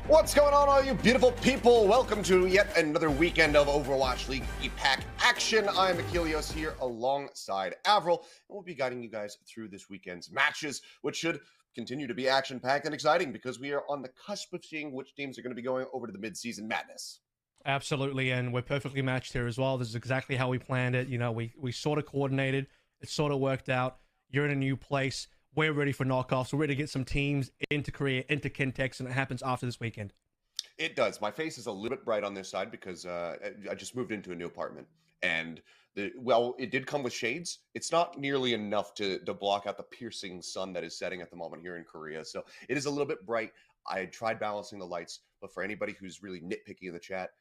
What's going on, all you beautiful people? Welcome to yet another weekend of Overwatch League e-pack action. I'm Ilios here alongside Avril, and we'll be guiding you guys through this weekend's matches, which should continue to be action-packed and exciting because we are on the cusp of seeing which teams are going to be going over to the mid-season madness. Absolutely, and we're perfectly matched here as well. This is exactly how we planned it. You know, we sort of coordinated. It sort of worked out. You're in a new place. We're ready for knockoffs. We're ready to get some teams into Korea, into Kintex, and it happens after this weekend. It does. My face is a little bit bright on this side because I just moved into a new apartment. And, it did come with shades. It's not nearly enough to block out the piercing sun that is setting at the moment here in Korea. So it is a little bit bright. I tried balancing the lights, but for anybody who's really nitpicky in the chat,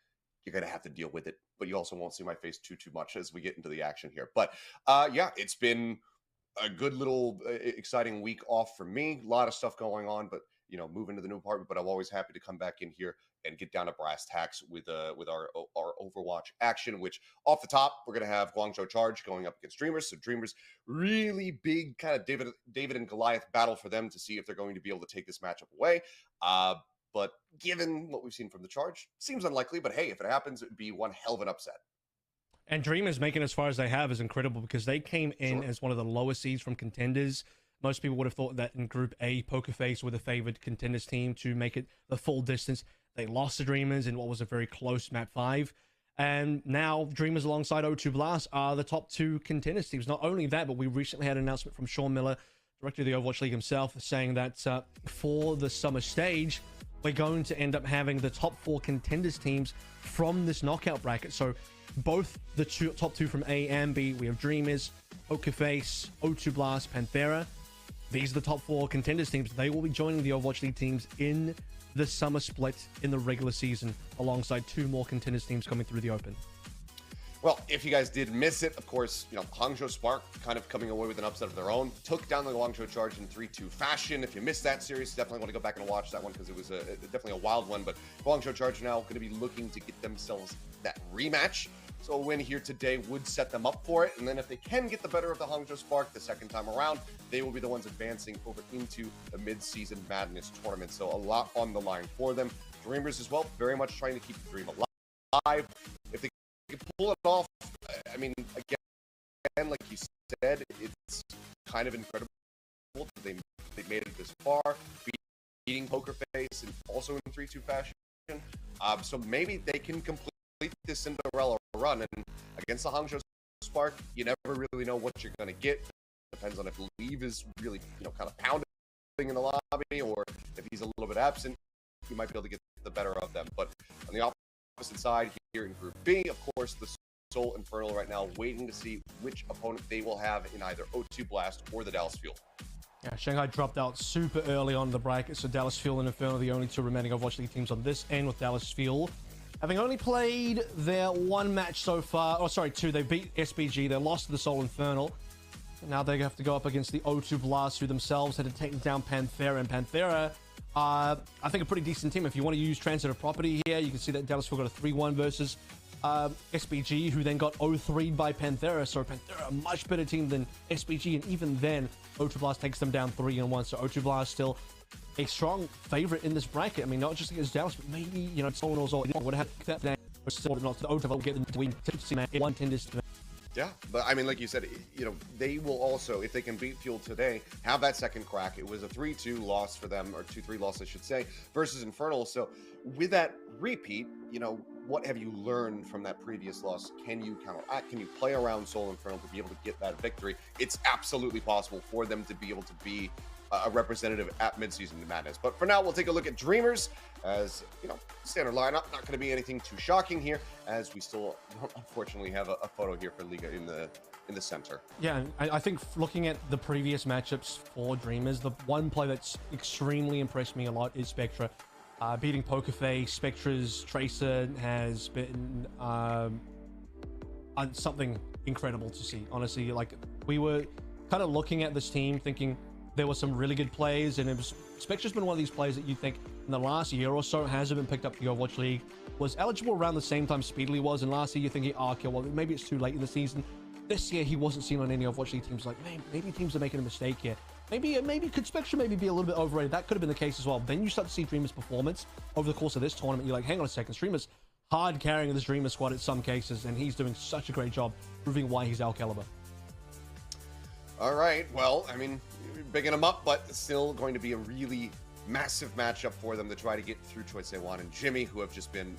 you're going to have to deal with it. But you also won't see my face too much as we get into the action here. But, yeah, it's been a good little exciting week off for me. A lot of stuff going on, but you know, moving to the new apartment. But I'm always happy to come back in here and get down to brass tacks with our Overwatch action. Which off the top, we're gonna have Guangzhou Charge going up against Dreamers. So Dreamers, really big kind of David and Goliath battle for them to see if they're going to be able to take this matchup away. But given what we've seen from the Charge, seems unlikely. But hey, if it happens, it'd be one hell of an upset. And Dreamers making as far as they have is incredible because they came in as one of the lower seeds from contenders. Most people would have thought that in Group A, Poker Face were the favored contenders team to make it the full distance. They lost to Dreamers in what was a very close Map 5. And now Dreamers alongside O2 Blast are the top two contenders teams. Not only that, but we recently had an announcement from Sean Miller, director of the Overwatch League himself, saying that for the summer stage, we're going to end up having the top 4 contenders teams from this knockout bracket. So both the top two from A and B, we have Dreamers, Poker Face, O2 Blast, Panthera. These are the top 4 contenders teams. They will be joining the Overwatch League teams in the summer split in the regular season, alongside 2 more contenders teams coming through the open. Well, if you guys did miss it, of course, you know, Guangzhou Spark kind of coming away with an upset of their own. Took down the Guangzhou Charge in 3-2 fashion. If you missed that series, definitely want to go back and watch that one because it was definitely a wild one. But Guangzhou Charge now going to be looking to get themselves that rematch. So a win here today would set them up for it. And then if they can get the better of the Guangzhou Spark the second time around, they will be the ones advancing over into the mid-season madness tournament. So a lot on the line for them. Dreamers as well, very much trying to keep the dream alive. If they can pull it off, I mean, again, like you said, it's kind of incredible that they made it this far, beating Poker Face and also in 3-2 fashion. So maybe they can complete this Cinderella run, and against the Guangzhou Spark, you never really know what you're going to get. Depends on if Leave is really, you know, kind of pounding in the lobby, or if he's a little bit absent, you might be able to get the better of them. But on the opposite side here in Group B, of course, the Soul Infernal right now waiting to see which opponent they will have in either O2 Blast or the Dallas Fuel. Yeah, Shanghai dropped out super early on the bracket, so Dallas Fuel and Inferno are the only 2 remaining Overwatch League teams on this end, with Dallas Fuel having only played their 1 match so far. Oh, sorry, 2. They beat SBG. They lost to the Soul Infernal. And now they have to go up against the O2 Blast, who themselves had to take down Panthera. And Panthera, I think, a pretty decent team. If you want to use transitive property here, you can see that Dallas Fuel got a 3-1 versus SBG, who then got 0-3'd by Panthera. So Panthera, a much better team than SBG. And even then, O2 Blast takes them down 3-1. So O2 Blast still a strong favorite in this bracket. I mean, not just against Dallas, but maybe, you know, someone else would have that day, or still not to O2 get them to win. One tenders. Yeah, but I mean, like you said, you know, they will also, if they can beat Fuel today, have that second crack. It was a 3-2 loss for them, or 2-3 loss, I should say, versus Infernal. So with that repeat, you know, what have you learned from that previous loss? Can you counteract? Can you play around Soul Infernal to be able to get that victory? It's absolutely possible for them to be able to be a representative at midseason madness. But for now, we'll take a look at Dreamers, as you know, standard lineup. Not going to be anything too shocking here, as we still unfortunately have a photo here for Liga in the center. Yeah, I think looking at the previous matchups for Dreamers, the one play that's extremely impressed me a lot is Spectra. Beating Poker Face. Spectra's Tracer has been something incredible to see. Honestly, like, we were kind of looking at this team thinking there were some really good plays, and Spectra's been one of these players that you think in the last year or so hasn't been picked up for the Overwatch League, was eligible around the same time Speedly was, and last year you're thinking, oh, okay, well, maybe it's too late in the season. This year he wasn't seen on any Overwatch League teams. Like, man, maybe teams are making a mistake here. maybe could Spectre maybe be a little bit overrated? That could have been the case as well. Then you start to see Dreamer's performance over the course of this tournament. You're like, hang on a second, Streamer's hard carrying this Dreamer squad in some cases, and he's doing such a great job proving why he's Al Caliber. All right, well, I mean, bigging them up, but still going to be a really massive matchup for them to try to get through Choisewan and Jimmy, who have just been,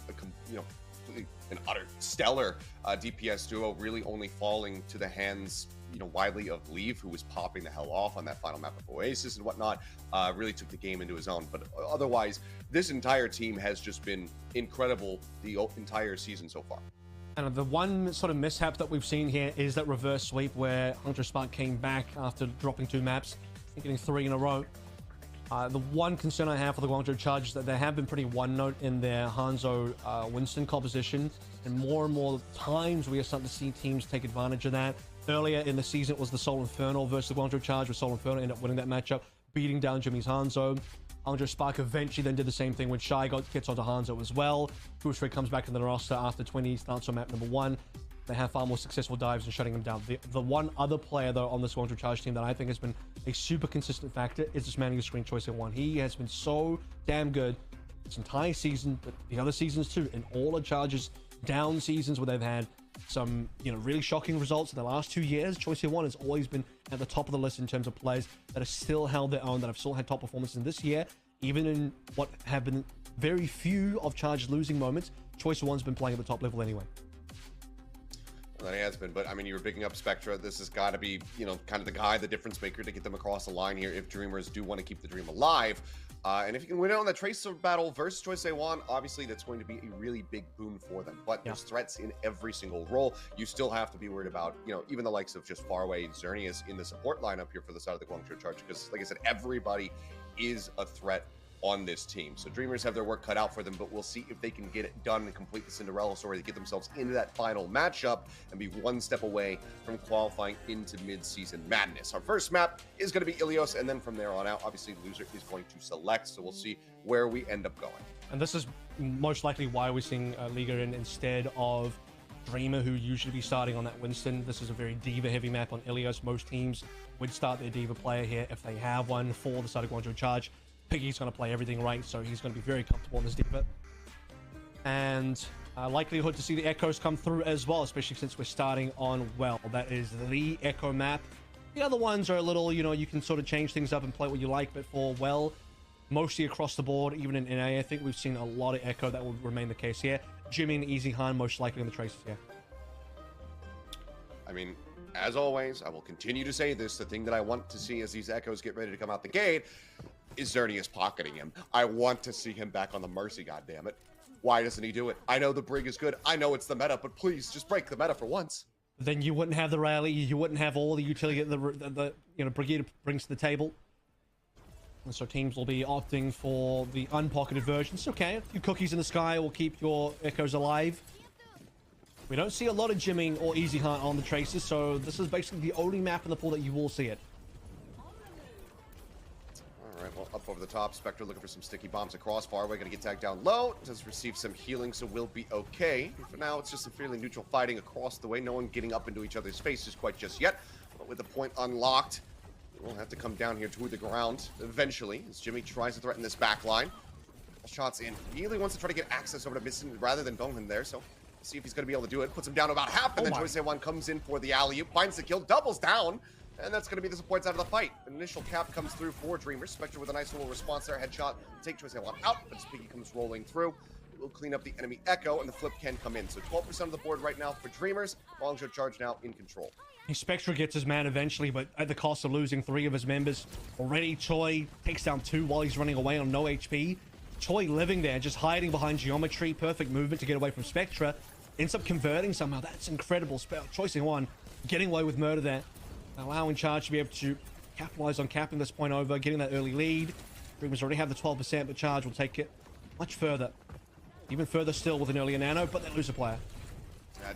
an utter stellar DPS duo, really only falling to the hands, widely of Leave, who was popping the hell off on that final map of Oasis and whatnot, really took the game into his own. But otherwise, this entire team has just been incredible the entire season so far. And the one sort of mishap that we've seen here is that reverse sweep where Hunter Spark came back after dropping 2 maps and getting 3 in a row. The one concern I have for the Guangzhou Charge is that they have been pretty one-note in their Hanzo Winston composition, and more times we are starting to see teams take advantage of that. Earlier in the season, it was the Soul Inferno versus the Guangzhou Charge, where Soul Inferno ended up winning that matchup, beating down Jimmy's Hanzo. Hunter Spark eventually then did the same thing when Shy gets onto Hanzo as well. Kushri comes back into the roster after 20, starts on map number 1. They have far more successful dives and shutting them down. The one other player, though, on this Guangzhou Charge team that I think has been a super consistent factor is this man who's screen Choisewan. He has been so damn good this entire season, but the other seasons too, in all the Charges down seasons where they've had some, really shocking results in the last 2 years. Choisewan has always been at the top of the list in terms of players that have still held their own, that have still had top performances. In this year, even in what have been very few of Charge's losing moments, Choisewan's been playing at the top level anyway. Well, that has been, but I mean, you were picking up Spectra. This has got to be, kind of the guy, the difference maker to get them across the line here if Dreamers do want to keep the dream alive. And if you can win out on the Tracer battle versus Choisewan, obviously that's going to be a really big boon for them. But there's threats in every single role. You still have to be worried about, even the likes of just Faraway and Xerneas in the support lineup here for the side of the Guangzhou Charge, because, like I said, everybody is a threat on this team. So Dreamers have their work cut out for them, but we'll see if they can get it done and complete the Cinderella story to get themselves into that final matchup and be one step away from qualifying into mid-season madness. Our first map is going to be Ilios, and then from there on out, obviously the loser is going to select, so we'll see where we end up going. And this is most likely why we're seeing Liga in instead of Dreamer, who usually be starting on that Winston. This is a very diva-heavy map on Ilios. Most teams would start their diva player here if they have one for the side of Guangzhou Charge. Piggy's going to play everything right, so he's going to be very comfortable in this diva. And likelihood to see the Echoes come through as well, especially since we're starting on Well. That is the Echo map. The other ones are a little, you can sort of change things up and play what you like, but for Well, mostly across the board, even in NA, I think we've seen a lot of Echo. That will remain the case here. Jimmy and Easy Han most likely on the Traces here. I mean, as always, I will continue to say this. The thing that I want to see as these Echoes get ready to come out the gate is Xerneas pocketing him. I want to see him back on the Mercy, goddammit. Why doesn't he do it? I know the Brig is good. I know it's the meta, but please, just break the meta for once. Then you wouldn't have the rally. You wouldn't have all the utility that the Brigade brings to the table. And so teams will be opting for the unpocketed version. It's okay. A few cookies in the sky will keep your Echoes alive. We don't see a lot of Jimming or Easy Hunt on the Traces, so this is basically the only map in the pool that you will see it. All right, well, up over the top, Spectre looking for some sticky bombs across. Faraway going to get tagged down low. Does receive some healing, so we'll be okay. For now, it's just some fairly neutral fighting across the way. No one getting up into each other's faces quite just yet. But with the point unlocked, we'll have to come down here to the ground eventually as Jimmy tries to threaten this back line. Shots in. He really wants to try to get access over to Misson rather than Bowman there, so see if he's going to be able to do it. Puts him down to about half, and then Choisewan comes in for the alley-oop, finds the kill, doubles down, and that's going to be the points out of the fight. An initial cap comes through for Dreamers. Spectre with a nice little response there, headshot, take Choisewan out, but Piggy comes rolling through. We'll clean up the enemy Echo, and the flip can come in. So 12% of the board right now for Dreamers. Guangzhou Charge now in control. Spectre gets his man eventually, but at the cost of losing 3 of his members. Already, Choi takes down 2 while he's running away on no HP. Choi living there, just hiding behind Geometry. Perfect movement to get away from Spectre. Ends up converting somehow. That's incredible. Choisewan getting away with murder there. Allowing Charge to be able to capitalize on capping this point over, getting that early lead. Dreamers already have the 12%, but Charge will take it much further. Even further still with an earlier nano, but they lose a player.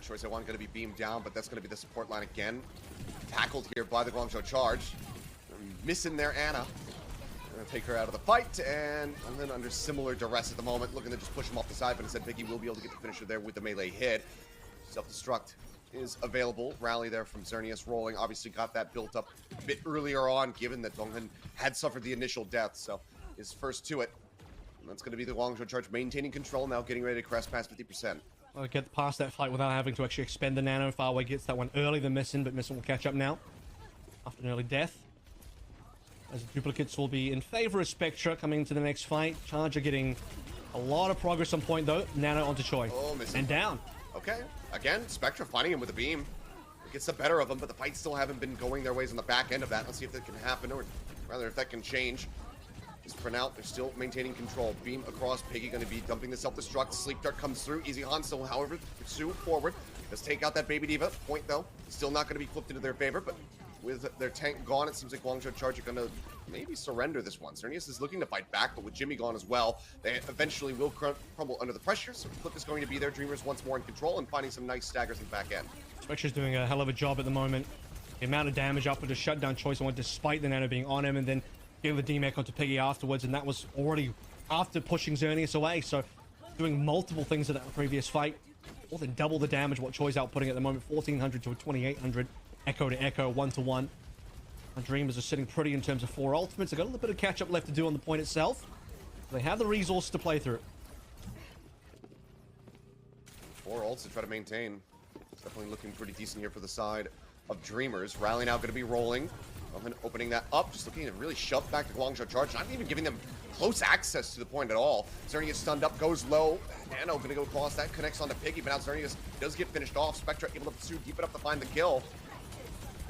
Choisewan going to be beamed down, but that's going to be the support line again. Tackled here by the Guangzhou Charge. Missing their Ana. Going to take her out of the fight, and then under similar duress at the moment, looking to just push him off the side, but instead Piggy will be able to get the finisher there with the melee hit. Self-destruct. is available. Rally there from Xerneas rolling. Obviously got that built up a bit earlier on, given that Donghan had suffered the initial death, so is first to it. And that's going to be the Guangzhou Charge maintaining control now, getting ready to crest past 50%. Well, get past that fight without having to actually expend the nano. Farway gets that one early than Missin, but Missin will catch up now after an early death. As the duplicates will be in favor of Spectra coming into the next fight. Charger getting a lot of progress on point though. Nano onto Choi. Oh, missing. And down. Okay. Again, Spectra finding him with a beam. It gets the better of them, but the fights still haven't been going their ways on the back end of that. Let's see if that can happen, or rather if that can change. Just for now, they're still maintaining control. Beam across. Piggy going to be dumping the self-destruct. Sleep Dart comes through. Easy Han still, however, pursue forward. Let's take out that Baby D.Va. Point, though, still not going to be flipped into their favor, but with their tank gone, it seems like Guangzhou Charge are going to maybe surrender this one. Xerneas is looking to fight back, but with Jimmy gone as well, they eventually will crumble under the pressure, so Flip is going to be there. Dreamers once more in control and finding some nice staggers in the back end. Spectra's doing a hell of a job at the moment. The amount of damage up with the shutdown choice on one, despite the nano being on him, and then give the DMEC onto Piggy afterwards, and that was already after pushing Xerneas away, so doing multiple things in that previous fight. More than double the damage what Choi's outputting at the moment, 1400 to 2800, echo to echo, 1-to-1. And Dreamers are sitting pretty in terms of 4 ultimates. They've got a little bit of catch-up left to do on the point itself. They have the resources to play through. 4 ults to try to maintain. It's definitely looking pretty decent here for the side of Dreamers. Rally now going to be rolling. Opening that up, just looking to really shove back the Guangzhou Charge, not even giving them close access to the point at all. Xerneas stunned up, goes low. Nano gonna go across, that connects onto Piggy, but now Xerneas does get finished off. Spectra able to pursue deep enough to find the kill.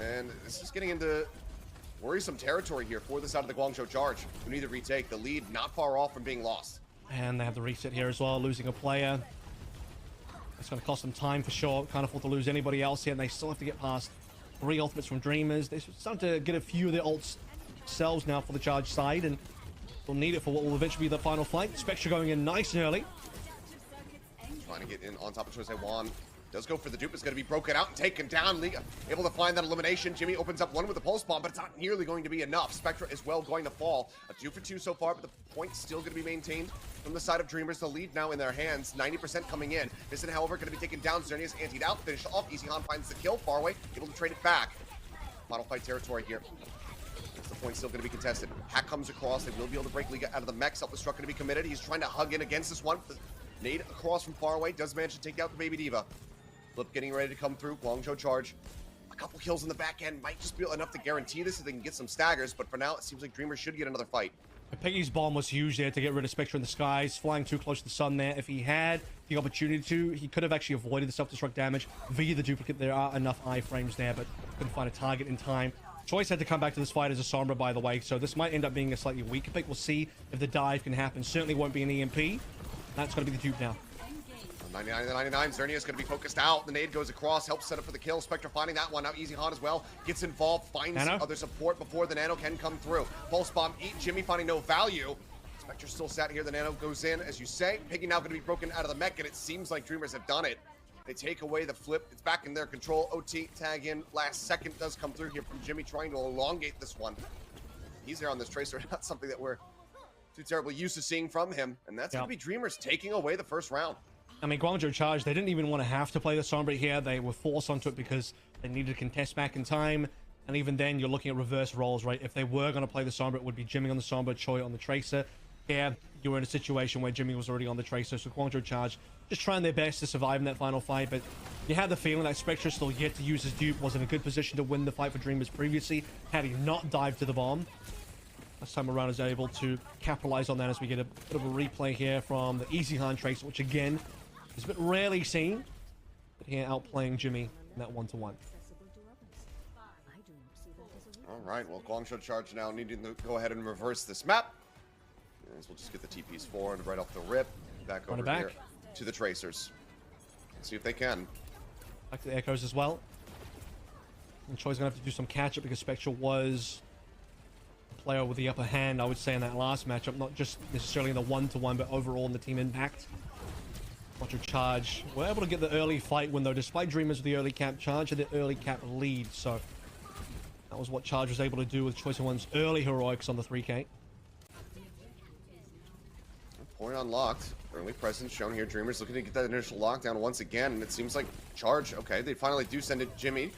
And this is getting into worrisome territory here for the side of the Guangzhou Charge, who need to retake the lead, not far off from being lost. And they have the reset here as well, losing a player. It's going to cost them time for sure. Can't afford to lose anybody else here, and they still have to get past 3 ultimates from Dreamers. They're starting to get a few of the ults themselves now for the Charge side, and they'll need it for what will eventually be the final fight. Spectra going in nice and early. Trying to get in on top of Jose Juan. Does go for the dupe. It's going to be broken out and taken down. Liga able to find that elimination. Jimmy opens up one with the pulse bomb, but it's not nearly going to be enough. Spectra is well going to fall. A 2 for 2 so far, but the point's still going to be maintained from the side of Dreamers. The lead now in their hands, 90% coming in. This is, however, going to be taken down. Xerneas antied out, finished off. Easy Han finds the kill. Farway able to trade it back. Final fight territory here. The point's still going to be contested. Hack comes across. They will be able to break Liga out of the mech. Self-destruct going to be committed. He's trying to hug in against this one. The nade across from far away does manage to take out the Baby D.Va. Flip getting ready to come through. Guangzhou Charge. A couple kills in the back end might just be enough to guarantee this so they can get some staggers, but for now it seems like Dreamers should get another fight. Piggy's bomb was huge there to get rid of Spectra in the skies, flying too close to the sun there. If he had the opportunity to, he could have actually avoided the self-destruct damage via the duplicate. There are enough iframes there, but couldn't find a target in time. Choice had to come back to this fight as a Sombra, by the way, so this might end up being a slightly weaker pick. We'll see if the dive can happen. Certainly won't be an EMP. That's going to be the dupe now. 99 to 99, Xerneas is going to be focused out. The nade goes across, helps set up for the kill. Spectra finding that one. Now Easy Han as well gets involved, finds other support before the nano can come through. Pulse bomb, eat Jimmy finding no value. Spectra still sat here. The nano goes in, as you say. Piggy now going to be broken out of the mech, and it seems like Dreamers have done it. They take away the flip. It's back in their control. OT tag in. Last second does come through here from Jimmy, trying to elongate this one. He's there on this tracer. Not something that we're too terribly used to seeing from him. And that's going to be Dreamers taking away the first round. I mean, Guangzhou Charge, they didn't even want to have to play the Sombra here. They were forced onto it because they needed to contest back in time. And even then, you're looking at reverse roles, right? If they were going to play the Sombra, it would be Jimmy on the Sombra, Choi on the Tracer. Here, you were in a situation where Jimmy was already on the Tracer, so Guangzhou Charge just trying their best to survive in that final fight. But you had the feeling that Spectra still yet to use his dupe, was in a good position to win the fight for Dreamers previously, had he not dived to the bomb. Last time around is able to capitalize on that as we get a bit of a replay here from the Easy Han Tracer, which again is a bit rarely seen, but here outplaying Jimmy in that 1-to-1. All right, well, Guangzhou Charge now needing to go ahead and reverse this map. As we'll just get the TPs forward right off the rip. Back over here to the Tracers. Let's see if they can. Back to the Echoes as well. And Choi's going to have to do some catch-up because Spectra was the player with the upper hand, I would say, in that last matchup. Not just necessarily in the 1-to-1, but overall in the team impact. Guangzhou Charge were able to get the early fight win, though, despite Dreamers with the early cap. Charge had the early cap lead, so that was what Charge was able to do with Choice of One's early heroics on the 3K. Point unlocked. Early presence shown here. Dreamers looking to get that initial lockdown once again. And it seems like Charge, okay, they finally do send it Jimmy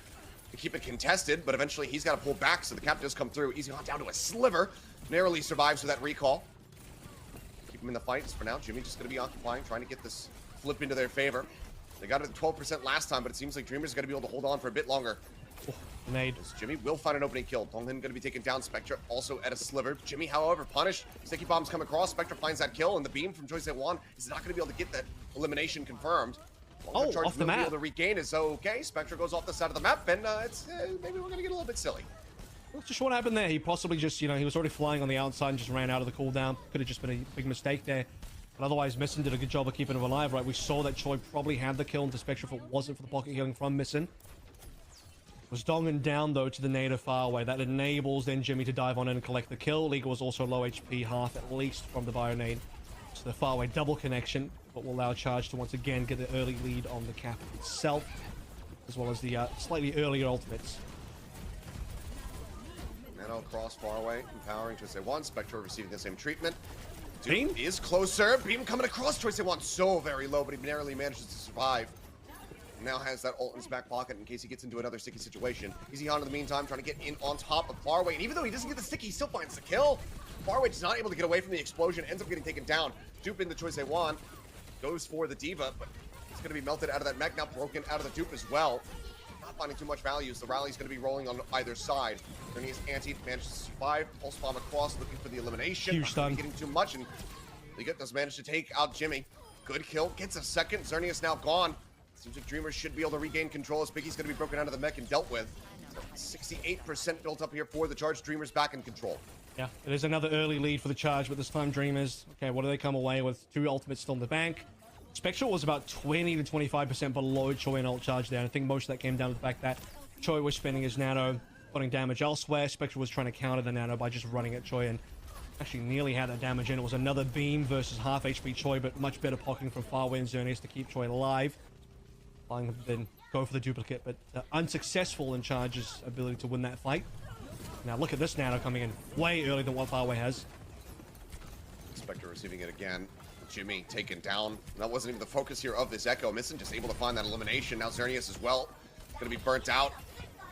to keep it contested, but eventually he's got to pull back, so the cap does come through. Easy on down to a sliver. Narrowly survives with that recall. Keep him in the fight. For now, Jimmy just going to be occupying, trying to get this flip into their favor. They got it at 12% last time, but it seems like Dreamers are going to be able to hold on for a bit longer. Nade. Jimmy will find an opening kill. Donglin going to be taken down. Spectre also at a sliver. Jimmy, however, punished. Sticky bombs come across. Spectre finds that kill, and the beam from Choice One is not going to be able to get that elimination confirmed. Charge off the map. Be able to regain is okay. Spectre goes off the side of the map, and maybe we're going to get a little bit silly. That's just what happened there. He possibly just, he was already flying on the outside and just ran out of the cooldown. Could have just been a big mistake there. But otherwise, Missin did a good job of keeping him alive, right? We saw that Choi probably had the kill into Spectre if it wasn't for the pocket healing from Missin. Was Dongan down, though, to the native far away. That enables then Jimmy to dive on in and collect the kill. Liga was also low HP, half at least from the bio nade. So the far away double connection, but will allow Charge to once again get the early lead on the cap itself, as well as the slightly earlier ultimates. Nano cross far away, empowering Choice One. Spectre receiving the same treatment. Beam is closer. Beam coming across. Choice One so very low, but he narrowly manages to survive. Now has that ult in his back pocket in case he gets into another sticky situation. Easy on in the meantime, trying to get in on top of Faraway. And even though he doesn't get the sticky, he still finds the kill. Faraway is not able to get away from the explosion, ends up getting taken down. Dupe in the Choice One. Goes for the Diva, but he's going to be melted out of that mech, now broken out of the dupe as well. Not finding too much value, so the rally's going to be rolling on either side. Xerneas Anti manages to survive. Pulse bomb across, looking for the elimination. Huge stun. Getting too much, and Liga does manage to take out Jimmy. Good kill, gets a second. Xerneas now gone. Seems like Dreamers should be able to regain control as Biggy's going to be broken out of the mech and dealt with. So 68% built up here for the Charge. Dreamers back in control. Yeah, it is another early lead for the Charge, but this time Dreamers, okay, what do they come away with? 2 ultimates still in the bank. Spectral was about 20 to 25% below Choi and ult Charge there. And I think most of that came down to the fact that Choi was spending his nano, putting damage elsewhere. Spectral was trying to counter the nano by just running at Choi and actually nearly had that damage in. It was another beam versus half HP Choi, but much better pocketing from far away and Xerneas to keep Choi alive. Then go for the duplicate, but unsuccessful in Charge's ability to win that fight. Now look at this nano coming in way earlier than what Faraway has. Spectre receiving it again. Jimmy taken down. That wasn't even the focus here of this Echo. Missin just able to find that elimination. Now Xerneas as well. Going to be burnt out.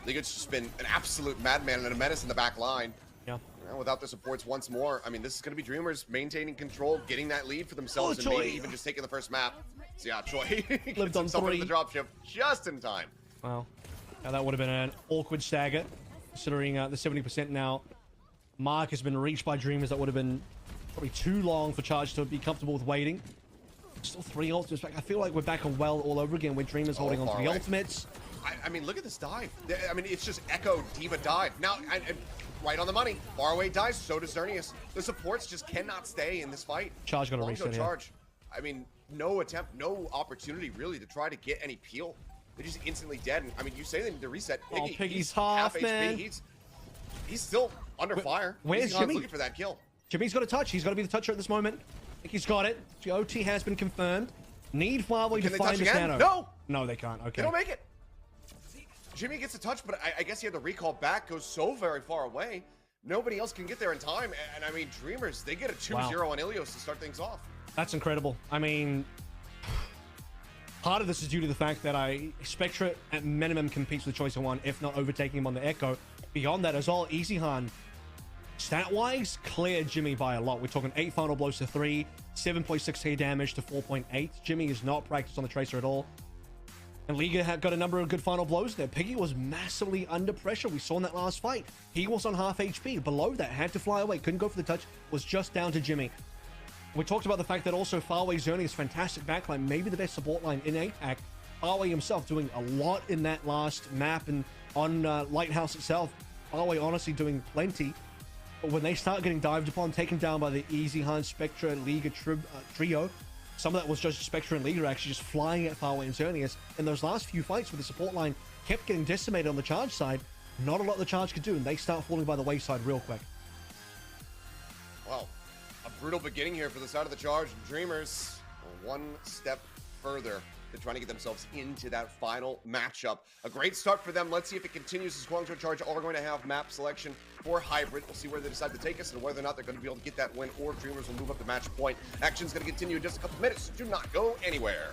Liga's just been an absolute madman and a menace in the back line. Yeah. Well, without the supports once more, I mean, this is going to be Dreamers maintaining control, getting that lead for themselves, and maybe even just taking the first map. So yeah, Choi lived on 3. The dropship just in time. Wow. Now that would have been an awkward stagger, considering the 70% now mark has been reached by Dreamers. That would have been probably too long for Charge to be comfortable with waiting. Still 3 ultimates back. I feel like we're back a well all over again with Dreamers holding on to the ultimates. I mean, look at this dive. I mean, it's just Echo Diva dive. Now, right on the money. Faraway dies, so does Xerneas. The supports just cannot stay in this fight. Charge got a reset. Charge. I mean, no attempt, no opportunity really to try to get any peel. They're just instantly dead. And I mean, you say they need to reset. Piggy, Piggy's half, man. HP. He's still under fire. Where's Jimmy? Looking for that kill. Jimmy's got a touch. He's got to be the toucher at this moment. I think he's got it. The OT has been confirmed. Need Faraway to find his nano. No! No, they can't. Okay. They don't make it. Jimmy gets a touch, but I guess he had the recall back, goes so very far away. Nobody else can get there in time. And I mean, Dreamers, they get a 2-0 on Ilios to start things off. That's incredible. I mean, part of this is due to the fact that Spectre at minimum competes with Choice One, if not overtaking him on the Echo. Beyond that as well, EasyHan, stat-wise, cleared Jimmy by a lot. We're talking 8 final blows to 3, 7.6k damage to 4.8. Jimmy is not practiced on the Tracer at all. And Liga had got a number of good final blows there. Piggy was massively under pressure. We saw in that last fight. He was on half HP. Below that, had to fly away. Couldn't go for the touch. Was just down to Jimmy. We talked about the fact that also Faraway Xerneas fantastic backline. Maybe the best support line in APAC. Faraway himself doing a lot in that last map and on Lighthouse itself. Faraway honestly doing plenty. But when they start getting dived upon, taken down by the EasyHan, Spectre, Liga trio, some of that was just Spectre and Liga actually just flying at Faraway and Xerneas. In those last few fights where the support line kept getting decimated on the Charge side, not a lot the Charge could do, and they start falling by the wayside real quick. Wow. A brutal beginning here for the side of the Charge. Dreamers one step further They're trying to get themselves into that final matchup. A great start for them. Let's see if it continues, as Guangzhou Charge are going to have map selection for Hybrid. We'll see where they decide to take us and whether or not they're going to be able to get that win, or Dreamers will move up to match point. Action's going to continue in just a couple minutes. Do not go anywhere.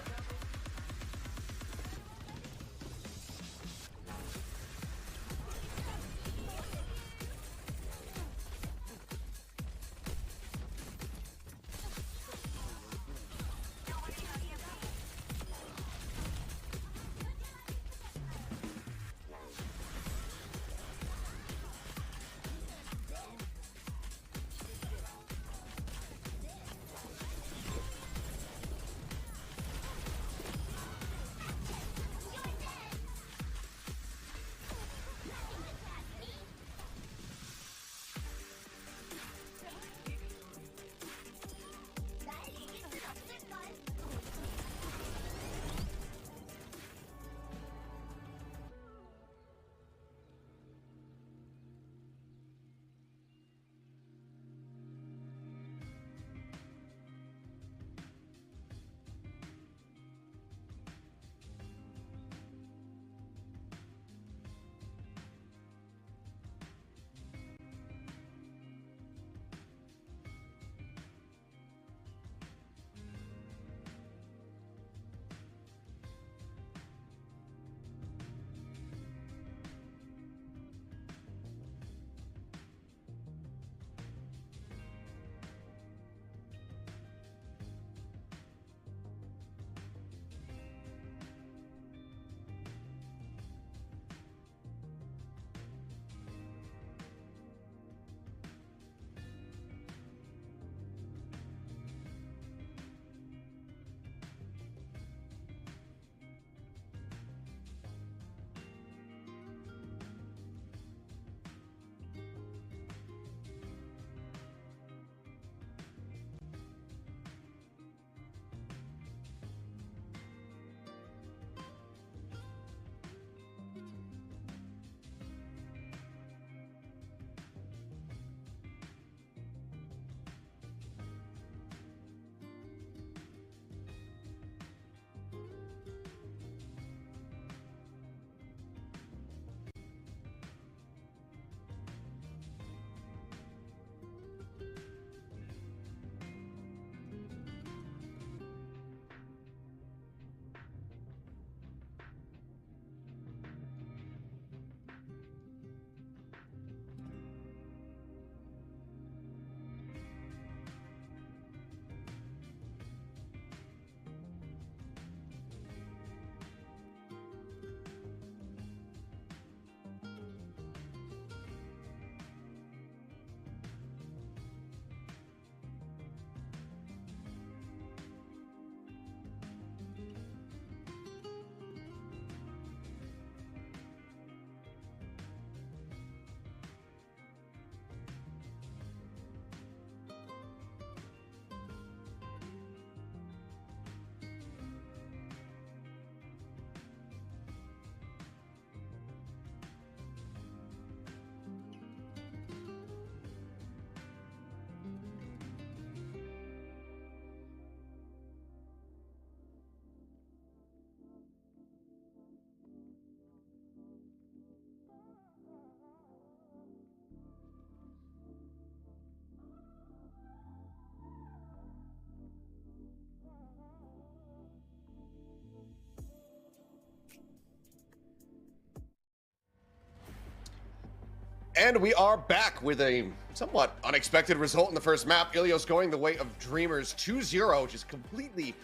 And we are back with a somewhat unexpected result in the first map. Ilios going the way of Dreamers 2-0, just completely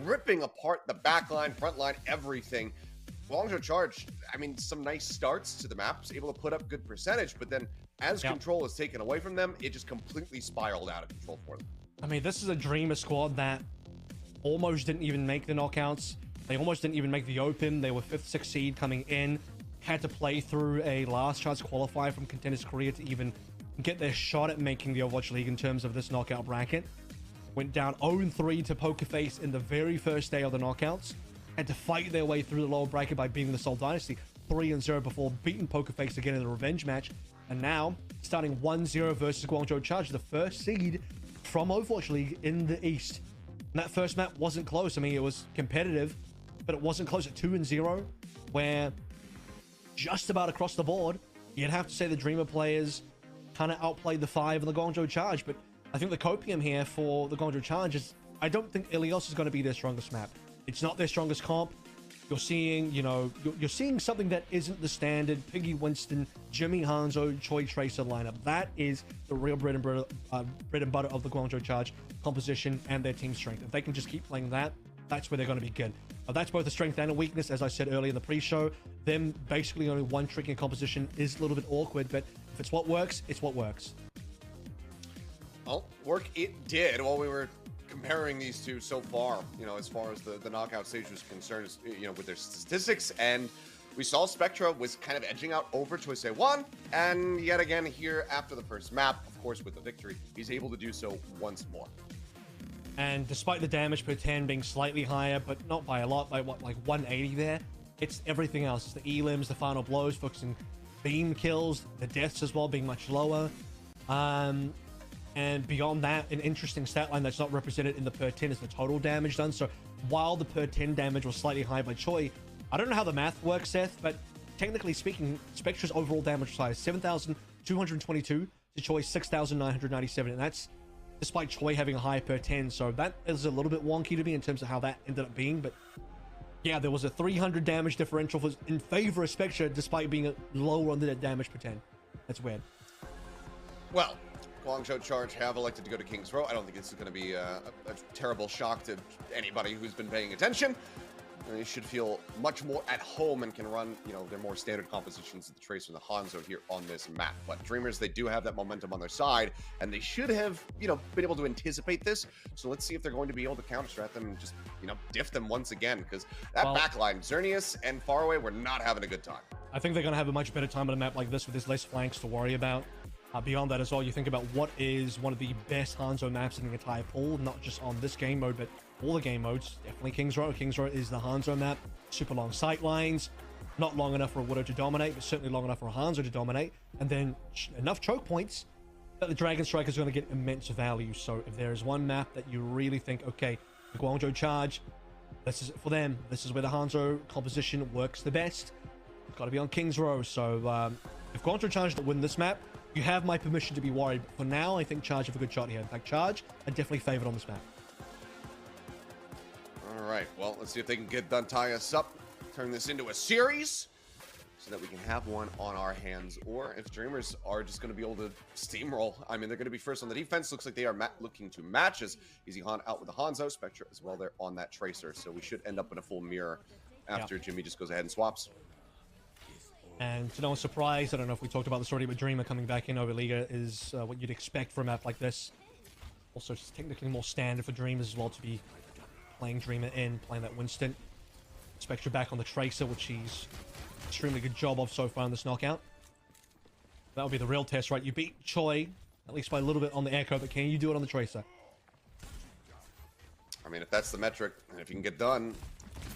ripping apart the backline, front line, everything. Guangzhou Charge, I mean, some nice starts to the maps, able to put up good percentage, but then as control is taken away from them, it just completely spiraled out of control for them. I mean, this is a Dreamer squad that almost didn't even make the knockouts. They almost didn't even make the Open. They were 5th, 6th seed coming in. Had to play through a last chance qualifier from Contenders Korea to even get their shot at making the Overwatch League in terms of this knockout bracket. Went down 0-3 to Pokerface in the very first day of the knockouts. Had to fight their way through the lower bracket by beating the Seoul Dynasty 3-0 before beating Pokerface again in the revenge match. And now, starting 1-0 versus Guangzhou Charge, the first seed from Overwatch League in the East. And that first map wasn't close. I mean, it was competitive. but it wasn't close at 2-0, where just about across the board, you'd have to say the Dreamer players kind of outplayed the 5 in the Guangzhou Charge. But I think the copium here for the Guangzhou Charge is, I don't think Ilios is going to be their strongest map. It's not their strongest comp. You're seeing, you know, you're seeing something that isn't the standard Piggy Winston, Jimmy Hanzo, Choi Tracer lineup. That is the real bread and butter of the Guangzhou Charge composition and their team strength. If they can just keep playing that, that's where they're going to be good. That's both a strength and a weakness, as I said earlier in the pre-show. Them basically only one trick in composition is a little bit awkward, but if it's what works, it's what works. Well, work it did while we were comparing these two so far, you know, as far as the knockout stage was concerned, you know, with their statistics. And we saw Spectra was kind of edging out over Colosseo 1, and yet again here after the first map, of course with the victory, he's able to do so once more. And despite the damage per 10 being slightly higher, but not by a lot, by what, like 180 there, it's everything else. It's the elims, the final blows, focusing beam kills, the deaths as well being much lower. And beyond that, an interesting stat line that's not represented in the per 10 is the total damage done. So while the per 10 damage was slightly high by Choi, I don't know how the math works, Seth, but technically speaking, Spectra's overall damage size 7,222 to Choi's 6,997, and that's despite Choi having a higher per 10. So that is a little bit wonky to me in terms of how that ended up being. But yeah, there was a 300 damage differential in favor of Spectra despite being lower on the damage per 10. That's weird. Well, Guangzhou Charge have elected to go to King's Row. I don't think this is going to be a terrible shock to anybody who's been paying attention. They should feel much more at home and can run, you know, their more standard compositions of the Tracer and the Hanzo here on this map. But Dreamers, they do have that momentum on their side, and they should have, you know, been able to anticipate this. So let's see if they're going to be able to counter-strat them and just, you know, diff them once again, because that backline, Xerneas and Faraway, were not having a good time. I think they're going to have a much better time on a map like this with there's less flanks to worry about. Beyond that as well, you think about what is one of the best Hanzo maps in the entire pool, not just on this game mode, but all the game modes. Definitely King's Row. King's Row is the Hanzo map. Super long sight lines. Not long enough for a Widow to dominate, but certainly long enough for a Hanzo to dominate. And then enough choke points that the Dragon Strike is going to get immense value. So if there is one map that you really think, okay, the Guangzhou Charge, this is it for them. This is where the Hanzo composition works the best. It's got to be on King's Row. So if Guangzhou Charge win this map, you have my permission to be worried. But for now, I think Charge have a good shot here. In fact, Charge are definitely favored on this map. All right, well, let's see if they can tie us up, turn this into a series, so that we can have one on our hands, or if Dreamers are just going to be able to steamroll. I mean, they're going to be first on the defense. Looks like they are looking to match as Easy Han out with the Hanzo, Spectra as well there on that Tracer, so we should end up in a full mirror after Jimmy just goes ahead and swaps. And to no one's surprise, I don't know if we talked about this already, but Dreamer coming back in over Liga is what you'd expect for a map like this. Also, it's technically more standard for Dreamers as well to be playing Dreamer in, playing that Winston. Spectra back on the Tracer, which he's extremely good job of so far in this knockout. That'll be the real test, right? You beat Choi, at least by a little bit on the Echo, but can you do it on the Tracer? I mean, if that's the metric, and if you can get done,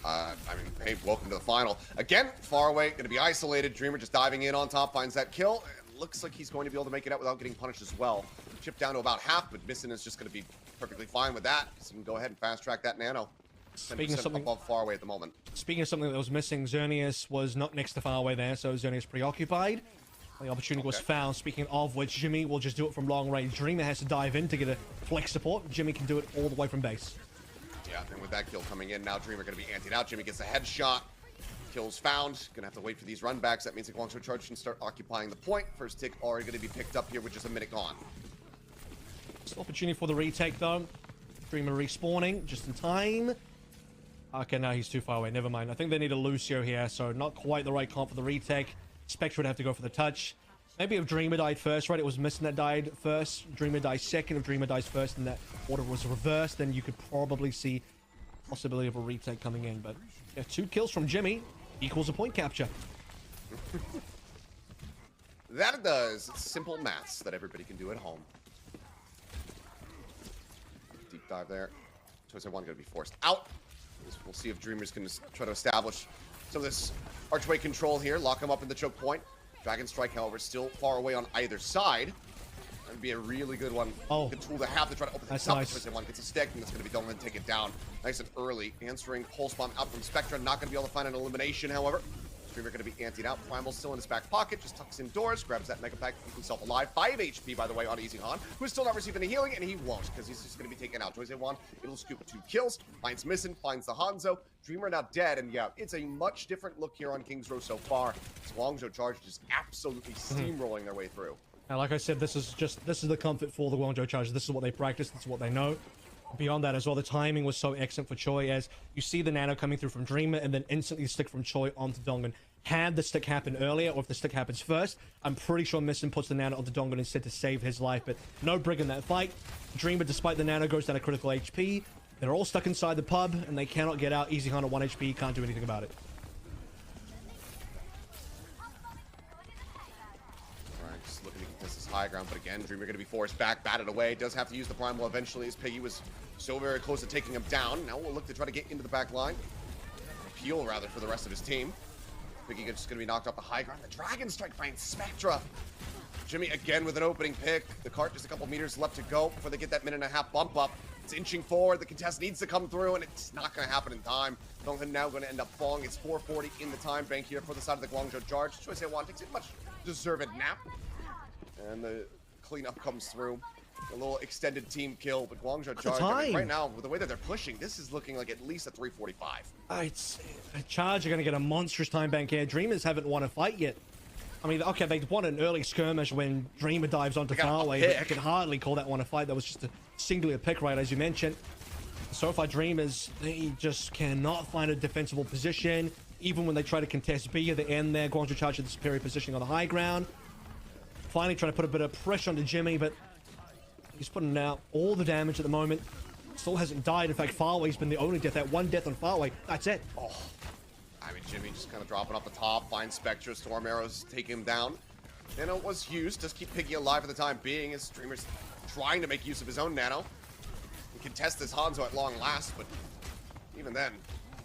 I mean, hey, welcome to the final. Again, Faraway, going to be isolated. Dreamer just diving in on top, finds that kill. It looks like he's going to be able to make it out without getting punished as well. Chipped down to about half, but Missing is just going to be perfectly fine with that. So he can go ahead and fast-track that Nano. Speaking of something above Faraway at the moment. Speaking of something that was missing, Xerneas was not next to Faraway there, so Xerneas preoccupied. The opportunity was found, speaking of which, Jimmy will just do it from long range. Dreamer has to dive in to get a flex support. Jimmy can do it all the way from base. Yeah, and with that kill coming in, now Dreamer going to be antied out. Jimmy gets a headshot. Kills found. Gonna have to wait for these runbacks. That means the Guangzhou Charge can start occupying the point. First tick already going to be picked up here with just a minute gone. Still opportunity for the retake though. Dreamer respawning just in time. Okay, now he's too far away. Never mind. I think they need a Lucio here, so not quite the right comp for the retake. Spectre would have to go for the touch. Maybe if Dreamer died first, right? It was Missing that died first. Dreamer dies second. If Dreamer dies first and that order was reversed, then you could probably see possibility of a retake coming in. But yeah, 2 kills from Jimmy equals a point capture. That it does. It's simple maths that everybody can do at home. Deep dive there. Choice I want going to be forced out. We'll see if Dreamers can try to establish some of this archway control here. Lock him up in the choke point. Dragon Strike, however, still far away on either side. That'd be a really good one. Oh. Good tool to have to try to open That's things up. nice. One gets a stick, and it's going to be Donglan take it down. Nice and early. Answering pulse bomb out from Spectra. Not going to be able to find an elimination, however. Streamer going to be antied out. Primal still in his back pocket. Just tucks indoors. Grabs that Mega Pack. Keeps himself alive. 5 HP, by the way, on Easy Han, who's still not receiving any healing, and he won't, because he's just going to be taken out. Joyce Wan, it'll scoop 2 kills. Finds Missing. Finds the Hanzo. Dreamer now dead, and yeah, it's a much different look here on King's Row so far. Guangzhou Charge just absolutely steamrolling their way through. And like I said, this is the comfort for the Guangzhou Charge. This is what they practice. This is what they know. Beyond that as well, the timing was so excellent for Choi, as you see the nano coming through from Dreamer and then instantly the stick from Choi onto Donglan. Had the stick happen earlier, or if the stick happens first, I'm pretty sure Missing puts the nano onto Donglan instead to save his life, but no Brig in that fight. Dreamer, despite the nano, goes down to critical HP. They're all stuck inside the pub, and they cannot get out. Easy Han at 1 HP, can't do anything about it. Alright, just looking to contest this high ground, but again, Dreamer going to be forced back, batted away. Does have to use the Primal eventually, as Piggy was so very close to taking him down. Now we'll look to try to get into the back line. Appeal, rather, for the rest of his team. Piggy just going to be knocked off the high ground. The Dragon Strike finds Spectra. Jimmy again with an opening pick. The cart just a couple meters left to go before they get that 1.5-minute bump up. It's inching forward. The contest needs to come through, and it's not going to happen in time. Donglan now going to end up falling. It's 4:40 in the time bank here for the side of the Guangzhou Charge. Choice A1 takes a much deserved nap. And the cleanup comes through. A little extended team kill, but Guangzhou Charge, I mean, right now, with the way that they're pushing, this is looking like at least a 3:45. It's Charge are going to get a monstrous time bank here. Dreamers haven't won a fight yet. I mean, okay, they won an early skirmish when Dreamer dives onto Faraway, but I can hardly call that one a fight. That was just a singular pick, right, as you mentioned. So far, Dreamers, they just cannot find a defensible position. Even when they try to contest B at the end there, Guangzhou Charge at the superior positioning on the high ground. Finally trying to put a bit of pressure onto Jimmy, but he's putting out all the damage at the moment. Still hasn't died. In fact, Faraway's been the only death. That one death on Faraway, that's it. Oh, I mean, Jimmy just kind of dropping off the top, finds Spectra, Storm Arrows take him down. Nano was used, just keep Piggy alive for the time being, as Streamer's trying to make use of his own Nano. He can test this Hanzo at long last, but even then,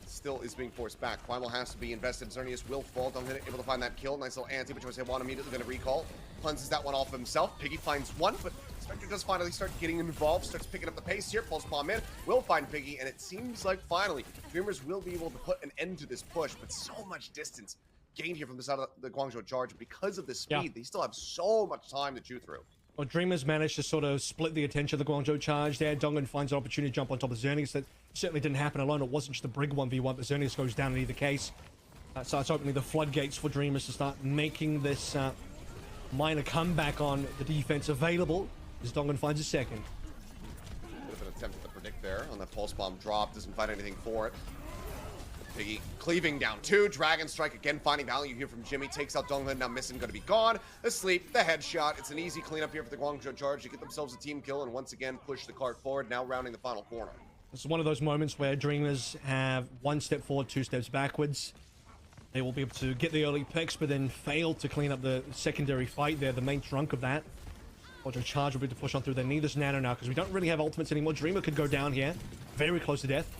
still is being forced back. Primal has to be invested. Xerneas will fall. Donglan able to find that kill. Nice little anti, which was One immediately going to recall. Cleanses that one off himself. Piggy finds one, but Spectre does finally start getting involved, starts picking up the pace here. Pulse bomb in, will find Piggy, and it seems like finally Dreamers will be able to put an end to this push, but so much distance gained here from the side of the Guangzhou Charge because of the speed. Yeah. They still have so much time to chew through. Well, Dreamers managed to sort of split the attention of the Guangzhou Charge there. Donglan finds an opportunity to jump on top of Xerneas. That certainly didn't happen alone. It wasn't just a Brig 1v1, but Xerneas goes down in either case. So it's opening the floodgates for Dreamers to start making this minor comeback on the defense available, as Donglan finds a second. Bit of an attempt to predict there on that pulse bomb drop. Doesn't find anything for it. Piggy cleaving down 2. Dragon Strike again finding value here from Jimmy. Takes out Donglan. Now Missing going to be gone. Asleep. The headshot. It's an easy cleanup here for the Guangzhou Charge to get themselves a team kill and once again push the cart forward. Now rounding the final corner. It's one of those moments where Dreamers have 1 step forward, 2 steps backwards. They will be able to get the early picks, but then fail to clean up the secondary fight there, the main trunk of that. Guangzhou Charge will be able to push on through. They need this nano now because we don't really have ultimates anymore. Dreamer could go down here. Very close to death.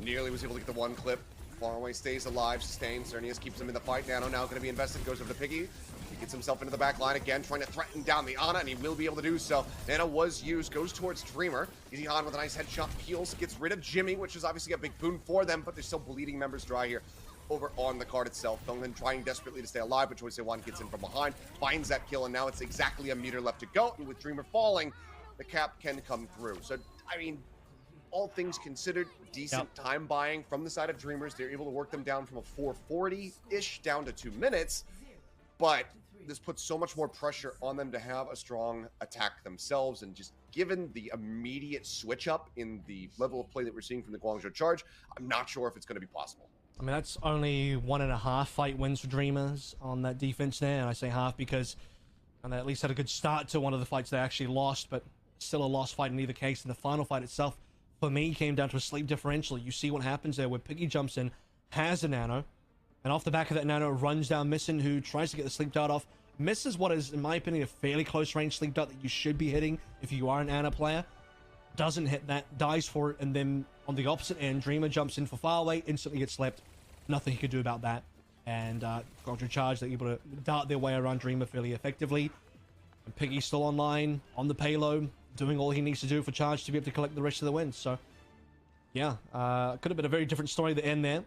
Nearly was able to get the one clip. Faraway stays alive, sustains. Xerneas keeps him in the fight. Nano now going to be invested. Goes over to Piggy. He gets himself into the back line again, trying to threaten down the Ana, and he will be able to do so. Nano was used, goes towards Dreamer. Easy Han with a nice headshot, peels, gets rid of Jimmy, which is obviously a big boon for them, but they're still bleeding members dry here over on the card itself. Donglan trying desperately to stay alive, but Choice A1 gets in from behind, finds that kill, and now it's exactly a meter left to go. And with Dreamer falling, the cap can come through. So, I mean, all things considered, decent time buying from the side of Dreamers. They're able to work them down from a 4:40-ish down to 2 minutes, but this puts so much more pressure on them to have a strong attack themselves, and just given the immediate switch up in the level of play that we're seeing from the Guangzhou Charge, I'm not sure if it's going to be possible. I mean, that's only 1.5 fight wins for Dreamers on that defense there, and I say half because and they at least had a good start to one of the fights they actually lost, but still a lost fight in either case. And the final fight itself, for me, came down to a sleep differential. You see what happens there where Piggy jumps in, has a nano, and off the back of that nano runs down Missing, who tries to get the sleep dart off. Misses what is, in my opinion, a fairly close range sleep dart that you should be hitting if you are an Ana player. Doesn't hit that, dies for it, and then on the opposite end, Dreamer jumps in for Faraway, instantly gets slept. Nothing he could do about that. And Guangzhou Charge, they're able to dart their way around Dreamer fairly effectively. Piggy's still online, on the payload, doing all he needs to do for Charge to be able to collect the rest of the wins. So, yeah, could have been a very different story at the end there.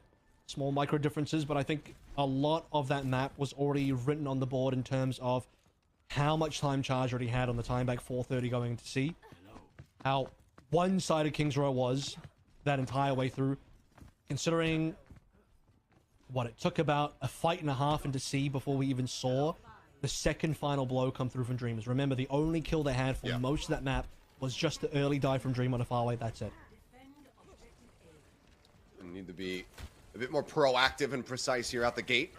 Small micro differences, but I think a lot of that map was already written on the board in terms of how much time Charge already had on the time back 4:30 going to C. How one-sided Kings Row was that entire way through. Considering what it took about a fight and a half into C before we even saw the second final blow come through from Dreamers. Remember, the only kill they had for most of that map was just the early dive from Dream on a faraway. That's it. We need to be a bit more proactive and precise here out the gate.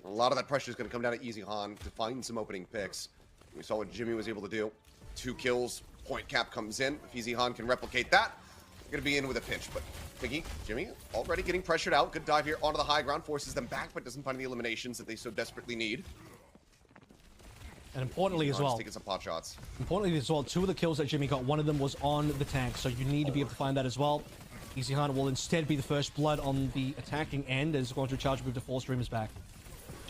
A lot of that pressure is going to come down to Easy Han to find some opening picks. We saw what Jimmy was able to do. 2 kills, point cap comes in. If Easy Han can replicate that, we're going to be in with a pinch. But Piggy, Jimmy, already getting pressured out. Good dive here onto the high ground, forces them back, but doesn't find the eliminations that they so desperately need. And importantly as well, taking some pot shots. Importantly as well, 2 of the kills that Jimmy got, one of them was on the tank, so you need to be able to find that as well. Easy Han will instead be the first blood on the attacking end as Guangzhou Charge move to force Dreamers back.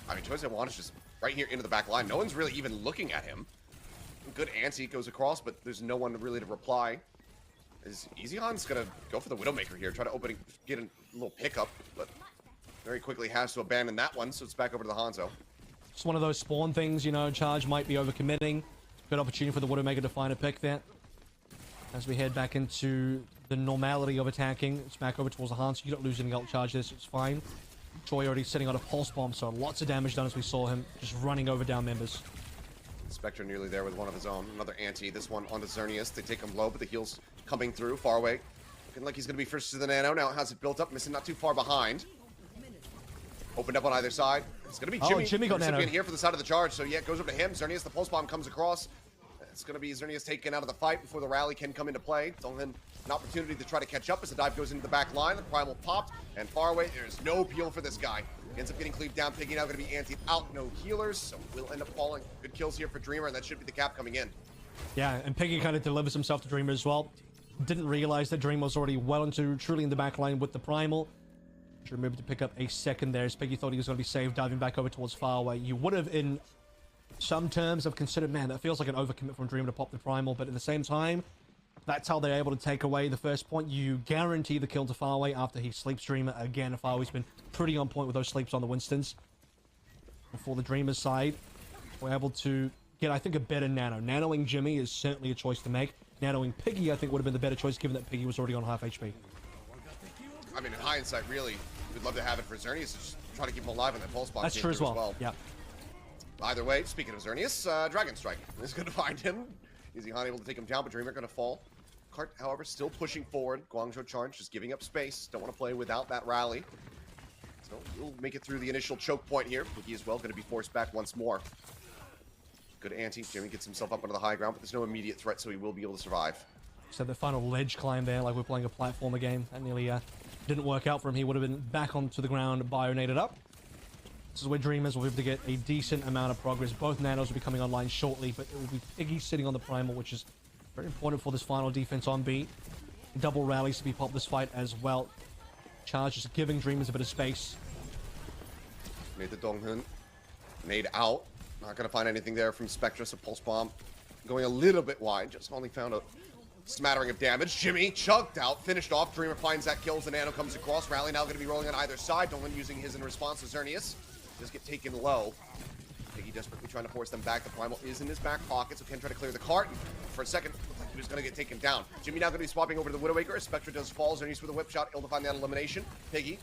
I mean, Choice One is just right here into the back line. No one's really even looking at him. Good anti goes across, but there's no one really to reply. Is Easy Han's gonna go for the Widowmaker here, try to get a little pickup, but very quickly has to abandon that one, so it's back over to the Hanzo. Just one of those spawn things, you know, Charge might be overcommitting. Good opportunity for the Widowmaker to find a pick there. As we head back into the normality of attacking, it's back over towards the Hanzo. You don't lose any ult charge this, it's fine. Choi already sitting on a pulse bomb, so lots of damage done as we saw him just running over down members. Spectre nearly there with one of his own. Another anti, this one onto Xerneas. They take him low, but the heal's coming through, far away. Looking like he's going to be first to the Nano. Now it has it built up, missing not too far behind. Opened up on either side. It's going to be Jimmy. Oh, Jimmy got Nano. Here for the side of the charge, so yeah, it goes over to him. Xerneas, the pulse bomb comes across. It's going to be Xerneas taken out of the fight before the rally can come into play. It's only an opportunity to try to catch up as the dive goes into the back line. The primal popped, and far away, there's no peel for this guy. Ends up getting cleaved down. Piggy now going to be antied out. No healers, so we'll end up falling. Good kills here for Dreamer, and that should be the cap coming in. Yeah, and Piggy kind of delivers himself to Dreamer as well. Didn't realize that Dreamer was already well into truly in the back line with the primal. Should remember to pick up a second there as Piggy thought he was going to be saved, diving back over towards Faraway. You would have, in some terms, have considered, man, that feels like an overcommit from Dreamer to pop the primal, but at the same time, that's how they're able to take away the first point. You guarantee the kill to Faraway after he sleeps Dreamer. Again, Faraway's been pretty on point with those sleeps on the Winstons. For the Dreamer's side, we're able to get, I think, a better Nano. Nanoing Jimmy is certainly a choice to make. Nanoing Piggy, I think, would have been the better choice, given that Piggy was already on half HP. I mean, in hindsight, really, we'd love to have it for Xerneas to just try to keep him alive on that pulse bomb. That's true as well. Yeah. Either way, speaking of Xerneas, Dragon Strike is going to find him. Easy Han able to take him down, but Dreamer going to fall. Cart, however, still pushing forward. Guangzhou Charge just giving up space. Don't want to play without that rally. So we'll make it through the initial choke point here. Piggy as well going to be forced back once more. Good anti. Jimmy gets himself up onto the high ground, but there's no immediate threat, so he will be able to survive. So the final ledge climb there, like we're playing a platformer game. That nearly didn't work out for him. He would have been back onto the ground, bionated up. This is where Dreamers will be able to get a decent amount of progress. Both Nanos will be coming online shortly, but it will be Piggy sitting on the primal, which is very important for this final defense on B. Double rallies to be popped this fight as well. Charge just giving Dreamers a bit of space. Made the Donghun. Made out. Not going to find anything there from Spectre, so Pulse Bomb going a little bit wide. Just only found a smattering of damage. Jimmy chugged out, finished off. Dreamer finds that kills, the Nano comes across. Rally now going to be rolling on either side. Donghun using his in response to Xerneas. Just get taken low. Piggy desperately trying to force them back. The primal is in his back pocket, so can try to clear the cart. For a second, looked like he was going to get taken down. Jimmy now going to be swapping over to the Widowmaker. Spectre does fall. Xerneas with a whip shot, able to find that elimination. Piggy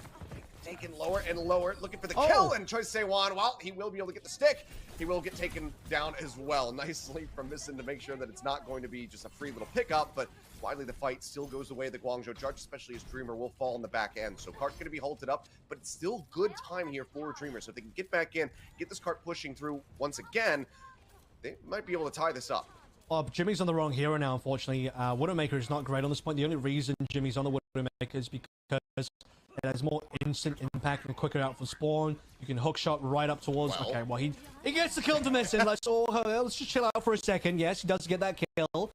taken lower and lower, looking for the kill, and Choi Se-wan, while he will be able to get the stick, he will get taken down as well. Nice sleep from Missin to make sure that it's not going to be just a free little pickup, but widely the fight still goes the way of the Guangzhou Charge, especially as Dreamer will fall in the back end. So cart going to be halted up, but it's still good time here for Dreamer. So if they can get back in, get this cart pushing through once again, they might be able to tie this up. Well, Jimmy's on the wrong hero now, unfortunately. Widowmaker is not great on this point. The only reason Jimmy's on the Widowmaker is because it has more instant impact and quicker out from spawn. You can hook shot right up towards. Well, okay, well he gets the kill to Missin. Let's just chill out for a second. Yes, he does get that kill. But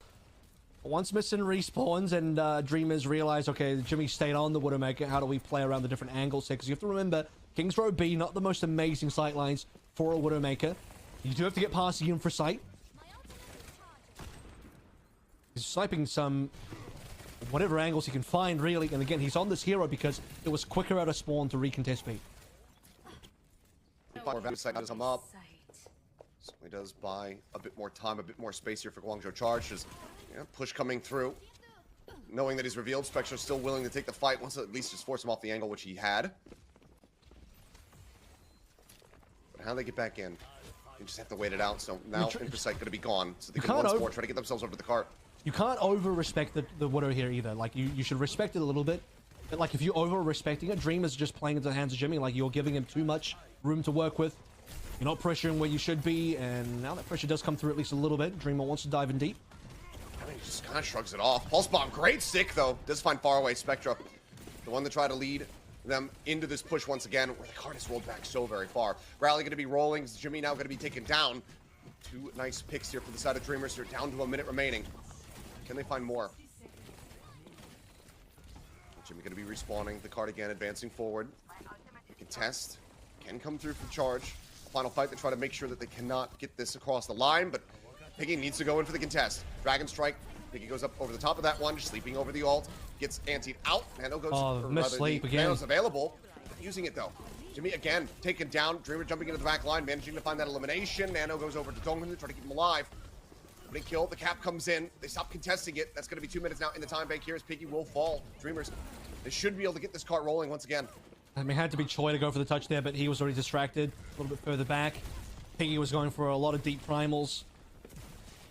once Missin respawns and Dreamers realize, okay, Jimmy stayed on the Widowmaker. How do we play around the different angles here? Because you have to remember, Kings Row B, not the most amazing sightlines for a Widowmaker. You do have to get past the infra sight. He's sniping some whatever angles he can find, really. And again, he's on this hero because it was quicker out of spawn to recontest B. Does come up. So he does buy a bit more time, a bit more space here for Guangzhou Charge. Just push coming through. Knowing that he's revealed, Spectre's still willing to take the fight. Wants to at least just force him off the angle, which he had. But how do they get back in? You just have to wait it out. So now Infrasight going to be gone. So they can once more try to get themselves over to the cart. You can't over-respect the Widow here either. Like, you should respect it a little bit. But, like, if you over-respecting it, Dreamer's just playing into the hands of Jimmy. Like, you're giving him too much room to work with. You're not pressuring where you should be. And now that pressure does come through at least a little bit. Dreamer wants to dive in deep. I mean, he just kind of shrugs it off. Pulse Bomb, great stick, though. Does find far away Spectra. The one to try to lead them into this push once again, where the cart has rolled back so very far. Rally going to be rolling. Jimmy now going to be taken down. Two nice picks here for the side of Dreamers. They're down to a minute remaining. Can they find more? Jimmy going to be respawning. The cart again, advancing forward. Contest. Can come through for Charge. Final fight to try to make sure that they cannot get this across the line, but Piggy needs to go in for the contest. Dragon Strike. Piggy goes up over the top of that one, just sleeping over the ult. Gets antied out. Nano goes sleep again. Nano's available. Using it though. Jimmy again taken down. Dreamer jumping into the back line, managing to find that elimination. Nano goes over to Donghyun to try to keep him alive. Nobody killed. The cap comes in. They stop contesting it. That's going to be 2 minutes now in the time bank here as Piggy will fall. Dreamers, they should be able to get this cart rolling once again. I mean, it had to be Choi to go for the touch there, but he was already distracted a little bit further back. Piggy was going for a lot of deep primals.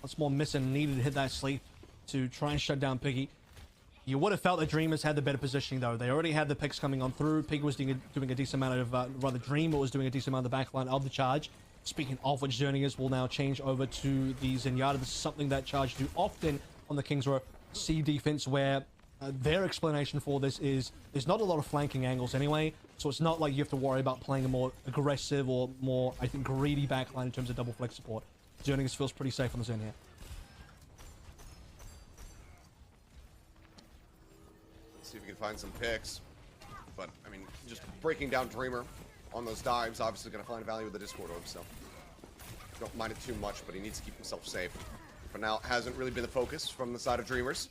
Once more missing, needed to hit that sleep to try and shut down Piggy. You would have felt that Dreamers had the better positioning, though. They already had the picks coming on through. Piggy was doing a decent amount of, rather Dreamer was doing a decent amount of the backline of the Charge. Speaking of which, Journeyers will now change over to the Zenyatta. This is something that Charge do often on the Kings Row C defense, where their explanation for this is there's not a lot of flanking angles anyway, so it's not like you have to worry about playing a more aggressive or more, I think, greedy backline in terms of double flex support. Journeyers feels pretty safe on the zone here. See if we can find some picks. But, I mean, just breaking down Dreamer on those dives, obviously going to find value with the Discord Orb, so don't mind it too much, but he needs to keep himself safe. For now, hasn't really been the focus from the side of Dreamers.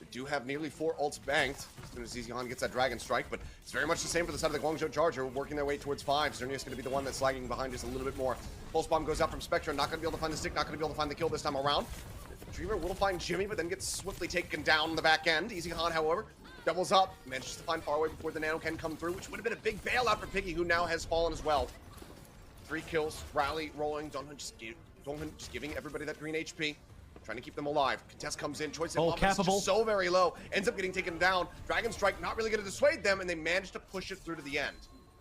They do have nearly 4 ults banked as soon as Zizihan gets that Dragon Strike, but it's very much the same for the side of the Guangzhou Charge, working their way towards 5. Zernia's going to be the one that's lagging behind just a little bit more. Pulse Bomb goes out from Spectre, not going to be able to find the stick, not going to be able to find the kill this time around. Dreamer will find Jimmy, but then gets swiftly taken down in the back end. Zizihan, however, doubles up, manages to find far away before the Nano can come through, which would have been a big bailout for Piggy, who now has fallen as well. 3 kills, Rally rolling, Donghyun just giving everybody that green HP. Trying to keep them alive. Contest comes in. Choice of just so very low. Ends up getting taken down. Dragon Strike not really going to dissuade them, and they manage to push it through to the end.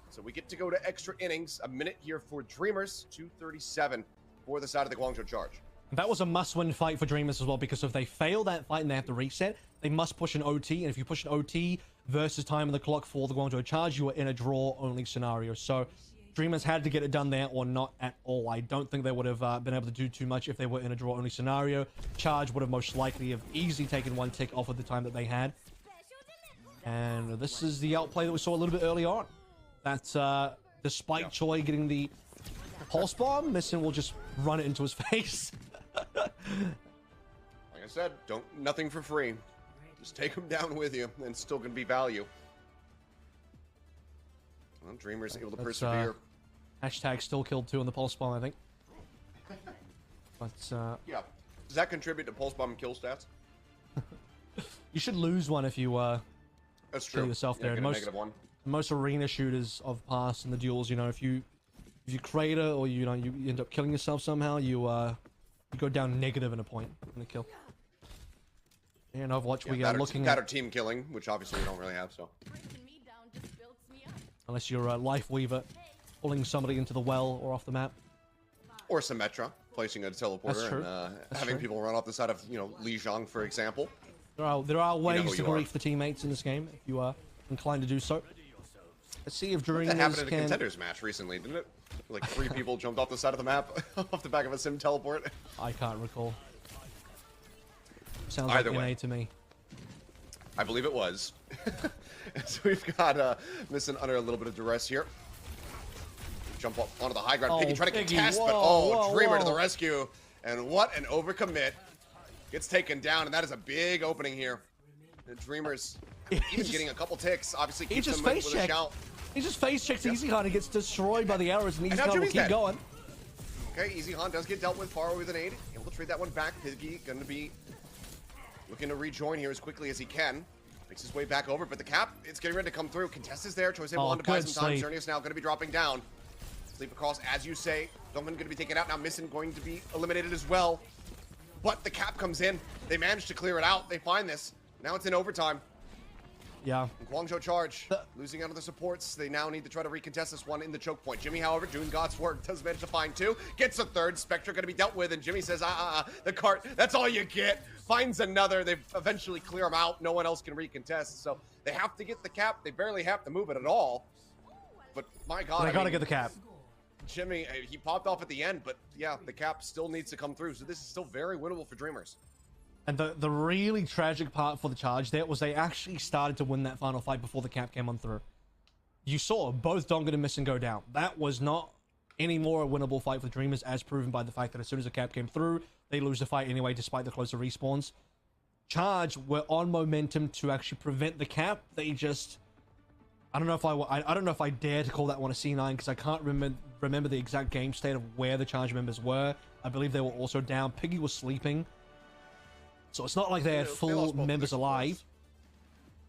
So we get to go to extra innings. A minute here for Dreamers. 2:37 for the side of the Guangzhou Charge. That was a must-win fight for Dreamers as well, because if they fail that fight and they have to reset, they must push an OT. And if you push an OT versus time on the clock for the Guangzhou Charge, you are in a draw-only scenario. So Dreamers had to get it done there or not at all. I don't think they would have been able to do too much if they were in a draw-only scenario. Charge would have most likely have easily taken 1 tick off of the time that they had. And this is the outplay that we saw a little bit early on. That despite Choi getting the pulse bomb, Missing will just run it into his face. Like I said, nothing for free. Just take them down with you, and it's still going to be value. Well, Dreamer's able to persevere. Hashtag still killed 2 on the pulse bomb, I think. But yeah, does that contribute to pulse bomb and kill stats? You should lose one if you that's true. Kill yourself there. Most arena shooters of past in the duels, you know, if you crater or you end up killing yourself somehow, you go down negative in a point in the kill. In Overwatch, we are looking at our team killing, which obviously we don't really have, so. Unless you're a Life Weaver, pulling somebody into the well or off the map. Or Symmetra, placing a teleporter and having people run off the side of, Li Zhang, for example. There are ways to grief the teammates in this game, if you are inclined to do so. Let's see if Dreamers that happened in a contenders match recently, didn't it? Like 3 people jumped off the side of the map, off the back of a sim teleport. I can't recall. Sounds Either like way. NA to me. I believe it was. So we've got Missing under a little bit of duress here. Jump up onto the high ground. Piggy trying to contest, but Dreamer to the rescue. And what an overcommit. Gets taken down, and that is a big opening here. The Dreamers even getting a couple ticks. Obviously, keeps them with a shout. He just face checks EasyHunt and gets destroyed by the arrows, and EasyHunt will keep going. Okay, EasyHunt does get dealt with far away with an aid. Able to trade that one back. Piggy going to be looking to rejoin here as quickly as he can. Makes his way back over, but the cap, it's getting ready to come through. Contest is there. Choice able to buy some time. Xerneas now going to be dropping down. Sleep across, as you say. Donovan going to be taken out now. Missing going to be eliminated as well. But the cap comes in. They manage to clear it out. They find this. Now it's in overtime. Yeah. Guangzhou Charge losing out of the supports. They now need to try to recontest this one in the choke point. Jimmy, however, doing God's work, does manage to find two. Gets a third. Spectre going to be dealt with, and Jimmy says, the cart, that's all you get. Finds another. They eventually clear him out. No one else can recontest. So they have to get the cap. They barely have to move it at all. But my God. They got to get the cap. Jimmy, he popped off at the end, but yeah, the cap still needs to come through. So this is still very winnable for Dreamers. And the really tragic part for the Charge there was they actually started to win that final fight before the cap came on through. You saw both Dongan and Missin go down. That was not any more a winnable fight for the Dreamers, as proven by the fact that as soon as the cap came through, they lose the fight anyway, despite the closer respawns. Charge were on momentum to actually prevent the cap. They just... I don't know if I dare to call that one a C9, because I can't remember the exact game state of where the Charge members were. I believe they were also down. Piggy was sleeping. So it's not like they had full members alive.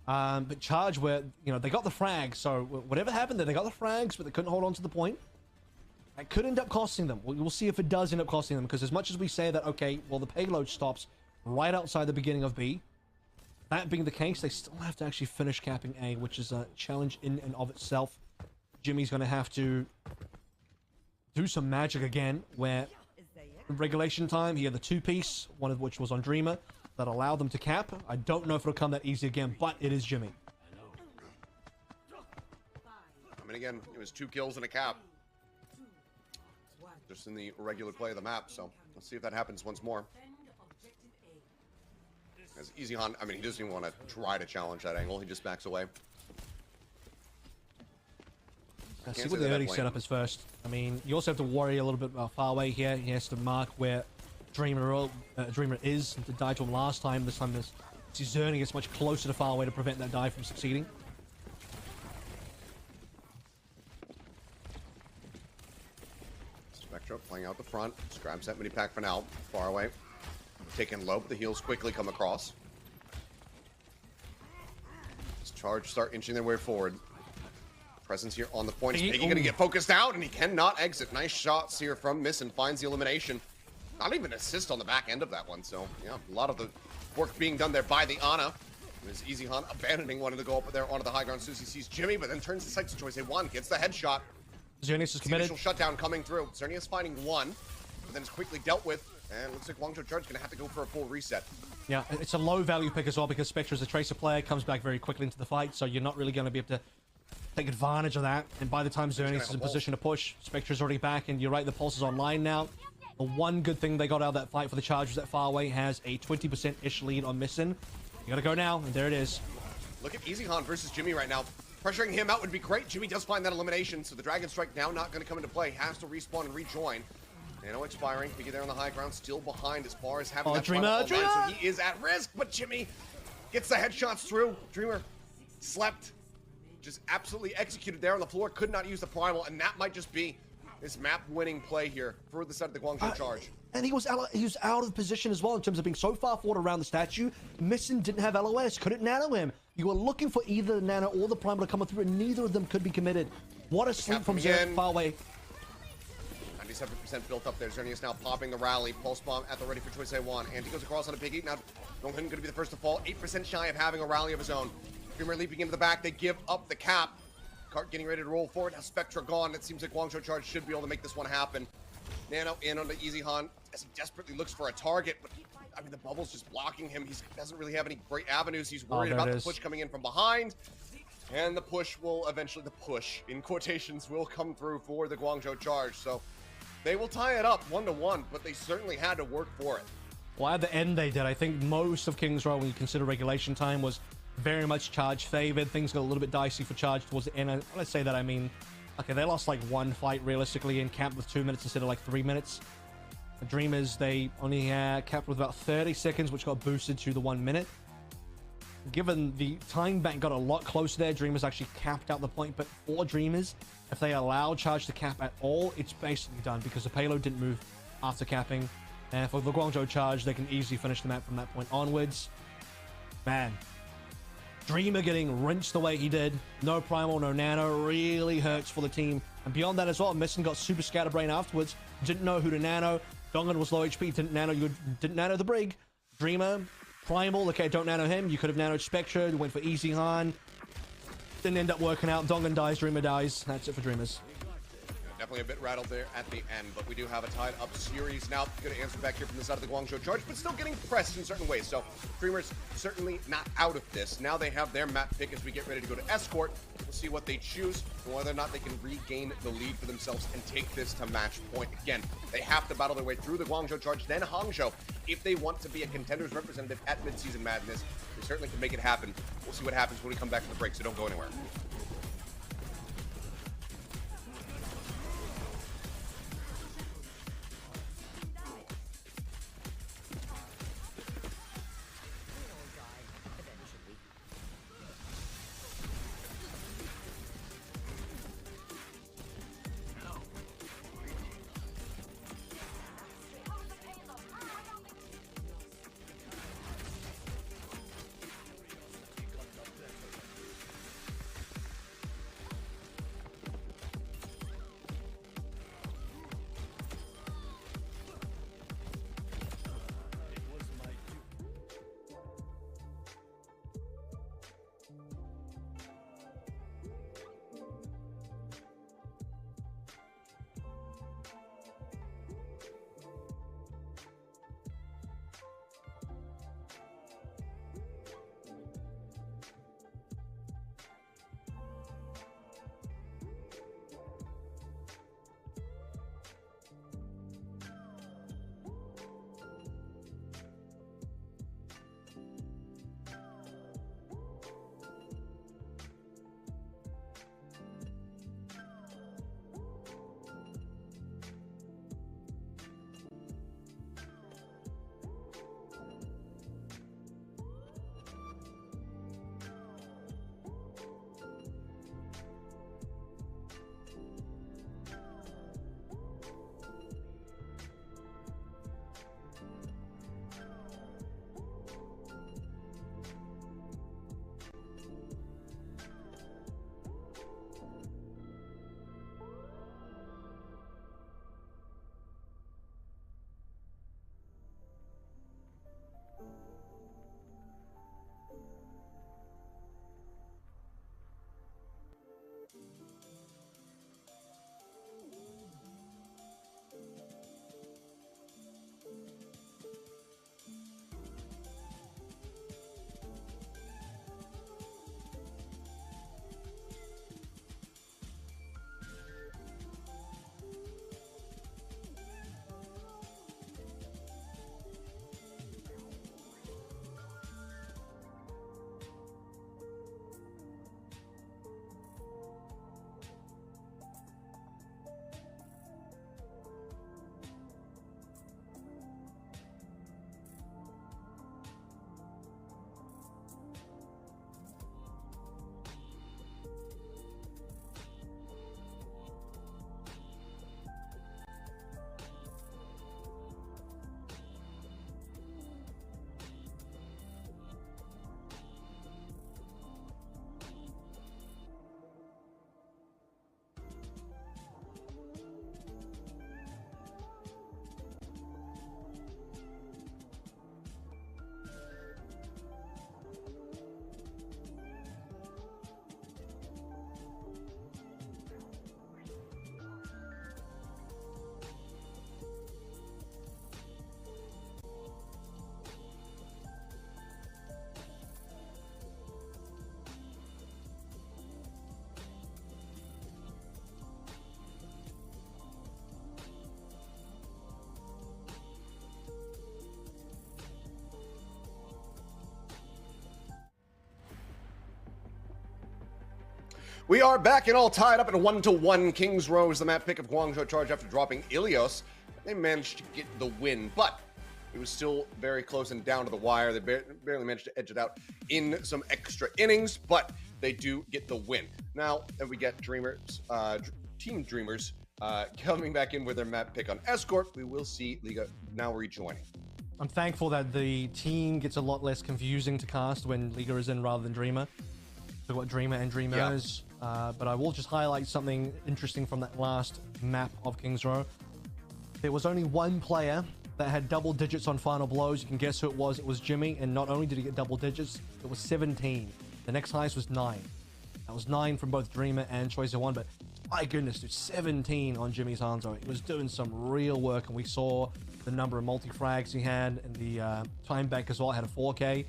But Charge were, they got the frags. So whatever happened there, they got the frags, but they couldn't hold on to the point. It could end up costing them. We'll see if it does end up costing them, because as much as we say that, okay, well, the payload stops right outside the beginning of B, that being the case, they still have to actually finish capping A, which is a challenge in and of itself. Jimmy's going to have to do some magic again, where in regulation time, he had the two-piece, one of which was on Dreamer, that allowed them to cap. I don't know if it'll come that easy again, but it is Jimmy. I mean, again, it was 2 kills and a cap. Just in the regular play of the map, so let's see if that happens once more. As EasyHunt, I mean, he doesn't even want to try to challenge that angle. He just backs away. Let's see what the early setup is first. I mean, you also have to worry a little bit about far away here. He has to mark where Dreamer is to die to him last time. This time, Xerneas gets much closer to far away to prevent that dive from succeeding. Spectra playing out the front. Just grabs that mini pack for now. Far away. Taken low, but the heals quickly come across. This Charge start inching their way forward. Presence here on the point. Is Piggy going to get focused out, and he cannot exit. Nice shots here from Missin. Finds the elimination. Not even an assist on the back end of that one. So, yeah, a lot of the work being done there by the Ana. And his EasyHunt abandoning, wanting to go up there onto the high ground as soon as he sees Jimmy, but then turns the sights to Choice A1. Gets the headshot. Xerneas is committed. Initial shutdown coming through. Xerneas finding one, but then is quickly dealt with. And looks like Guangzhou Charge is going to have to go for a full reset. Yeah, it's a low value pick as well, because Spectre is a tracer player, comes back very quickly into the fight, so you're not really going to be able to take advantage of that. And by the time Xerneas is in position to push, Spectre's already back, and you're right, the pulse is online now. The one good thing they got out of that fight for the Charge was that Far Away has a 20%-ish lead on Missin. You got to go now, and there it is. Look at EasyHunt versus Jimmy right now. Pressuring him out would be great. Jimmy does find that elimination, so the Dragon Strike now not going to come into play. Has to respawn and rejoin. Nano expiring. Piggy there on the high ground, still behind as far as having that Dreamer. So he is at risk, but Jimmy gets the headshots through. Dreamer slept. Just absolutely executed there on the floor. Could not use the primal, and that might just be his map-winning play here for the side of the Guangzhou Charge. And he was out of position as well in terms of being so far forward around the statue. Missin didn't have LOS, couldn't nano him. You were looking for either the nano or the primal to come through, and neither of them could be committed. What a sleep from Far Away. 97% built up there. Xerneas now popping the rally. Pulse bomb at the ready for Choice A1. And he goes across on a Piggy. Now, Dongan going to be the first to fall. 8% shy of having a rally of his own. Dreamer leaping into the back. They give up the cap. Cart getting ready to roll forward. Now Spectra gone. It seems like Guangzhou Charge should be able to make this one happen. Nano in on the EasyHunt as he desperately looks for a target. But, I mean, the bubble's just blocking him. He doesn't really have any great avenues. He's worried about the push coming in from behind. And the push will eventually, the push, in quotations, will come through for the Guangzhou Charge. So they will tie it up 1-1, but they certainly had to work for it. Well, at the end they did. I think most of King's Row, when you consider regulation time, was very much Charge favored. Things got a little bit dicey for Charge towards the end. And let's say that, I mean, okay, they lost like one fight realistically in camp with 2 minutes instead of like 3 minutes. The Dreamers, they only capped with about 30 seconds, which got boosted to the 1 minute. Given the time bank got a lot closer there, Dreamers actually capped out the point. But for Dreamers, if they allow Charge to cap at all, it's basically done because the payload didn't move after capping. And for the Guangzhou Charge, they can easily finish the map from that point onwards. Man, Dreamer getting rinsed the way he did, no Primal, no Nano, really hurts for the team. And beyond that as well, Missing got super scatterbrain afterwards, didn't know who to Nano. Dongan was low HP, didn't Nano the Brig. Dreamer, Primal, okay, don't Nano him. You could have Nanoed Spectre, you went for Easy Han. Didn't end up working out. Dongan dies, Dreamer dies. That's it for Dreamers. Definitely a bit rattled there at the end, but we do have a tied up series now. Good answer back here from the side of the Guangzhou Charge, but still getting pressed in certain ways. So Dreamers certainly not out of this. Now they have their map pick as we get ready to go to Escort. We'll see what they choose and whether or not they can regain the lead for themselves and take this to match point. Again, they have to battle their way through the Guangzhou Charge, then Hangzhou. If they want to be a contender's representative at midseason madness, they certainly can make it happen. We'll see what happens when we come back to the break, so don't go anywhere. We are back and all tied up in a 1-1. Kings Row is the map pick of Guangzhou Charge after dropping Ilios. They managed to get the win, but it was still very close and down to the wire. They barely managed to edge it out in some extra innings, but they do get the win. Now, and we get Dreamers, Team Dreamers, coming back in with their map pick on Escort. We will see Liga now rejoining. I'm thankful that the team gets a lot less confusing to cast when Liga is in rather than Dreamer. So what Dreamer and Dreamers. But I will just highlight something interesting from that last map of Kings Row. There was only one player that had double digits on final blows. You can guess who it was. It was Jimmy, and not only did he get double digits, it was 17. The next highest was 9. That was 9 from both Dreamer and Choice 1, but my goodness, dude, 17 on Jimmy's Hanzo. He was doing some real work, and we saw the number of multi-frags he had, and the time back as well had a 4K.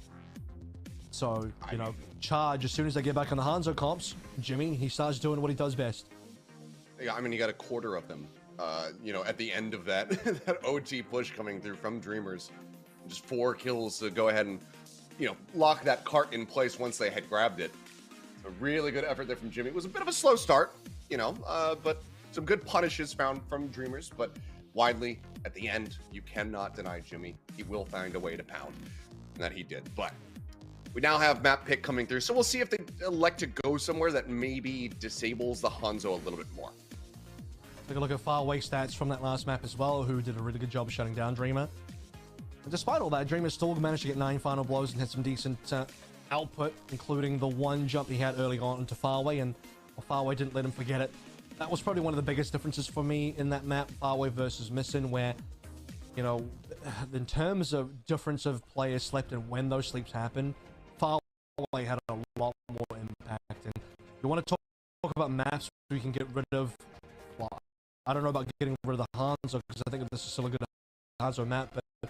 So, you know, Charge, as soon as they get back on the Hanzo comps, Jimmy, he starts doing what he does best. Yeah, I mean, you got a quarter of them, you know, at the end of that, that OT push coming through from Dreamers. Just 4 kills to go ahead and, you know, lock that cart in place once they had grabbed it. A really good effort there from Jimmy. It was a bit of a slow start, you know, but some good punishes found from Dreamers, but widely, at the end, you cannot deny Jimmy. He will find a way to pound, and that he did. But we now have map pick coming through, so we'll see if they elect to go somewhere that maybe disables the Hanzo a little bit more. Take a look at faraway stats from that last map as well, who did a really good job of shutting down Dreamer. And despite all that, Dreamer still managed to get 9 final blows and had some decent output, including the one jump he had early on into Faraway, and Faraway didn't let him forget it. That was probably one of the biggest differences for me in that map, Faraway versus Missin, where, you know, in terms of difference of players slept and when those sleeps happen, Faraway had a lot more impact. And you want to talk about maps where you can get rid of, well, I don't know about getting rid of the Hanzo, because I think this is still a good Hanzo map, but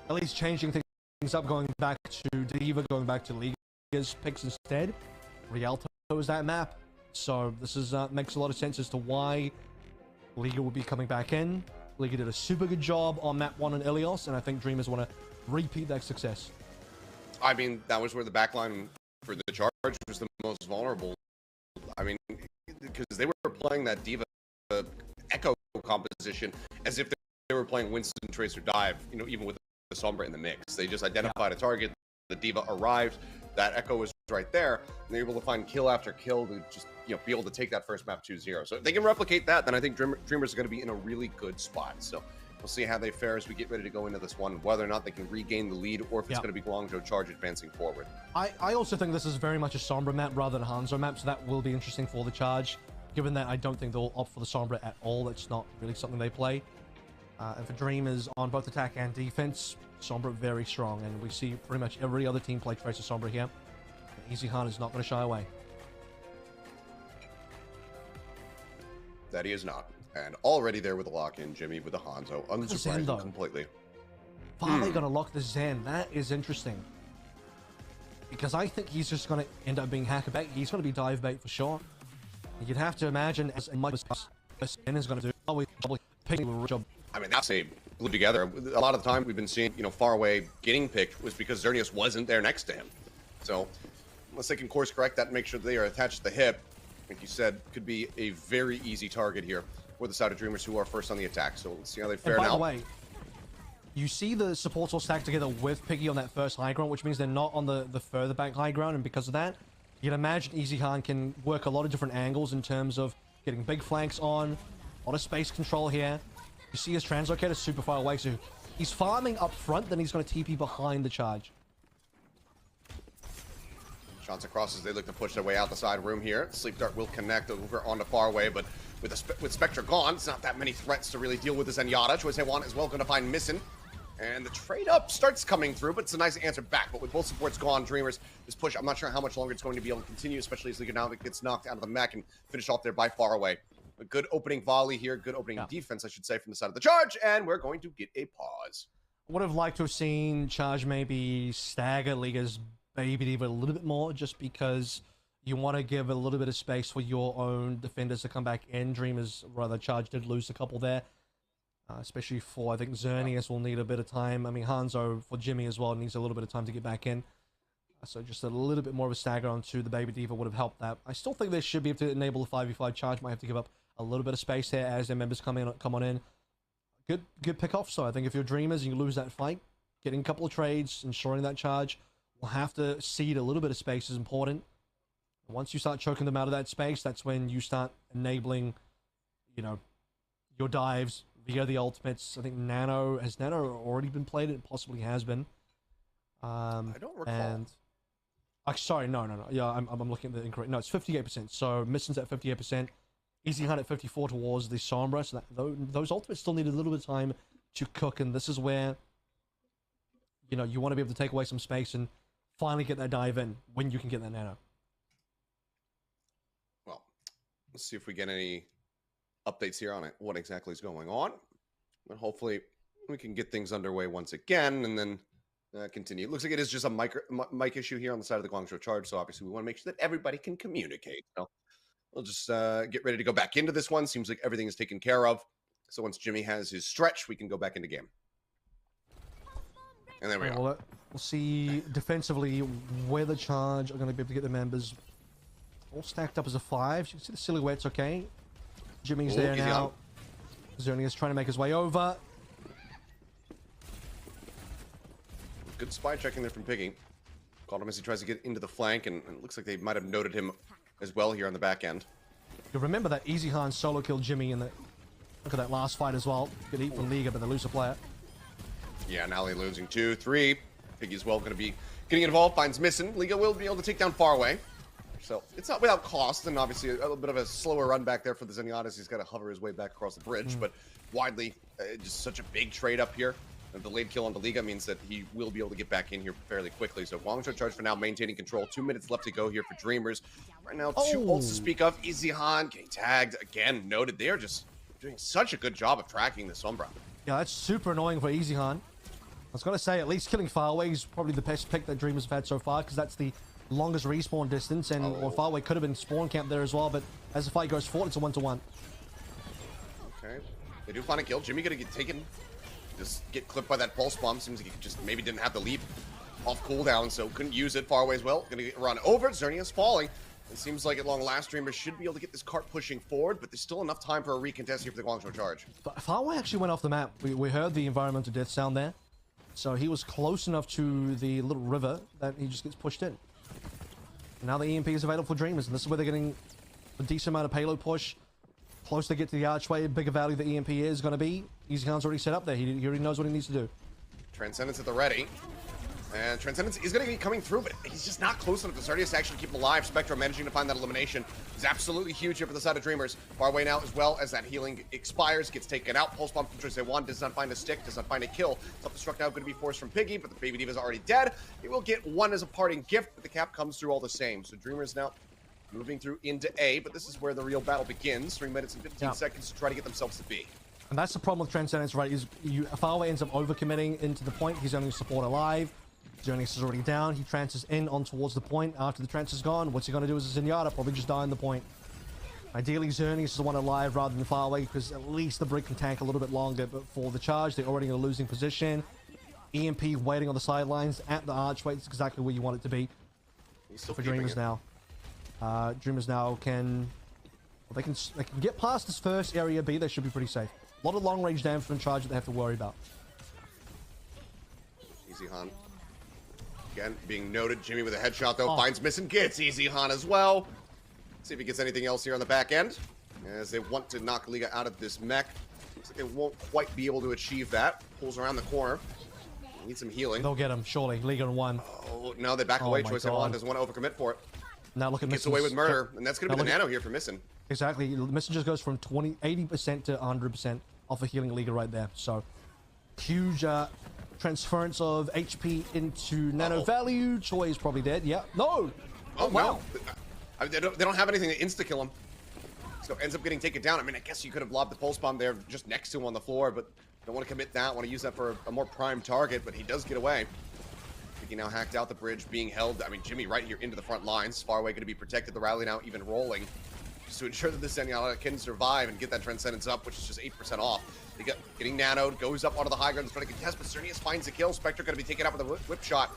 at least changing things up, going back to Diva, going back to Liga's picks instead. Rialto is that map. So this is makes a lot of sense as to why Liga would be coming back in. Liga did a super good job on map 1 on Ilios, and I think Dreamers want to repeat that success. I mean, that was where the backline for the Charge was the most vulnerable. I mean, because they were playing that Diva Echo composition as if they were playing Winston, Tracer, Dive, you know, even with the Sombra in the mix. They just identified a target, the Diva arrived, that Echo was right there, and they're able to find kill after kill to just, you know, be able to take that first map 2-0. So if they can replicate that, then I think Dreamers are going to be in a really good spot. So we'll see how they fare as we get ready to go into this one, whether or not they can regain the lead, or if it's going to be Guangzhou Charge advancing forward. I also think this is very much a Sombra map rather than a Hanzo map, so that will be interesting for the Charge, given that I don't think they'll opt for the Sombra at all. It's not really something they play. And for Dreamers, on both attack and defense, Sombra very strong, and we see pretty much every other team play Tracer Sombra here. Easy Han is not going to shy away. That he is not. And already there with the lock-in, Jimmy with the Hanzo. Unsurprising completely. Finally going to lock the Zen. That is interesting. Because I think he's just going to end up being hacker bait. He's going to be dive bait for sure. You'd have to imagine as much as Zen is going to do. Probably picking a job. I mean, that's a glued together. A lot of the time we've been seeing, you know, Faraway getting picked was because Xerneas wasn't there next to him. So unless they can course correct that and make sure they are attached to the hip, like you said, could be a very easy target here for the side of Dreamers, who are first on the attack. So let's see how they fare now. By the way, you see the supports all stacked together with Piggy on that first high ground, which means they're not on the further back high ground, and because of that, you can imagine Easy Han can work a lot of different angles in terms of getting big flanks on, a lot of space control here. You see his translocator super far away, so he's farming up front, then he's going to TP behind the Charge. Shots across as they look to push their way out the side room here. Sleep Dart will connect over onto Faraway, but with Spectre gone, it's not that many threats to really deal with this Zenyatta. Choice A1 is well going to find Missin. And the trade up starts coming through, but it's a nice answer back. But with both supports gone, Dreamers, this push, I'm not sure how much longer it's going to be able to continue, especially as Liga now gets knocked out of the mech and finished off there by Faraway. A good opening volley here, good opening defense, I should say, from the side of the Charge, and we're going to get a pause. Would have liked to have seen Charge maybe stagger Liga's Baby Diva a little bit more, just because you want to give a little bit of space for your own defenders to come back in. Dreamers, rather, Charge did lose a couple there, especially for, I think, Xerneas will need a bit of time. I mean, Hanzo, for Jimmy as well, needs a little bit of time to get back in. So just a little bit more of a stagger onto the Baby Diva would have helped that. I still think they should be able to enable the 5v5 charge. Might have to give up a little bit of space here as their members come on in. Good pick off. So I think if you're Dreamers and you lose that fight, getting a couple of trades, ensuring that charge will have to cede a little bit of space is important. Once you start choking them out of that space, that's when you start enabling, you know, your dives via the ultimates. I think has Nano already been played? It possibly has been. I don't recall. And sorry, no. Yeah, I'm looking at the incorrect. No, it's 58%. So Mission's at 58%. Easy Hunt at 54 towards the Sombra. So those ultimates still need a little bit of time to cook, and this is where, you know, you want to be able to take away some space and finally get that dive in when you can get that Nano. Well, let's see if we get any updates here on it. What exactly is going on? But hopefully we can get things underway once again, and then continue. It looks like it is just a mic issue here on the side of the Guangzhou Charge, so obviously we want to make sure that everybody can communicate. So we'll just get ready to go back into this one. Seems like everything is taken care of. So once Jimmy has his stretch, we can go back into game. And there we go. We'll see defensively where the Charge are going to be able to get the members all stacked up as a 5. You can see the silhouettes, okay? Jimmy's there now. Zerning is trying to make his way over. Good spy checking there from Piggy. Caught him as he tries to get into the flank, and it looks like they might have noted him as well here on the back end. You remember that Easy Han solo killed Jimmy in the... Look at that last fight as well. Good eat from Liga, but the looser player. Yeah, now they're losing 2, 3. Piggy as well going to be getting involved. Finds Missing. Liga will be able to take down Faraway. So it's not without cost, and obviously a little bit of a slower run back there for the Zenyatta's. He's got to hover his way back across the bridge, but widely, just such a big trade up here. And the late kill on the Liga means that he will be able to get back in here fairly quickly. So Guangzhou Charge for now maintaining control. 2 minutes left to go here for Dreamers. Right now, 2 ults to speak of. Easy Han getting tagged. Again, noted. They are just doing such a good job of tracking the Sombra. Yeah, that's super annoying for Easy Han. I was going to say, at least killing Faraway is probably the best pick that Dreamers have had so far, because that's the longest respawn distance, and or Faraway could have been spawn camp there as well, but as the fight goes forward, it's a 1-to-1. Okay, they do find a kill. Jimmy gonna get taken. Just get clipped by that pulse bomb. Seems like he just maybe didn't have the leap off cooldown, so couldn't use it. Faraway as well. Gonna get run over. Xernea's falling. It seems like at long last, Dreamers should be able to get this cart pushing forward, but there's still enough time for a recontest here for the Guangzhou Charge. Faraway actually went off the map. We heard the environmental death sound there, so he was close enough to the little river that he just gets pushed in. And now the EMP is available for Dreamers, and this is where they're getting a decent amount of payload push. Close they get to the archway, bigger value the EMP is going to be. Easy Khan's already set up there. He already knows what he needs to do. Transcendence at the ready. And Transcendence is going to be coming through, but he's just not close enough to Zardius to actually keep him alive. Spectrum managing to find that elimination is absolutely huge here for the side of Dreamers. Far away now as well as that healing expires, gets taken out. Pulse bomb from Trace1 does not find a stick, does not find a kill. Self-destruct now going to be forced from Piggy, but the Baby Diva is already dead. It will get 1 as a parting gift, but the cap comes through all the same. So Dreamers now moving through into A, but this is where the real battle begins. 3 minutes and 15 seconds to try to get themselves to B. And that's the problem with Transcendence, right? Is Faraway ends up overcommitting into the point. He's only support alive. Xerneas is already down. He trances in on towards the point. After the trance is gone, what's he going to do as a Zenyatta? Probably just die on the point. Ideally, Xerneas is the one alive rather than Faraway, because at least the Brig can tank a little bit longer. But for the Charge, they're already in a losing position. EMP waiting on the sidelines at the archway. It's exactly where you want it to be. For Dreamers now. Dreamers now can... Well, they can get past this first area B. They should be pretty safe. A lot of long-range damage from Charge that they have to worry about. Easy Han. Again, being noted. Jimmy with a headshot, though. Finds Missing. Gets Easy Han as well. See if he gets anything else here on the back end. As they want to knock Liga out of this mech. Looks like they won't quite be able to achieve that. Pulls around the corner. Need some healing. They'll get him, surely. Liga in 1. Oh, no, they back away. Choice Everyone doesn't want to overcommit for it. Now look at Gets away with murder. And that's going to be the nano here for Missing. Exactly. Missing just goes from 80% to 100% off of healing Liga right there. So, huge transference of HP into nano value. Choi is probably dead. Yeah. No. Oh, wow. No. They don't have anything to insta-kill him. So ends up getting taken down. I mean, I guess you could have lobbed the pulse bomb there just next to him on the floor, but don't want to commit that. Want to use that for a more prime target, but he does get away. He now hacked out the bridge, being held. I mean, Jimmy right here into the front lines. Far away going to be protected. The rally now even rolling. Just to ensure that this Zenyatta can survive and get that Transcendence up, which is just 8% off. They getting nanoed, goes up onto the high ground, trying to contest, but Xerneas finds the kill. Spectre going to be taken out with a whip shot.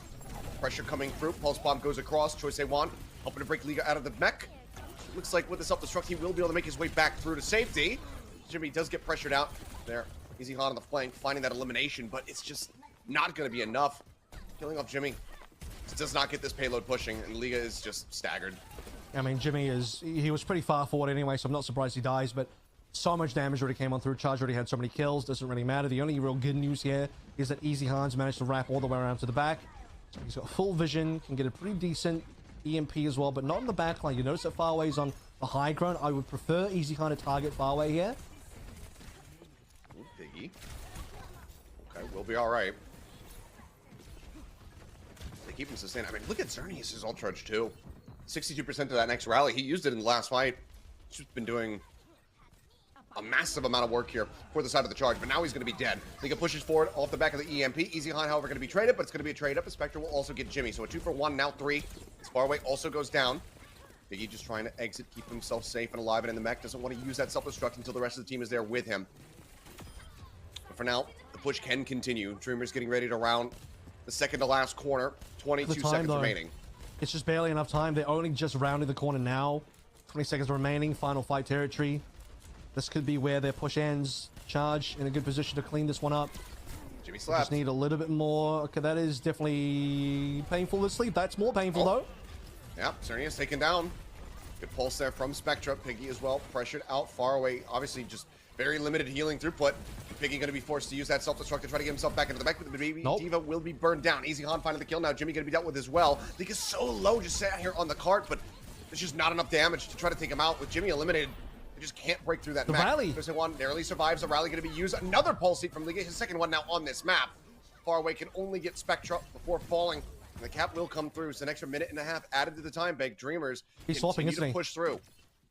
Pressure coming through. Pulse Bomb goes across. Choice A1 hoping to break Liga out of the mech. Looks like with the self-destruct, he will be able to make his way back through to safety. Jimmy does get pressured out there. Easy Hot on the flank, finding that elimination, but it's just not going to be enough. Killing off Jimmy does not get this payload pushing, and Liga is just staggered. I mean, Jimmy he was pretty far forward anyway, so I'm not surprised he dies, but so much damage already came on through. Charge already had so many kills, doesn't really matter. The only real good news here is that Easy Hans managed to wrap all the way around to the back. So he's got full vision, can get a pretty decent EMP as well, but not in the back line. You notice that Farway's on the high ground. I would prefer Easy Han to target Farway here. Ooh, Piggy. Okay, we'll be all right. They keep him sustained. I mean, look at Xerneas' ult charge too. 62% of that next rally. He used it in the last fight. He's just been doing a massive amount of work here for the side of the charge, but now he's going to be dead. Liga pushes forward off the back of the EMP. Easy Han, however, going to be traded, but it's going to be a trade up. A Spectre will also get Jimmy. So a 2-for-1, now 3. Farway also goes down. Biggie just trying to exit, keep himself safe and alive and in the mech. Doesn't want to use that self-destruct until the rest of the team is there with him. But for now, the push can continue. Dreamers getting ready to round the second to last corner. 22 seconds remaining. It's just barely enough time. They're only just rounding the corner now. 20 seconds remaining. Final fight territory. This could be where their push ends. Charge in a good position to clean this one up. Jimmy slapped. Just need a little bit more. Okay, that is definitely painful to sleep. That's more painful though. Yeah, Xerneas taken down. Good pulse there from Spectra. Piggy as well, pressured out far away. Obviously, just very limited healing throughput. Piggy going to be forced to use that self-destruct to try to get himself back into the mech, but the baby Diva will be burned down. Easy Han finding the kill now. Jimmy going to be dealt with as well. League is so low, just sat here on the cart, but there's just not enough damage to try to take him out. With Jimmy eliminated, they just can't break through that mech. Rally. There's one narrowly survives. A rally going to be used. Another pulse seat from Liga. His second one now on this map. Far away can only get Spectra before falling. And the cap will come through. So an extra minute and a half added to the time bank. Dreamers he's swapping, isn't he? Push through.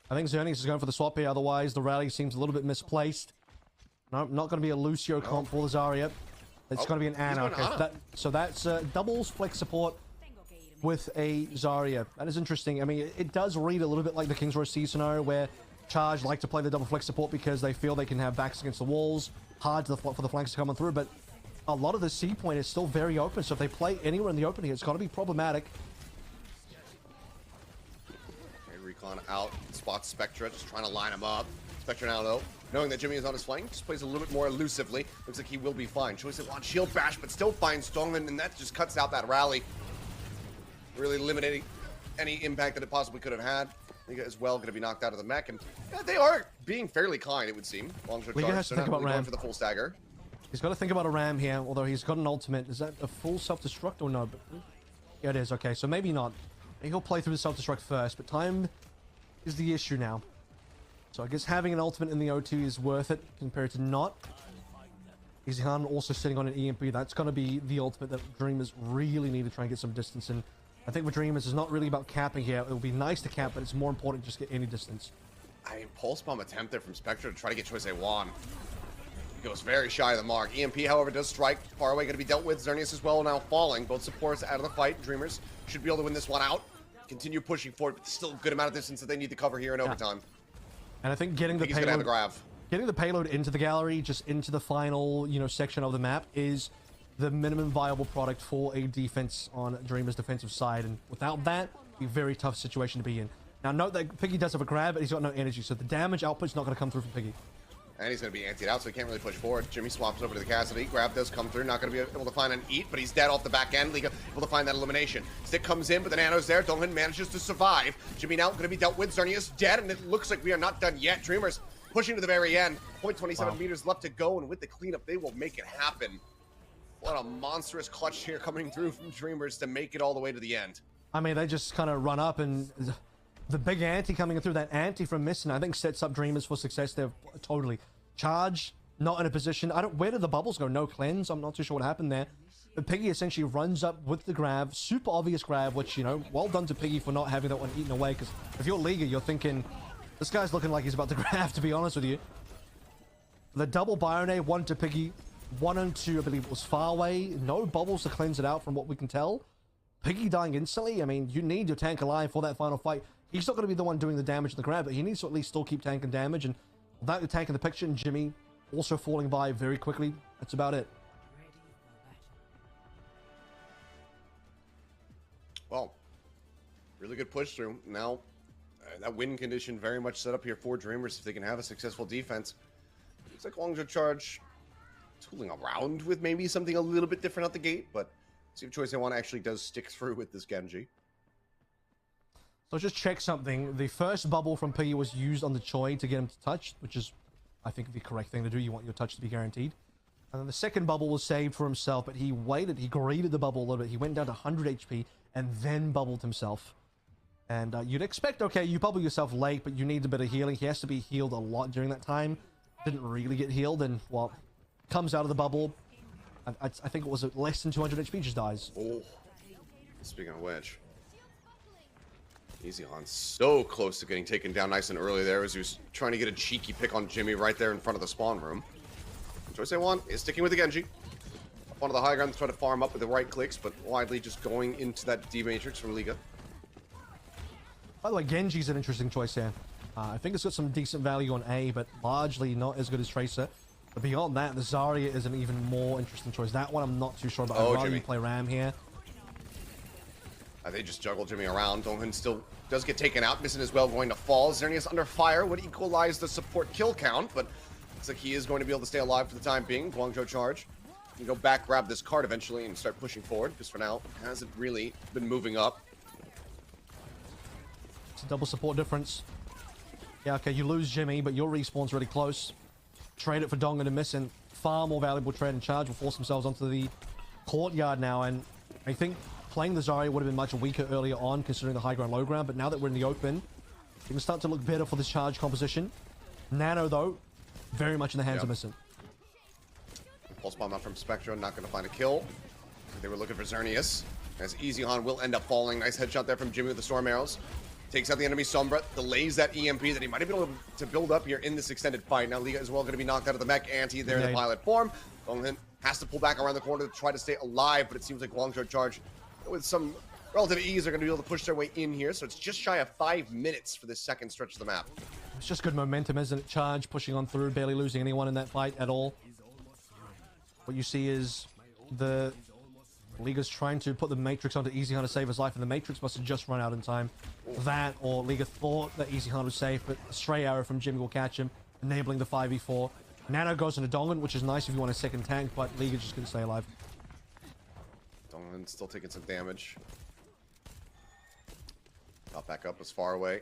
I think Xerneas is going for the swap here. Otherwise, the rally seems a little bit misplaced. No, not going to be a Lucio comp for the Zarya. It's going to be an Ana. Okay, so that's doubles flex support with a Zarya. That is interesting. I mean, it does read a little bit like the King's Row C scenario where Charge like to play the double flex support because they feel they can have backs against the walls, hard for the flanks to come on through, but a lot of the C point is still very open, so if they play anywhere in the open here, it's going to be problematic. Okay, Recon out, spots Spectra, just trying to line him up. Spectra now, though, knowing that Jimmy is on his flank, just plays a little bit more elusively. Looks like he will be fine. Choice of on shield bash, but still finds Stongman, and that just cuts out that rally. Really limiting any impact that it possibly could have had. Liga as well going to be knocked out of the mech, and yeah, they are being fairly kind, it would seem. Guangzhou Liga has to think about really Ram. For the full stagger. He's got to think about a Ram here, although he's got an ultimate. Is that a full self-destruct or no? But yeah, it is. Okay, so maybe not. Maybe he'll play through the self-destruct first, but time is the issue now. So I guess having an ultimate in the O2 is worth it compared to not. Easy Han also sitting on an EMP. That's going to be the ultimate that Dreamers really need to try and get some distance in. I think with Dreamers, it's not really about capping here. It would be nice to cap, but it's more important to just get any distance. I mean, pulse bomb attempt there from Spectre to try to get Choice A1. He goes very shy of the mark. EMP, however, does strike. Far away, going to be dealt with. Xerneas as well now falling. Both supports out of the fight. Dreamers should be able to win this one out. Continue pushing forward, but still a good amount of distance that they need to cover here in overtime. And I think getting the payload, have a grab. Getting the payload into the gallery, just into the final, section of the map is the minimum viable product for a defense on Dreamer's defensive side. And without that, it'd be a very tough situation to be in. Now, note that Piggy does have a grab, but he's got no energy, so the damage output's not going to come through from Piggy. And he's going to be antied out, so he can't really push forward. Jimmy swaps over to the Cassidy. Grab does come through. Not going to be able to find an eat, but he's dead off the back end. Liga able to find that elimination. Stick comes in, but the Nano's there. Donghan manages to survive. Jimmy now going to be dealt with. Xerneas dead, and it looks like we are not done yet. Dreamers pushing to the very end. 0.27 meters left to go, and with the cleanup, they will make it happen. What a monstrous clutch here coming through from Dreamers to make it all the way to the end. I mean, they just kind of run up, and the big ante coming through, that ante from missing, I think sets up Dreamers for success there totally. Charge, not in a position. Where did the bubbles go? No cleanse. I'm not too sure what happened there. But Piggy essentially runs up with the grab, super obvious grab, which, well done to Piggy for not having that one eaten away, because if you're Liga, you're thinking, this guy's looking like he's about to grab, to be honest with you. The double Bione, one to Piggy, 1 and 2, I believe it was far away. No bubbles to cleanse it out from what we can tell. Piggy dying instantly. I mean, you need your tank alive for that final fight. He's not going to be the one doing the damage in the grab, but he needs to at least still keep tanking damage. And without the tank in the picture, and Jimmy also falling by very quickly, that's about it. Well, really good push through. Now, that win condition very much set up here for Dreamers if they can have a successful defense. Looks like Guangzhou Charge tooling around with maybe something a little bit different out the gate, but see if Choice A1 actually does stick through with this Genji. So just check something. The first bubble from Piggy was used on the Choi to get him to touch, which is, I think, the correct thing to do. You want your touch to be guaranteed. And then the second bubble was saved for himself, but he waited. He greeted the bubble a little bit. He went down to 100 HP and then bubbled himself. And you'd expect, okay, you bubble yourself late, but you need a bit of healing. He has to be healed a lot during that time. Didn't really get healed, and, well, comes out of the bubble. I think it was less than 200 HP, just dies. Oh, speaking of which, Easy on so close to getting taken down nice and early there as he was trying to get a cheeky pick on Jimmy right there in front of the spawn room. Choice A1 is sticking with the Genji. Up onto the high ground to try to farm up with the right clicks, but widely just going into that D matrix from Liga. By the way, Genji's an interesting choice here. I think it's got some decent value on A, but largely not as good as Tracer. But beyond that, the Zarya is an even more interesting choice. That one I'm not too sure about. I'd rather play Ram here. They just juggle Jimmy around. Donghyun still does get taken out. Missing as well, going to fall. Xerneas under fire would equalize the support kill count, but looks like he is going to be able to stay alive for the time being. Guangzhou Charge can go back, grab this card eventually, and start pushing forward, because for now, hasn't really been moving up. It's a double support difference. Yeah, okay, you lose Jimmy, but your respawn's really close. Trade it for Donghyun and Missing. Far more valuable trade, and Charge will force themselves onto the courtyard now, and I think playing the Zarya would have been much weaker earlier on, considering the high ground, low ground, but now that we're in the open, it can start to look better for this Charge composition. Nano, though, very much in the hands of Missing. Pulse bomb out from Spectra, not going to find a kill. They were looking for Xerneas, as Easyhan will end up falling. Nice headshot there from Jimmy with the Storm Arrows. Takes out the enemy Sombra, delays that EMP that he might have been able to build up here in this extended fight. Now Liga as well going to be knocked out of the mech. Anti there in the pilot form. Donghyun has to pull back around the corner to try to stay alive, but it seems like Guangzhou Charge, with some relative ease, are going to be able to push their way in here. So it's just shy of 5 minutes for this second stretch of the map. It's just good momentum, isn't it? Charge pushing on through, barely losing anyone in that fight at all. What you see is the Liga's trying to put the Matrix onto Easyhan to save his life, and the Matrix must have just run out in time. That, or Liga thought that Easyhan was safe, but a stray arrow from Jimmy will catch him, enabling the 5v4. Nano goes into Donghyun, which is nice if you want a second tank, but Liga just couldn't stay alive. Donghyun still taking some damage. Got back up as far away.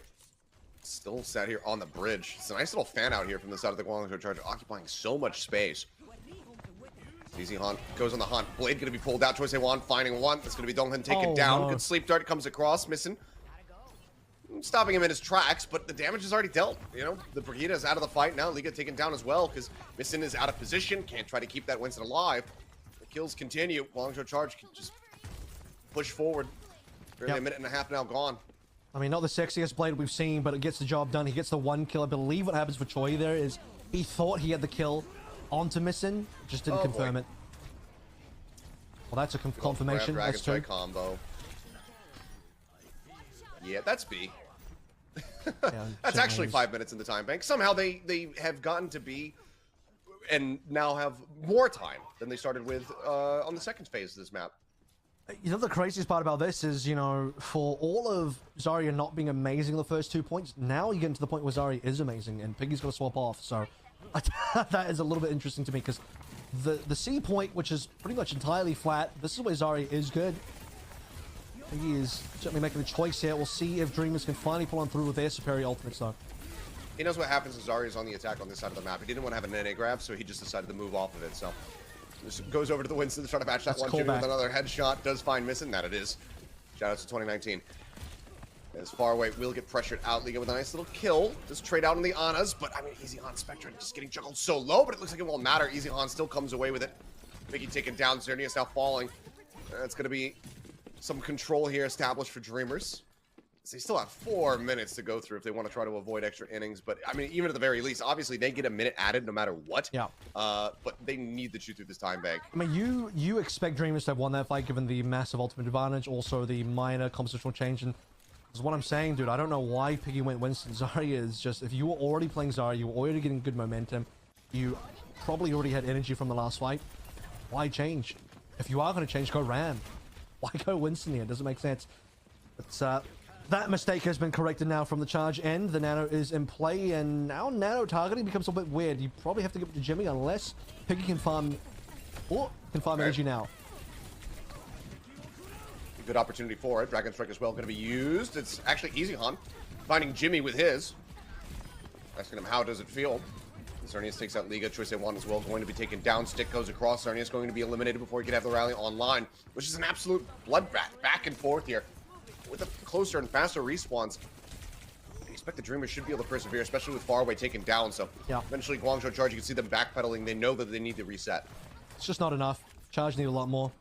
Still sat here on the bridge. It's a nice little fan out here from the side of the Guangzhou Charge, occupying so much space. Easyhan goes on the hunt. Blade going to be pulled out. Choice A1 finding one. That's going to be Donghyun taken down. No. Good sleep dart comes across. Missing. Stopping him in his tracks, but the damage is already dealt. You know, the Brigida is out of the fight now. Liga taken down as well because Missing is out of position. Can't try to keep that Winston alive. The kills continue. Guangzhou Charge can just push forward. Barely a minute and a half now gone. I mean, not the sexiest Blade we've seen, but it gets the job done. He gets the one kill. I believe what happens for Choi there is he thought he had the kill onto Missing, just didn't confirm it. Well, that's a confirmation. That's true. Combo. Yeah, that's B. Yeah, that's actually 5 minutes in the time bank. Somehow they have gotten to B and now have more time than they started with on the second phase of this map. You know, the craziest part about this is, you know, for all of Zarya not being amazing the first 2 points, now you get to the point where Zarya is amazing and Piggy's going to swap off. So that is a little bit interesting to me because the C point, which is pretty much entirely flat, this is where Zarya is good. He is certainly making a choice here. We'll see if Dreamers can finally pull on through with their superior ultimates, though. He knows what happens if Zarya's on the attack on this side of the map. He didn't want to have an NA grab, so he just decided to move off of it. So just goes over to the Winston to try to match that one. Jimmy with another headshot. Does find Missing. That it is. Shout out to 2019. As far away, will get pressured out. Liga with a nice little kill. Just trade out on the Anas, but I mean, Easyhan Spectre just getting juggled so low, but it looks like it won't matter. Easyhan still comes away with it. Piggy taken down. Xerneas now falling. It's going to be some control here established for Dreamers. So they still have 4 minutes to go through if they want to try to avoid extra innings. But, I mean, even at the very least, obviously they get a minute added no matter what. Yeah. But they need to chew through this time bank. I mean, you expect Dreamers to have won that fight given the massive ultimate advantage, also the minor compositional change. And that's what I'm saying, dude. I don't know why Piggy went Winston. Zarya is just, if you were already playing Zarya, you were already getting good momentum, you probably already had energy from the last fight. Why change? If you are going to change, go Ram. Why go Winston here? It doesn't make sense. But that mistake has been corrected now from the Charge end. The Nano is in play, and now Nano targeting becomes a bit weird. You probably have to give it to Jimmy unless Piggy can farm... Oh, can farm energy now. Good opportunity for it. Dragon Strike as well going to be used. It's actually Easy Han finding Jimmy with his. Asking him how does it feel. Xerneas takes out Liga. Choice A1 as well going to be taken down. Stick goes across. Xerneas going to be eliminated before he can have the rally online, which is an absolute bloodbath back and forth here. With the closer and faster respawns, I expect the Dreamers should be able to persevere, especially with Faraway taken down. So eventually Guangzhou Charge, you can see them backpedaling. They know that they need to reset. It's just not enough. Charge need a lot more.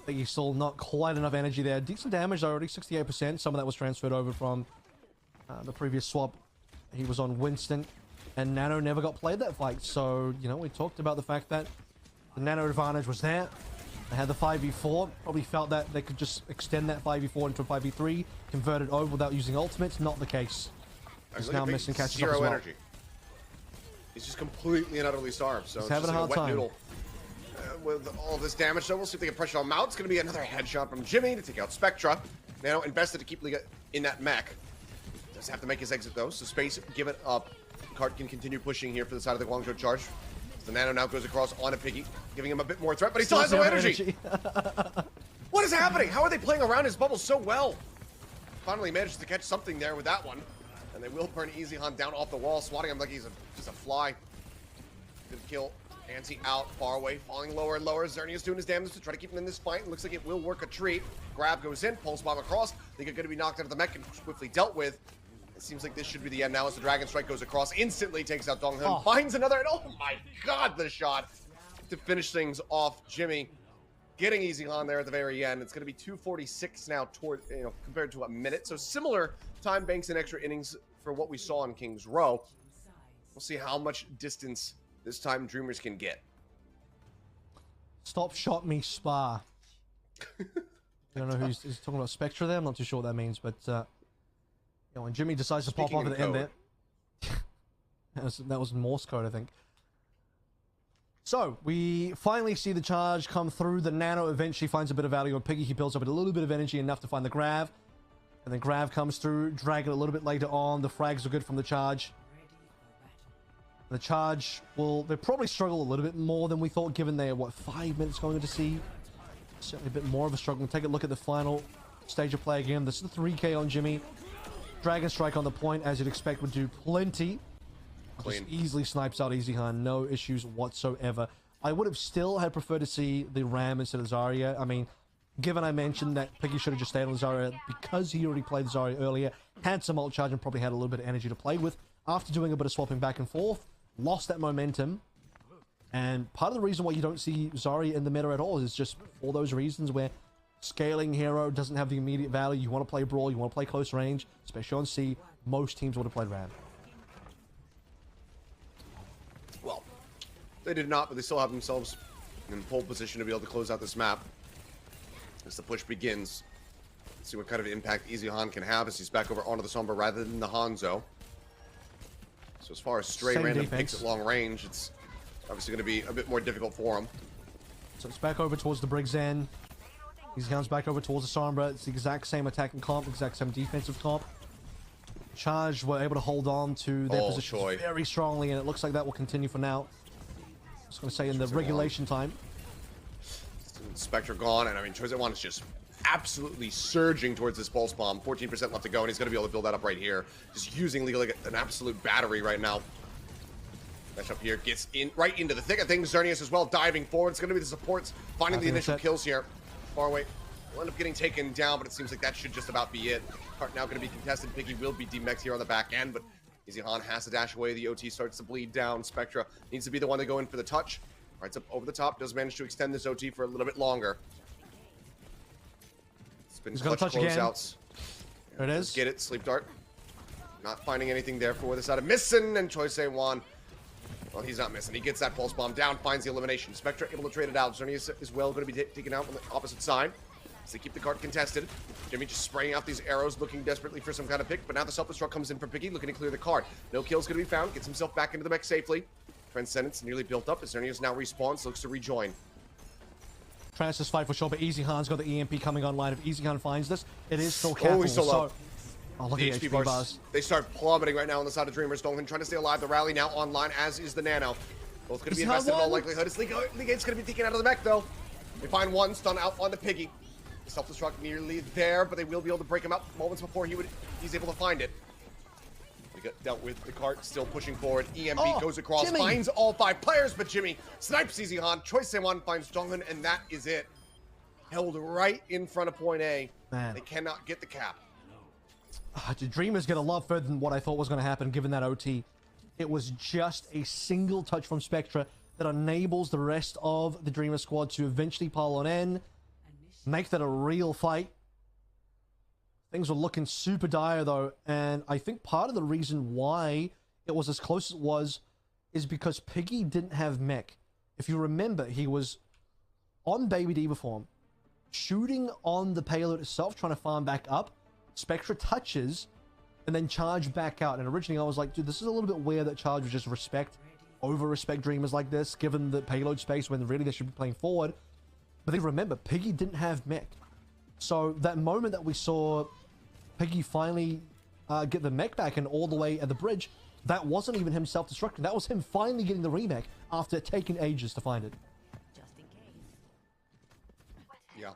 But you still not quite enough energy there. Decent damage already, 68%. Some of that was transferred over from the previous swap. He was on Winston, and Nano never got played that fight. So, you know, we talked about the fact that the Nano advantage was there. They had the 5v4. Probably felt that they could just extend that 5v4 into a 5v3, convert it over without using ultimates. Not the case. He's now missing catches up as well. Energy. He's just completely and utterly starved. So he's having a hard time. Noodle. With all this damage, so we'll see if they get pressure on Mount. It's going to be another headshot from Jimmy to take out Spectra. Now invested to keep Liga in that mech. Does have to make his exit though, so space, give it up. Cart can continue pushing here for the side of the Guangzhou Charge. The Nano now goes across on a Piggy, giving him a bit more threat, but he still has no energy. What is happening? How are they playing around his bubble so well? Finally manages to catch something there with that one. And they will burn Easy Han down off the wall, swatting him like he's just a fly. Good kill. Anti out, far away, falling lower and lower. Xerneas doing his damage to try to keep him in this fight. It looks like it will work a treat. Grab goes in, pulse bomb across. They are going to be knocked out of the mech and swiftly dealt with. It seems like this should be the end now as the Dragon Strike goes across. Instantly takes out Dong Hun, finds another, and oh my god, the shot to finish things off. Jimmy getting Easy Han there at the very end. It's going to be 2:46 now toward, compared to a minute. So similar time banks and extra innings for what we saw in King's Row. We'll see how much distance this time Dreamers can get. Stop shot me Spa. I don't know who's talking about Spectra there. I'm not too sure what that means, but when Jimmy decides to pop off at the end there, that was Morse code, I think. So we finally see the Charge come through. The Nano eventually finds a bit of value on Piggy. He builds up a little bit of energy enough to find the Grav, and then Grav comes through. Dragon a little bit later on. The frags are good from the Charge. The Charge they'll probably struggle a little bit more than we thought, given they're, 5 minutes going to see. Certainly a bit more of a struggle. Take a look at the final stage of play again. This is the 3K on Jimmy. Dragon Strike on the point, as you'd expect, would do plenty. Just easily snipes out Easy Han, no issues whatsoever. I would have still had preferred to see the Ram instead of Zarya. I mean, given I mentioned that Piggy should have just stayed on Zarya because he already played Zarya earlier, had some ult charge and probably had a little bit of energy to play with. After doing a bit of swapping back and forth, lost that momentum, and part of the reason why you don't see Zarya in the meta at all is just for those reasons where scaling hero doesn't have the immediate value. You want to play Brawl, you want to play close range, especially on C. Most teams would have played Ram. Well, they did not, but they still have themselves in pole position to be able to close out this map as the push begins. Let's see what kind of impact Easy Han can have as he's back over onto the Sombra rather than the Hanzo. So as far as stray random picks at long range, it's obviously going to be a bit more difficult for him. So it's back over towards the Briggs end. He comes back over towards the Sombra. It's the exact same attacking comp, exact same defensive comp. Charge were able to hold on to their position very strongly, and it looks like that will continue for now. I was going to say in the regulation time. Spectre gone, and I mean, Choice A1 is just absolutely surging towards this pulse bomb. 14% left to go, and he's going to be able to build that up right here. Just using League like an absolute battery right now. Mesh up here gets in right into the thick of things. Xerneas as well diving forward. It's going to be the supports finding the initial kills here. Far away. Will end up getting taken down, but it seems like that should just about be it. Cart now going to be contested. Piggy will be demexed here on the back end, but Easy Han has to dash away. The OT starts to bleed down. Spectra needs to be the one to go in for the touch. Rights up over the top. Does manage to extend this OT for a little bit longer. It's been clutch closeouts. There it is. Get it. Sleep Dart. Not finding anything there for the side of missing, and Choice A1. Well, he's not missing. He gets that pulse bomb down, finds the elimination. Spectra able to trade it out. Xerneas is well going to be taken out on the opposite side. So they keep the cart contested. Jimmy just spraying out these arrows, looking desperately for some kind of pick. But now the self-destruct comes in for Piggy, looking to clear the cart. No kills going to be found. Gets himself back into the mech safely. Transcendence nearly built up as Xerneas now respawns, looks to rejoin. Transfers fight for sure, but Easy Han's got the EMP coming online. If Easy Han finds this, it is still careful. He's still low. So, oh, look The at the HP bars. They start plummeting right now on the side of Dreamers. Dolphin trying to stay alive. The rally now online, as is the Nano. Both going to be invested in all likelihood. It's Ligate's going to be taken out of the mech, though. They find one, stun out onto Piggy. The self-destruct nearly there, but they will be able to break him out moments before he's able to find it. Liga dealt with the cart, still pushing forward. EMP goes across, finds all 5 players, but Jimmy snipes Easy Han. Choi Se-won finds Donghyun, and that is it. Held right in front of point A. Man. They cannot get the cap. The Dreamers get a lot further than what I thought was going to happen, given that OT. It was just a single touch from Spectra that enables the rest of the Dreamer squad to eventually pile on in, make that a real fight. Things were looking super dire, though, and I think part of the reason why it was as close as it was is because Piggy didn't have mech. If you remember, he was on Baby Diva form, shooting on the payload itself, trying to farm back up. Spectra touches, and then Charge back out. And originally I was like, dude, this is a little bit weird that Charge would just over-respect Dreamers like this, given the payload space when really they should be playing forward. But then remember, Piggy didn't have mech. So that moment that we saw Piggy finally get the mech back and all the way at the bridge, that wasn't even him self-destructing. That was him finally getting the remech after taking ages to find it. Yeah.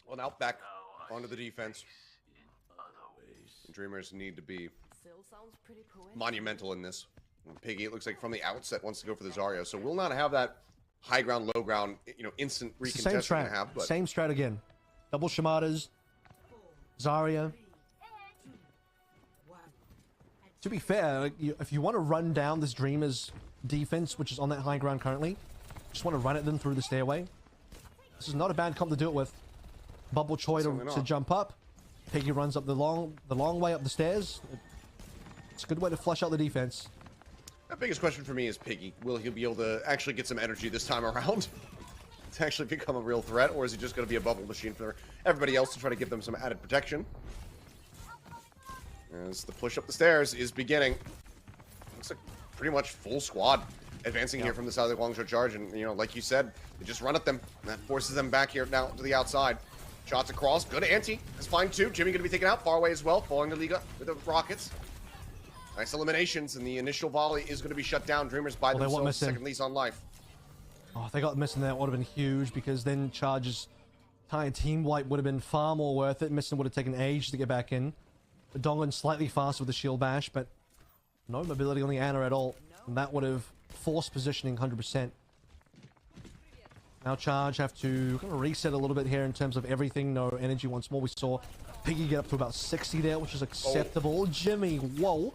Well, now back onto the defense. Dreamers need to be monumental in this. And Piggy, it looks like from the outset, wants to go for the Zarya, so we'll not have that high ground, low ground, instant recontest we're gonna have. But same strat again. Double Shamadas, Zarya. To be fair, if you want to run down this Dreamers defense, which is on that high ground currently, just want to run at them through the stairway. This is not a bad comp to do it with. Bubble Choi to jump up. Piggy runs up the long way up the stairs. It's a good way to flush out the defense. The biggest question for me is Piggy. Will he be able to actually get some energy this time around to actually become a real threat, or is he just going to be a bubble machine for everybody else to try to give them some added protection? As the push up the stairs is beginning. Looks like pretty much full squad advancing here from the side of the Guangzhou Charge, and like you said, they just run at them, and that forces them back here now to the outside. Shots across, good anti, that's fine too. Jimmy gonna be taken out far away as well, following the Liga with the rockets. Nice eliminations, and the initial volley is gonna be shut down. Dreamers by themselves, second lease on life. Oh, if they got missing, that would have been huge, because then Charge's entire team wipe would have been far more worth it. Missing would have taken age to get back in. But Donghyun slightly faster with the shield bash, but no mobility on the Ana at all. And that would have forced positioning 100%. Now Charge have to kind of reset a little bit here in terms of everything. No energy once more. We saw Piggy get up to about 60 there, which is acceptable. Jimmy, whoa.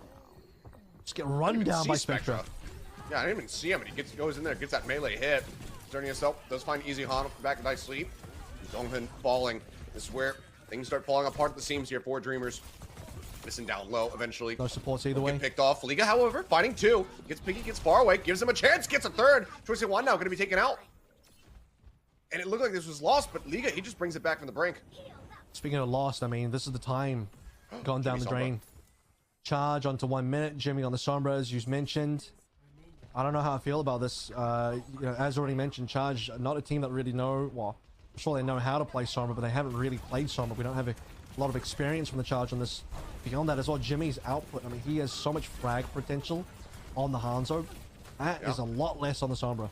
Just get run down by Spectra. Yeah, I didn't even see him. And he goes in there, gets that melee hit. Turning himself, does find Easy Han back in nice sleep. Donghyun falling. This is where things start falling apart at the seams here for Dreamers. Missing down low eventually. No supports either way. Get picked off. Liga, however, fighting two. Gets Piggy, gets far away, gives him a chance, gets a third. Choi Se-won now going to be taken out. And it looked like this was lost, but Liga, he just brings it back from the brink. Speaking of lost, I mean, this is the time gone down the drain. Charge onto 1 minute. Jimmy on the Sombra, as you mentioned. I don't know how I feel about this. As already mentioned, Charge, not a team that really know, well, I'm sure they know how to play Sombra, but they haven't really played Sombra. We don't have a lot of experience from the Charge on this. Beyond that as well, Jimmy's output, I mean, he has so much frag potential on the Hanzo. That is a lot less on the Sombra.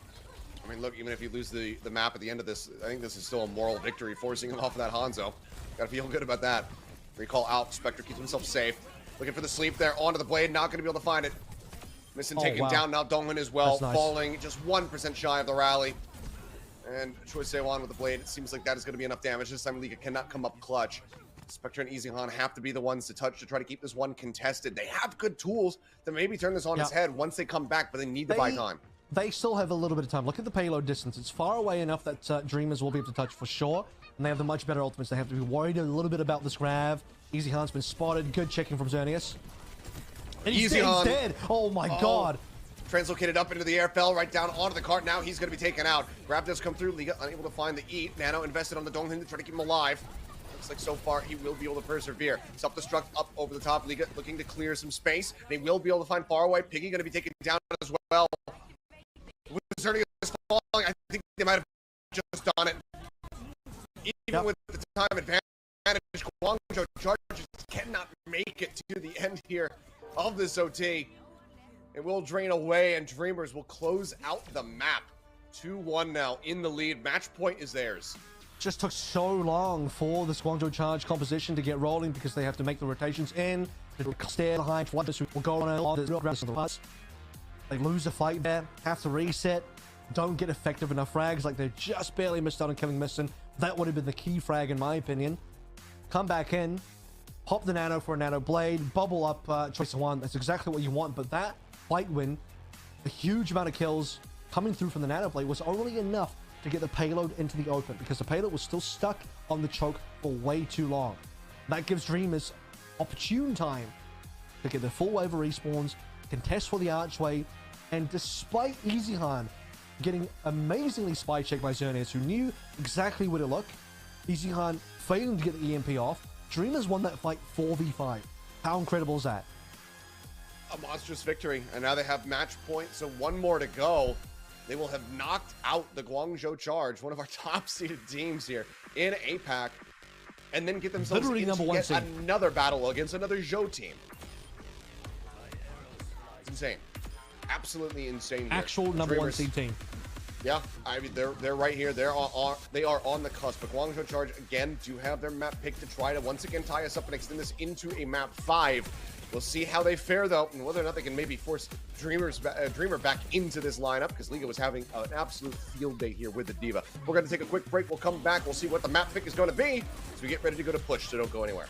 I mean, look, even if you lose the map at the end of this, I think this is still a moral victory, forcing him off of that Hanzo. Gotta feel good about that. Recall out. Spectre keeps himself safe. Looking for the sleep there, onto the blade, not gonna be able to find it. Missing, taken down now. Donghyun as well, falling just 1% shy of the rally. And Choi Se-won with the blade. It seems like that is gonna be enough damage. This time Liga cannot come up clutch. Spectre and Easy Han have to be the ones to touch to try to keep this one contested. They have good tools to maybe turn this on its head once they come back, but they need to buy time. They still have a little bit of time. Look at the payload distance. It's far away enough that Dreamers will be able to touch for sure. And they have the much better ultimates. They have to be worried a little bit about this grav. Easy Han's been spotted. Good checking from Xerneas. And he's dead. Oh my god. Translocated up into the air, fell right down onto the cart. Now he's going to be taken out. Grab does come through. Liga unable to find the E. Nano invested on the Donghyun to try to keep him alive. Looks like so far he will be able to persevere. Self-destruct up over the top. Liga looking to clear some space. They will be able to find far away. Piggy going to be taken down as well. Xerneas is falling. I think they might have just done it. Even with the time advantage, Guangzhou Charge just cannot make it to the end here of this OT. It will drain away, and Dreamers will close out the map. 2-1 now in the lead. Match point is theirs. Just took so long for this Guangzhou Charge composition to get rolling because they have to make the rotations in. Stay behind Flooders who will go on the rest of the bus. They lose the fight there, have to reset, don't get effective enough frags, like they just barely missed out on killing Misson. That would have been the key frag in my opinion. Come back in, pop the nano for a nano blade, bubble up choice of one. That's exactly what you want, but that fight win, a huge amount of kills coming through from the nano blade was only enough to get the payload into the open because the payload was still stuck on the choke for way too long. That gives Dreamers opportune time to get the full wave of respawns, contest for the archway, and despite EasyHan getting amazingly spy checked by Xerneas, who knew exactly where to look, EasyHan failing to get the EMP off, Dreamers won that fight 4v5. How incredible is that? A monstrous victory, and now they have match point, so one more to go. They will have knocked out the Guangzhou Charge, one of our top-seeded teams here in APAC, and then get themselves literally into #1 yet seed. another battle against another Zhou team. It's insane. Absolutely insane here. Actual #1 seed team. Yeah, I mean, they're right here. They are on the cusp. But Guangzhou Charge, again, do have their map pick to try to once again tie us up and extend this into a map 5. We'll see how they fare, though, and whether or not they can maybe force Dreamer back into this lineup, because Liga was having an absolute field day here with the Diva. We're going to take a quick break. We'll come back. We'll see what the map pick is going to be as we get ready to go to push, so don't go anywhere.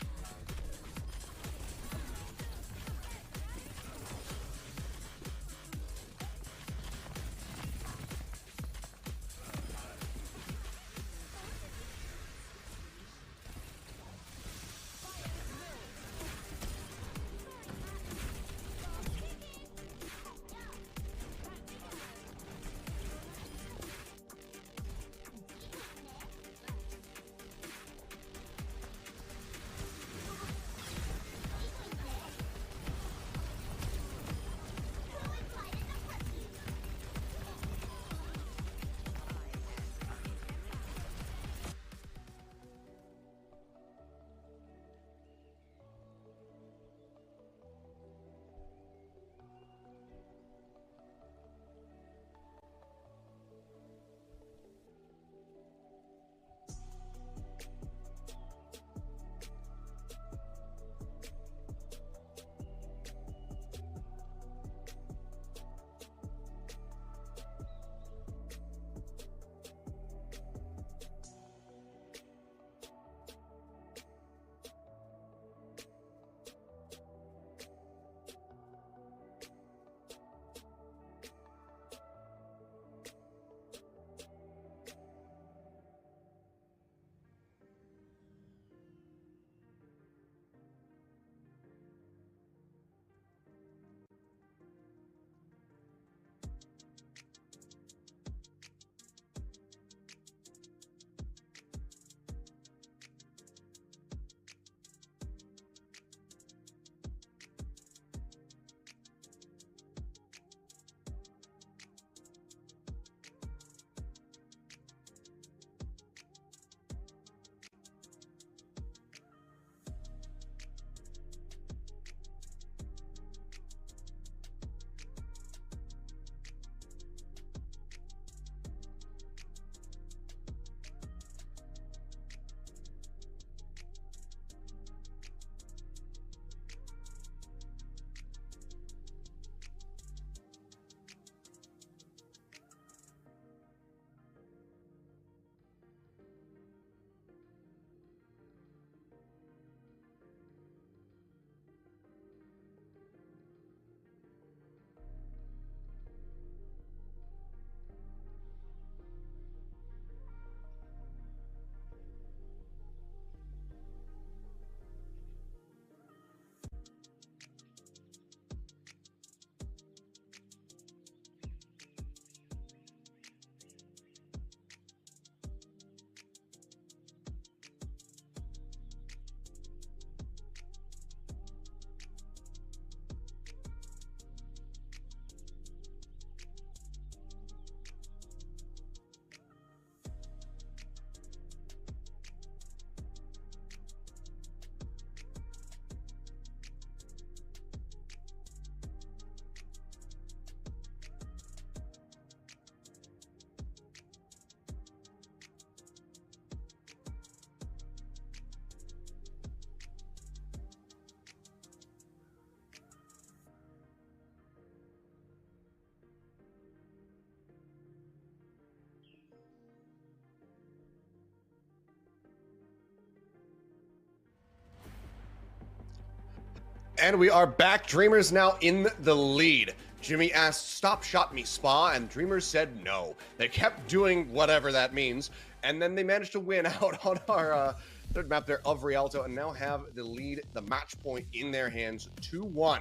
And we are back. Dreamers now in the lead. Jimmy asked, "Stop shot me, Spa," and Dreamers said no. They kept doing whatever that means, and then they managed to win out on our third map there of Rialto, and now have the lead, the match point in their hands, 2-1.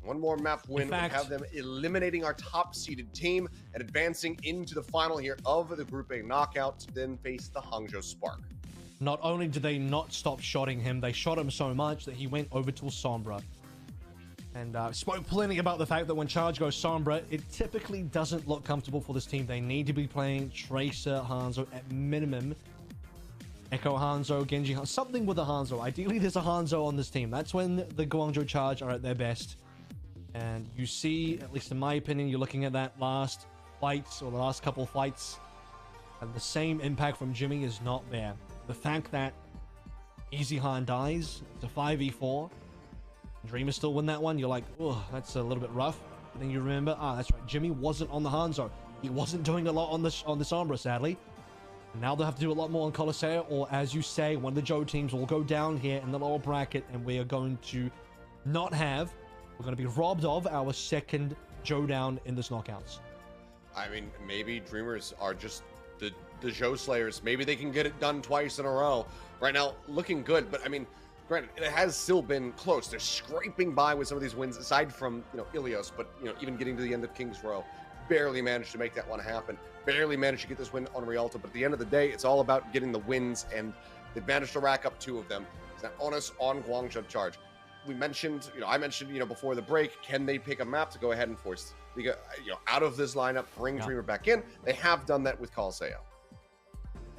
One more map win would have them eliminating our top-seeded team and advancing into the final here of the Group A knockout to then face the Guangzhou Spark. Not only did they not stop shotting him, they shot him so much that he went over to Sombra. And spoke plenty about the fact that when Charge goes Sombra, it typically doesn't look comfortable for this team. They need to be playing Tracer, Hanzo at minimum. Echo Hanzo, Genji Hanzo, something with a Hanzo. Ideally, there's a Hanzo on this team. That's when the Guangzhou Charge are at their best. And you see, at least in my opinion, you're looking at that last fights or the last couple fights, and the same impact from Jimmy is not there. The fact that Easy Han dies, it's a 5v4, Dreamers still win that one, you're like, oh, that's a little bit rough. But then you remember, that's right, Jimmy wasn't on the Hanzo. He wasn't doing a lot on the Sombra, sadly. And now they'll have to do a lot more on Colosseo, or as you say, one of the Joe teams will go down here in the lower bracket, and we are going to not have, we're going to be robbed of our second Joe down in this knockouts. I mean, maybe Dreamers are just the Joe Slayers. Maybe they can get it done twice in a row. Right now, looking good, but I mean, granted, it has still been close. They're scraping by with some of these wins, aside from, Ilios, but, even getting to the end of King's Row. Barely managed to make that one happen. Barely managed to get this win on Rialto, but at the end of the day, it's all about getting the wins, and they've managed to rack up 2 of them. It's that onus on Guangzhou Charge. We mentioned, I mentioned, before the break, can they pick a map to go ahead and force, out of this lineup, bring Dreamer back in? They have done that with Colosseo.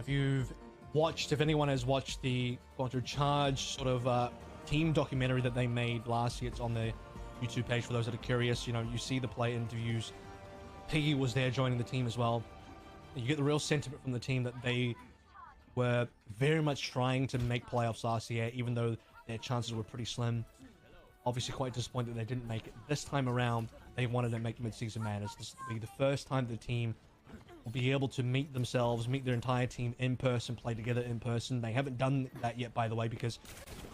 If anyone has watched the Guangzhou Charge sort of team documentary that they made last year, it's on the YouTube page for those that are curious. You see the player interviews. Piggy was there joining the team as well. You get the real sentiment from the team that they were very much trying to make playoffs last year, even though their chances were pretty slim. Obviously quite disappointed that they didn't make it. This time around, they wanted to make mid-season madness. This will be the first time the team will be able to meet themselves, meet their entire team in person, play together in person. They haven't done that yet, by the way, because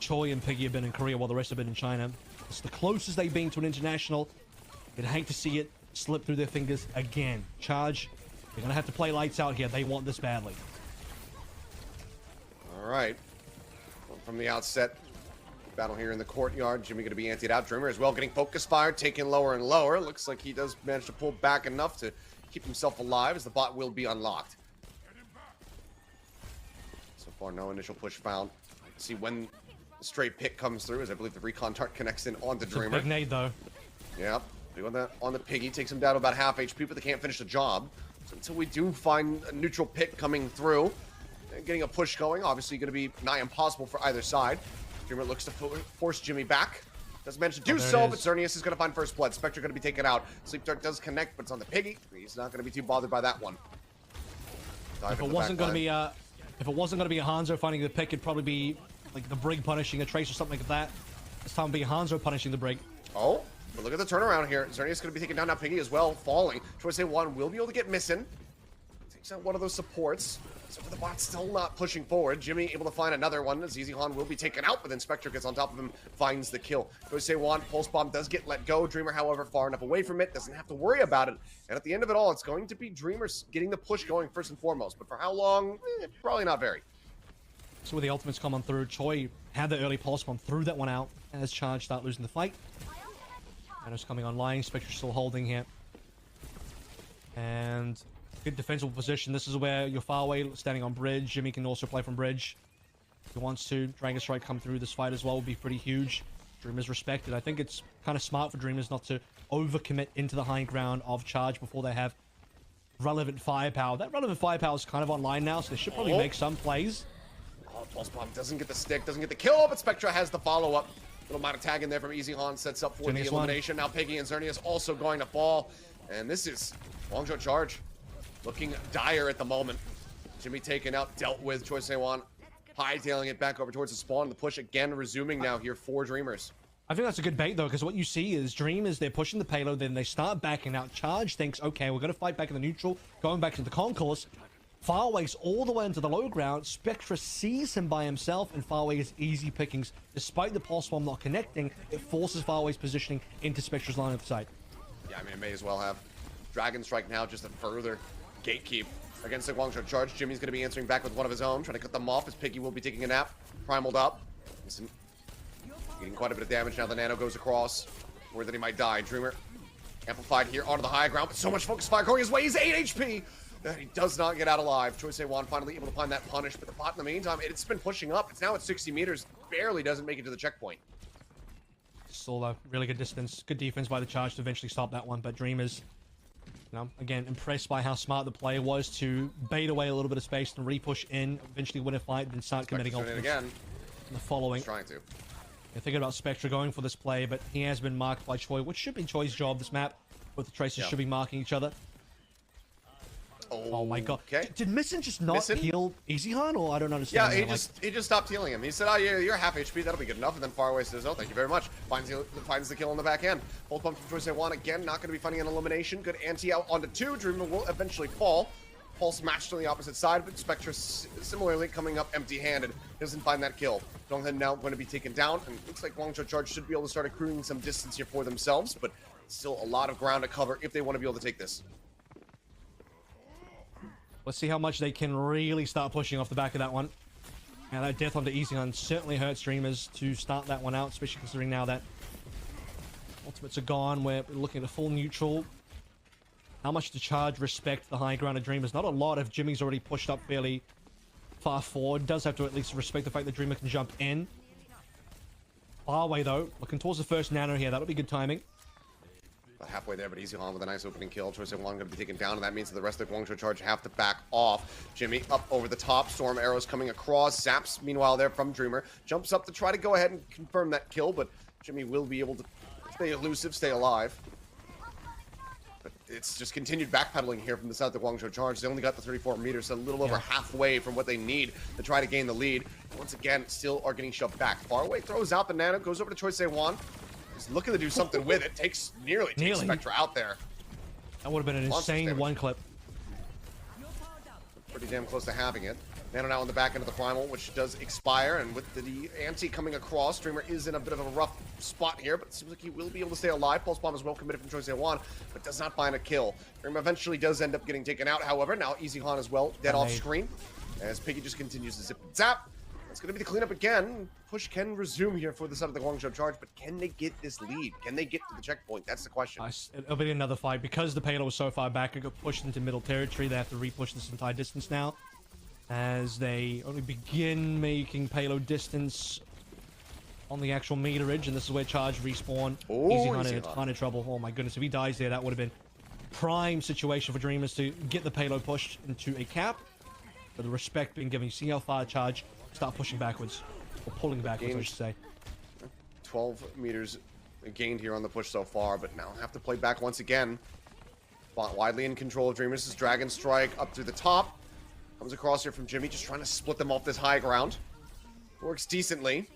Choi and Piggy have been in Korea while the rest have been in China. It's the closest they've been to an international. You'd hate to see it slip through their fingers again. Charge, they're going to have to play lights out here. They want this badly. All right. Well, from the outset, battle here in the courtyard. Jimmy going to be antied out. Dreamer as well, getting focus fire, taken lower and lower. Looks like he does manage to pull back enough to keep himself alive, as the bot will be unlocked. So far, no initial push found. See when the straight pick comes through, as I believe the recon tart connects in onto Dreamer. It's a big nade, though. Yep. Doing that on the Piggy. Takes him down to about half HP, but they can't finish the job. So until we do find a neutral pick coming through, and getting a push going, obviously going to be nigh impossible for either side. Dreamer looks to force Jimmy back. Doesn't manage to do so, but Xerneas is going to find first blood. Spectre going to be taken out. Sleep Dart does connect, but it's on the Piggy. He's not going to be too bothered by that one. If it wasn't going to be a Hanzo finding the pick, it'd probably be like the Brig punishing a Trace or something like that. This time it'd be Hanzo punishing the Brig. Oh, but look at the turnaround here. Xerneas going to be taking down now Piggy as well, falling. Choice A1 will be able to get missing. Takes out one of those supports. So for the bot, still not pushing forward. Jimmy able to find another one. Zizi Han will be taken out, but then Spectre gets on top of him, finds the kill. Choice A1, Pulse Bomb does get let go. Dreamer, however, far enough away from it, doesn't have to worry about it. And at the end of it all, it's going to be Dreamer getting the push going first and foremost. But for how long? Probably not very. So where the ultimates come on through, Choi had the early Pulse Bomb, threw that one out as Charge start losing the fight. Manos coming online, Spectre still holding here. And good defensive position. This is where you're far away, standing on bridge. Jimmy can also play from bridge if he wants to. Dragon Strike come through this fight as well would be pretty huge. Dreamers respected. I think it's kind of smart for Dreamers not to overcommit into the high ground of Charge before they have relevant firepower. That relevant firepower is kind of online now, so they should probably make some plays. Oh, Pulse Bomb doesn't get the stick, doesn't get the kill, but Spectra has the follow-up. Little amount of tag in there from Easy Han, sets up for the elimination. Now Piggy and Xerneas also going to fall. And this is Guangzhou Charge looking dire at the moment. Jimmy taken out, dealt with. Choi Se-won hightailing it back over towards the spawn. The push again resuming now here for Dreamers. I think that's a good bait, though, because what you see is Dreamers, they're pushing the payload, then they start backing out. Charge thinks, okay, we're going to fight back in the neutral, going back to the concourse. Farway's all the way into the low ground. Spectra sees him by himself, and Farway is easy pickings. Despite the pulse bomb not connecting, it forces Farway's positioning into Spectra's line of sight. Yeah, I mean, it may as well have. Dragon Strike now just a further gatekeep against the Guangzhou Charge. Jimmy's going to be answering back with one of his own, trying to cut them off as Piggy will be taking a nap. Primaled up. Listen, getting quite a bit of damage now. The Nano goes across. Worried that he might die. Dreamer amplified here onto the high ground, but so much focus fire going his way. He's 8 HP. And he does not get out alive. Choice-A-Wan finally able to find that punish, but the bot in the meantime, it's been pushing up. It's now at 60 meters. Barely doesn't make it to the checkpoint. Still a really good distance. Good defense by the Charge to eventually stop that one, but Dreamers, you know, again, impressed by how smart the player was to bait away a little bit of space and re-push in, eventually win a fight, then start committing ultimates again. In the following. He's trying to. You're thinking about Spectra going for this play, but he has been marked by Choi, which should be Choi's job, this map. Both the Tracers should be marking each other. Oh my god. Okay. Did Missin just not heal EasyHan, or I don't understand? Yeah, he just stopped healing him. He said, oh, you're half HP, that'll be good enough. And then Faraway says, oh, thank you very much. Finds the kill on the back end. Both pumps from Choice-A-Wan again, not going to be finding an elimination. Good anti out onto 2. Dreamer will eventually fall. Pulse matched on the opposite side, but Spectra similarly coming up empty-handed. Doesn't find that kill. Donghen now going to be taken down, and it looks like Guangzhou Charge should be able to start accruing some distance here for themselves, but still a lot of ground to cover if they want to be able to take this. Let's see how much they can really start pushing off the back of that one. And that death onto EasyHan certainly hurts Dreamers to start that one out, especially considering now that ultimates are gone. We're looking at a full neutral. How much to Charge respect the high ground of Dreamers? Not a lot if Jimmy's already pushed up fairly far forward. Does have to at least respect the fact that Dreamer can jump in. Far away though, looking towards the first Nano here. That'll be good timing. About halfway there, but EasyHan with a nice opening kill. Choice-A-Wan going to be taken down, and that means that the rest of the Guangzhou Charge have to back off. Jimmy up over the top. Storm arrows coming across. Zaps, meanwhile, there from Dreamer. Jumps up to try to go ahead and confirm that kill, but Jimmy will be able to stay elusive, stay alive. But it's just continued backpedaling here from the side of the Guangzhou Charge. They only got the 34 meters, so a little over halfway from what they need to try to gain the lead. Once again, still are getting shoved back. Faraway throws out the Nano, goes over to Choice-A-Wan. He's looking to do something with it. Takes Spectra out there. That would have been an insane one clip. Pretty damn close to having it. Nano now on the back end of the Primal, which does expire, and with the anti coming across, Dreamer is in a bit of a rough spot here, but it seems like he will be able to stay alive. Pulse Bomb is well committed from Choice-A-Wan, but does not find a kill. Dreamer eventually does end up getting taken out, however. Now EasyHan as well, dead off screen, as Piggy just continues to zip and zap. It's going to be the cleanup again. Push can resume here for the side of the Guangzhou Charge, but can they get this lead? Can they get to the checkpoint? That's the question. It'll be another fight. Because the payload was so far back, it got pushed into middle territory. They have to re-push this entire distance now, as they only begin making payload distance on the actual meterage, and this is where Charge respawn. EasyHan in a ton of trouble. Oh my goodness, if he dies there, that would have been prime situation for Dreamers to get the payload pushed into a cap. But the respect being given. You see how far Charge start pushing backwards, or pulling backwards, I should say. 12 meters gained here on the push so far, but now have to play back once again. Bot widely in control of Dreamers. This Dragon Strike up through the top. Comes across here from Jimmy, just trying to split them off this high ground. Works decently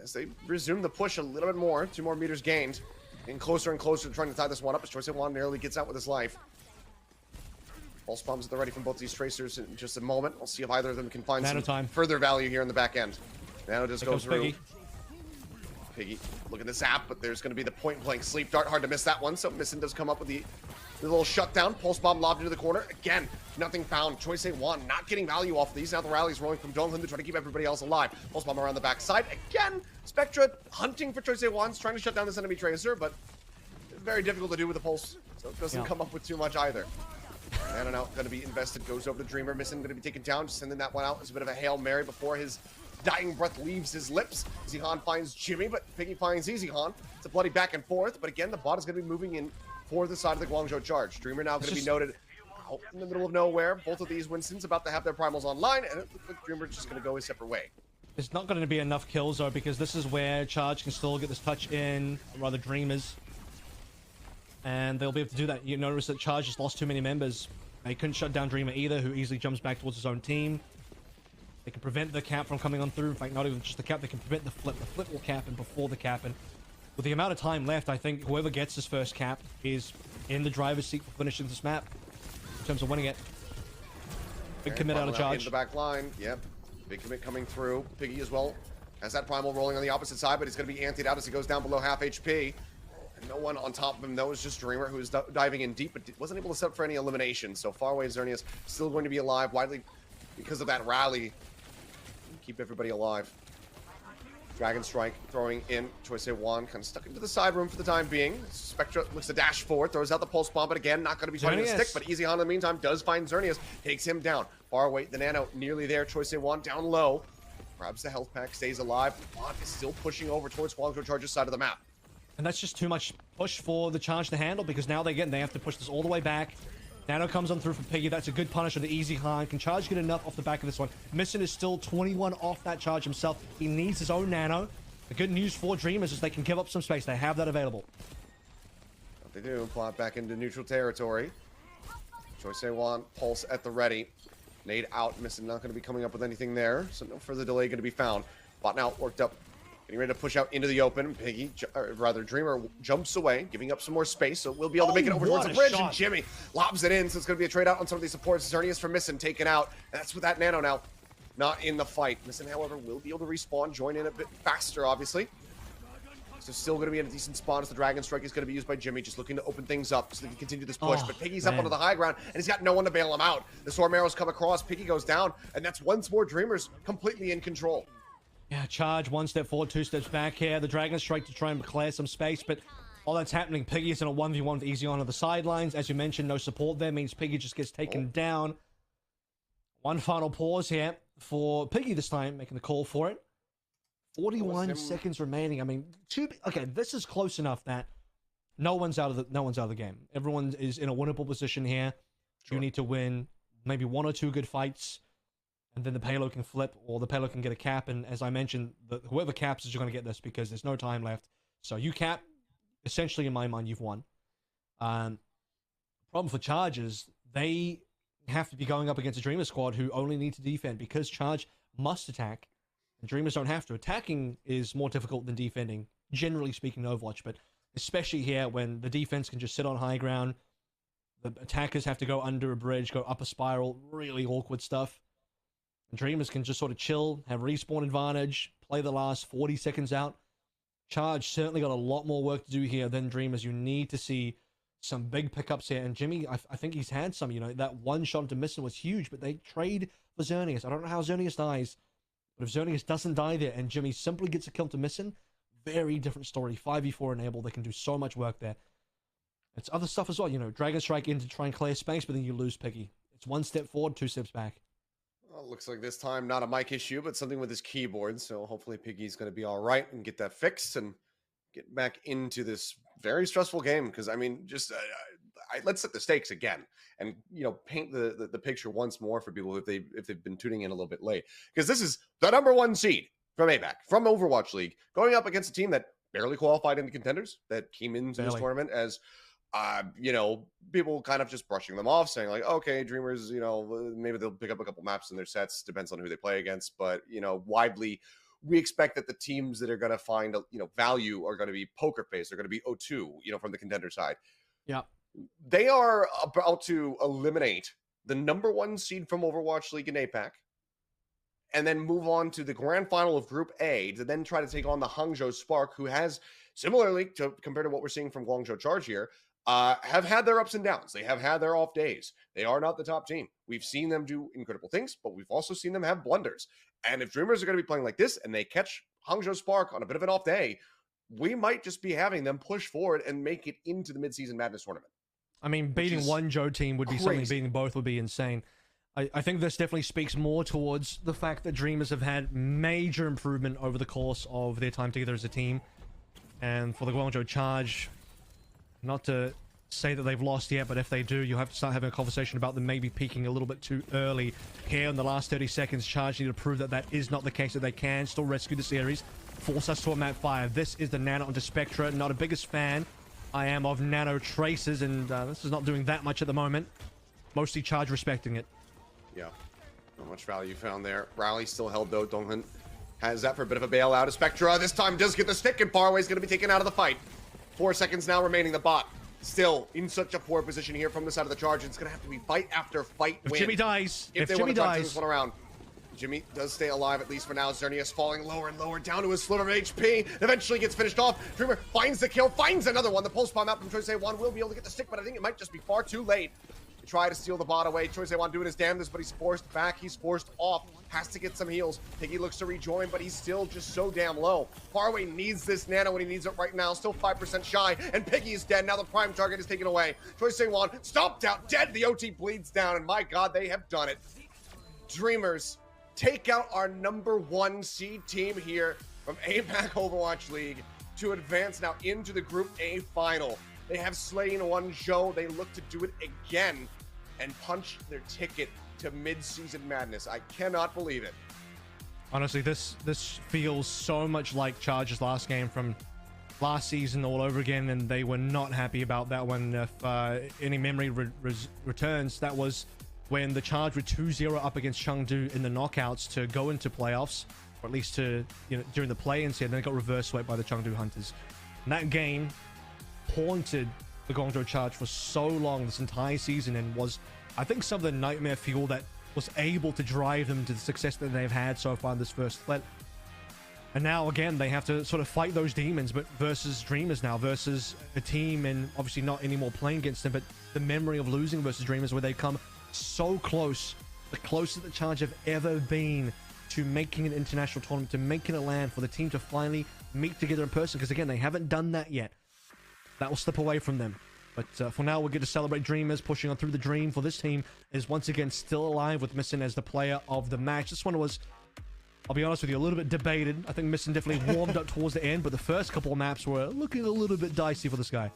as they resume the push a little bit more. 2 more meters gained. Getting closer and closer to trying to tie this one up as Choice-A-Wan nearly gets out with his life. Pulse bombs at the ready from both these Tracers in just a moment. We'll see if either of them can find some further value here in the back end. Nano just goes through. Piggy looking to zap, but there's going to be the point-blank sleep dart. Hard to miss that one, so Missin does come up with the little shutdown. Pulse bomb lobbed into the corner. Again, nothing found. Choice-A-Wan not getting value off of these. Now the rally's rolling from Donghen to try to keep everybody else alive. Pulse bomb around the backside. Again, Spectra hunting for Choice-A-Wan, trying to shut down this enemy Tracer, but it's very difficult to do with the Pulse, so it doesn't come up with too much either. Nano now going to be invested, goes over to Dreamer. Missin going to be taken down, just sending that one out as a bit of a Hail Mary before his dying breath leaves his lips. EasyHan finds Jimmy, but Piggy finds EasyHan. It's a bloody back and forth, but again, the bot is going to be moving in for the side of the Guangzhou Charge. Dreamer now going to be noted out in the middle of nowhere. Both of these Winstons about to have their primals online, and it looks like Dreamer's just going to go his separate way. There's not going to be enough kills, though, because this is where Charge can still get this touch in, or rather Dreamers. And they'll be able to do that. You notice that Charge has lost too many members. They couldn't shut down Dreamer either, who easily jumps back towards his own team. They can prevent the cap from coming on through. In fact, not even just the cap, they can prevent the flip. The flip will cap and before the cap. And with the amount of time left, I think whoever gets his first cap is in the driver's seat for finishing this map in terms of winning it. Big commit out of Charge. Into the back line. Yep. Big commit coming through. Piggy as well has that primal rolling on the opposite side, but he's going to be antied out as he goes down below half HP. And no one on top of him, though, is just Dreamer, who's diving in deep, but wasn't able to set up for any elimination. So far away, Xerneas still going to be alive, widely because of that rally. Keep everybody alive. Dragon Strike throwing in Colosseo kind of stuck into the side room for the time being. Spectra looks to dash forward, throws out the pulse bomb, but again, not going to be finding the stick. But Easy Han in the meantime does find Xerneas, takes him down. Far away, the Nano nearly there. Colosseo down low, grabs the health pack, stays alive. Bot is still pushing over towards Guangzhou Charge's side of the map. And that's just too much push for the Charge to handle, because now they have to push this all the way back. Nano comes on through for Piggy. That's a good punish on the Easy Han. Can Charge get enough off the back of this one? Missing is still 21 off that Charge himself. He needs his own Nano. The good news for Dreamers is they can give up some space. They have that available. What they do, plot back into neutral territory. Colosseo pulse at the ready. Nade out, missing, not going to be coming up with anything there. So no further delay going to be found. Bot now worked up, getting ready to push out into the open. Piggy, or rather Dreamer, jumps away, giving up some more space, so we'll be able to make it over towards the bridge. And Jimmy lobs it in, so it's going to be a trade out on some of these supports. Xerneas for Missing, taken out. And that's with that Nano now. Not in the fight. Missing, however, will be able to respawn, join in a bit faster, obviously. So still going to be in a decent spot as the Dragon Strike is going to be used by Jimmy, just looking to open things up so they can continue this push. But Piggy's up onto the high ground, and he's got no one to bail him out. The Storm Arrows come across, Piggy goes down, and that's once more Dreamers completely in control. Yeah, Charge one step forward, two steps back here. The Dragon Strike to try and clear some space, but all that's happening, Piggy is in a 1v1 with Easy on the sidelines. As you mentioned, no support there means Piggy just gets taken down. One final pause here for Piggy this time, making the call for it. 41 seconds remaining. I mean, okay, this is close enough that no one's out of the game. Everyone is in a winnable position here. Sure. You need to win maybe one or two good fights, and then the payload can flip, or the payload can get a cap. And as I mentioned, whoever caps is going to get this, because there's no time left. So you cap, essentially, in my mind, you've won. Problem for Charge is they have to be going up against a Dreamer squad who only need to defend, because Charge must attack. And Dreamers don't have to. Attacking is more difficult than defending, generally speaking, in Overwatch, but especially here when the defense can just sit on high ground. The attackers have to go under a bridge, go up a spiral, really awkward stuff. And Dreamers can just sort of chill, have respawn advantage, play the last 40 seconds out. Charge certainly got a lot more work to do here than Dreamers. You need to see some big pickups here. And Jimmy, I think he's had some, you know, that one shot to Missing was huge, but they trade for Xerneas. I don't know how Xerneas dies, but if Xerneas doesn't die there and Jimmy simply gets a kill to Missing, very different story. 5v4 enable, they can do so much work there. It's other stuff as well, you know, Dragon Strike in to try and clear space, but then you lose Piggy. It's one step forward, two steps back. Well, looks like this time not a mic issue, but something with his keyboard, so hopefully Piggy's going to be all right and get that fixed and get back into this very stressful game. Because, I mean, just let's set the stakes again and, you know, paint the picture once more for people if they've been tuning in a little bit late. Because this is the #1 seed from ABAC, from Overwatch League, going up against a team that barely qualified into contenders, that came into this tournament as, you know, people kind of just brushing them off, saying like, okay, Dreamers, you know, maybe they'll pick up a couple maps in their sets, depends on who they play against. But, you know, widely, we expect that the teams that are going to find, you know, value are going to be Poker Face, they're going to be O2, you know, from the contender side. Yeah. They are about to eliminate the #1 seed from Overwatch League in APAC, and then move on to the grand final of Group A to then try to take on the Hangzhou Spark, who has, similarly to compared to what we're seeing from Guangzhou Charge here, have had their ups and downs. They have had their off days. They are not the top team. We've seen them do incredible things, but we've also seen them have blunders. And if Dreamers are going to be playing like this and they catch Hangzhou Spark on a bit of an off day, we might just be having them push forward and make it into the mid-season madness tournament. I mean, beating one Joe team would be something, beating both would be insane. I think this definitely speaks more towards the fact that Dreamers have had major improvement over the course of their time together as a team. And for the Guangzhou Charge, not to say that they've lost yet, but if they do, you'll have to start having a conversation about them maybe peaking a little bit too early. Here in the last 30 seconds, Charge need to prove that that is not the case, that they can still rescue the series, force us to a map 5. This is the Nano onto Spectra. Not a biggest fan I am of Nano Traces, and this is not doing that much at the moment. Mostly Charge respecting it. Yeah, not much value found there. Rally still held though. Donghan has that for a bit of a bailout. Spectra this time does get the stick, and Faraway's going to be taken out of the fight. 4 seconds now remaining. The bot still in such a poor position here from the side of the Charge. It's going to have to be fight after fight win. If Jimmy dies, if they want to turn this one around. Jimmy does stay alive, at least for now. Xerneas falling lower and lower down to his sliver of HP. Eventually gets finished off. Dreamer finds the kill, finds another one. The pulse bomb out from Colosseo will be able to get the stick, but I think it might just be far too late to try to steal the bot away. Colosseo doing his damnedest, but he's forced back. He's forced off. Has to get some heals. Piggy looks to rejoin, but he's still just so damn low. Faraway needs this nano when he needs it right now. Still 5% shy, and Piggy is dead. Now the prime target is taken away. Colosseo stomped out, dead. The OT bleeds down, and my God, they have done it. Dreamers take out our #1 seed team here from APAC Overwatch League to advance now into the Group A final. They have slain Guangzhou. They look to do it again and punch their ticket to mid-season madness. I cannot believe it. Honestly, this feels so much like Charge's last game from last season all over again, and they were not happy about that one. If any memory returns, that was when the Charge were 2-0 up against Chengdu in the knockouts to go into playoffs, or at least to, during the play-ins here, and then it got reverse swept by the Chengdu Hunters. And that game haunted the Guangzhou Charge for so long this entire season, and was, I think, some of the nightmare fuel that was able to drive them to the success that they've had so far in this first split. And now, again, they have to sort of fight those demons, but versus Dreamers now, versus a team, and obviously not anymore playing against them, but the memory of losing versus Dreamers, where they come so close, the closest the Charge have ever been to making an international tournament, to making a land for the team to finally meet together in person, because again, they haven't done that yet. That will slip away from them. But for now, we'll get to celebrate Dreamers pushing on through the dream. For this team is once again still alive, with Missin as the player of the match. This one was, I'll be honest with you, a little bit debated. I think Missin definitely warmed up towards the end, but the first couple of maps were looking a little bit dicey for this guy.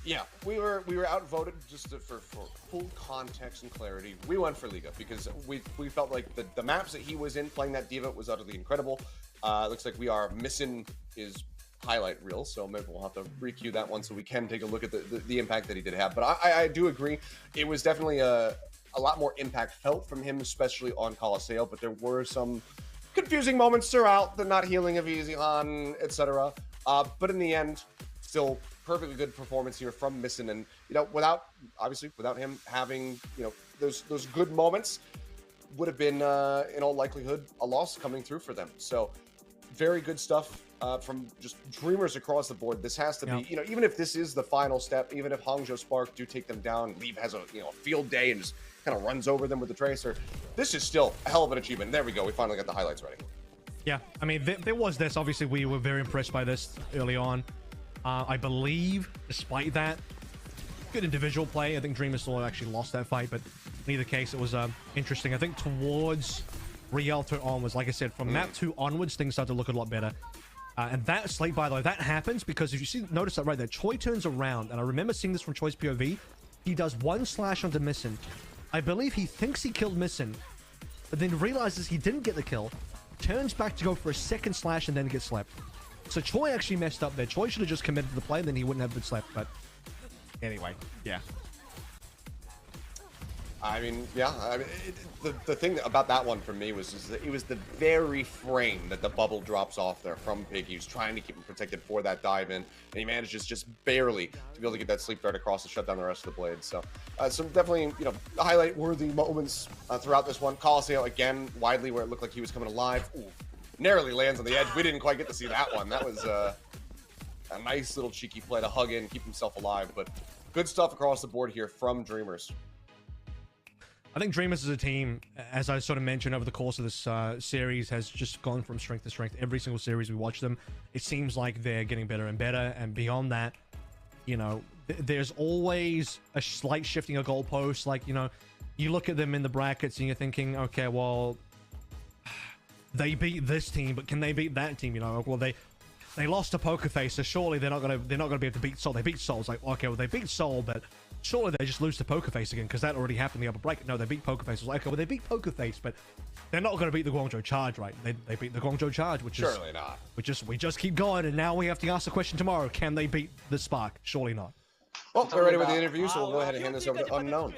Yeah, we were outvoted. Just for full context and clarity, we went for Liga because we felt like the maps that he was in playing that diva was utterly incredible. Looks like we are missing his highlight reel, so maybe we'll have to re-queue that one so we can take a look at the impact that he did have. But I do agree, it was definitely a lot more impact felt from him, especially on Colosseo, but there were some confusing moments throughout, the not healing of Easy on, etc. But in the end, still perfectly good performance here from Missin, and without him having those good moments, would have been in all likelihood a loss coming through for them. So very good stuff from just Dreamers across the board. This has to be, even if this is the final step, even if Guangzhou Spark do take them down, Leave has a field day and just kind of runs over them with the Tracer, this is still a hell of an achievement. There we go. We finally got the highlights ready. Yeah, I mean, there was this. Obviously, we were very impressed by this early on. I believe, despite that, good individual play. I think Dreamers still actually lost that fight, but in either case, it was interesting. I think towards Rialto onwards, like I said, from map 2 onwards, things start to look a lot better. And that slate, by the way, that happens because if you notice that right there, Choi turns around, and I remember seeing this from Choi's POV. He does one slash onto Missin. I believe he thinks he killed Missin, but then realizes he didn't get the kill, turns back to go for a second slash, and then gets slapped. So Choi actually messed up there. Choi should have just committed to the play, and then he wouldn't have been slapped. But anyway, yeah. I mean, yeah. I mean, the thing about that one for me was that it was the very frame that the bubble drops off there from Pig. He was trying to keep him protected for that dive in, and he manages just barely to be able to get that sleep dart across to shut down the rest of the blade. So, some definitely, highlight-worthy moments throughout this one. Colosseo, again, widely where it looked like he was coming alive. Ooh, narrowly lands on the edge. We didn't quite get to see that one. That was a nice little cheeky play to hug in, keep himself alive. But good stuff across the board here from Dreamers. I think Dreamers as a team, as I sort of mentioned over the course of this series, has just gone from strength to strength. Every single series we watch them, it seems like they're getting better and better. And beyond that, there's always a slight shifting of goalposts. Like, you look at them in the brackets and you're thinking, okay, well, they beat this team, but can they beat that team? Well, they lost to Poker Face, so surely they're not gonna be able to beat Seoul. They beat Seoul. It's like, okay, well, they beat Seoul, but surely they just lose to Poker Face again, because that already happened in the upper bracket. No, they beat Poker Face. It's like, okay, well, they beat Poker Face, but they're not going to beat the Guangzhou Charge, right? They beat the Guangzhou Charge, which is surely not. We just keep going, and now we have to ask the question tomorrow: can they beat the Spark? Surely not. Well, we're ready with the interview, so we'll go ahead and hand this over to Unknown.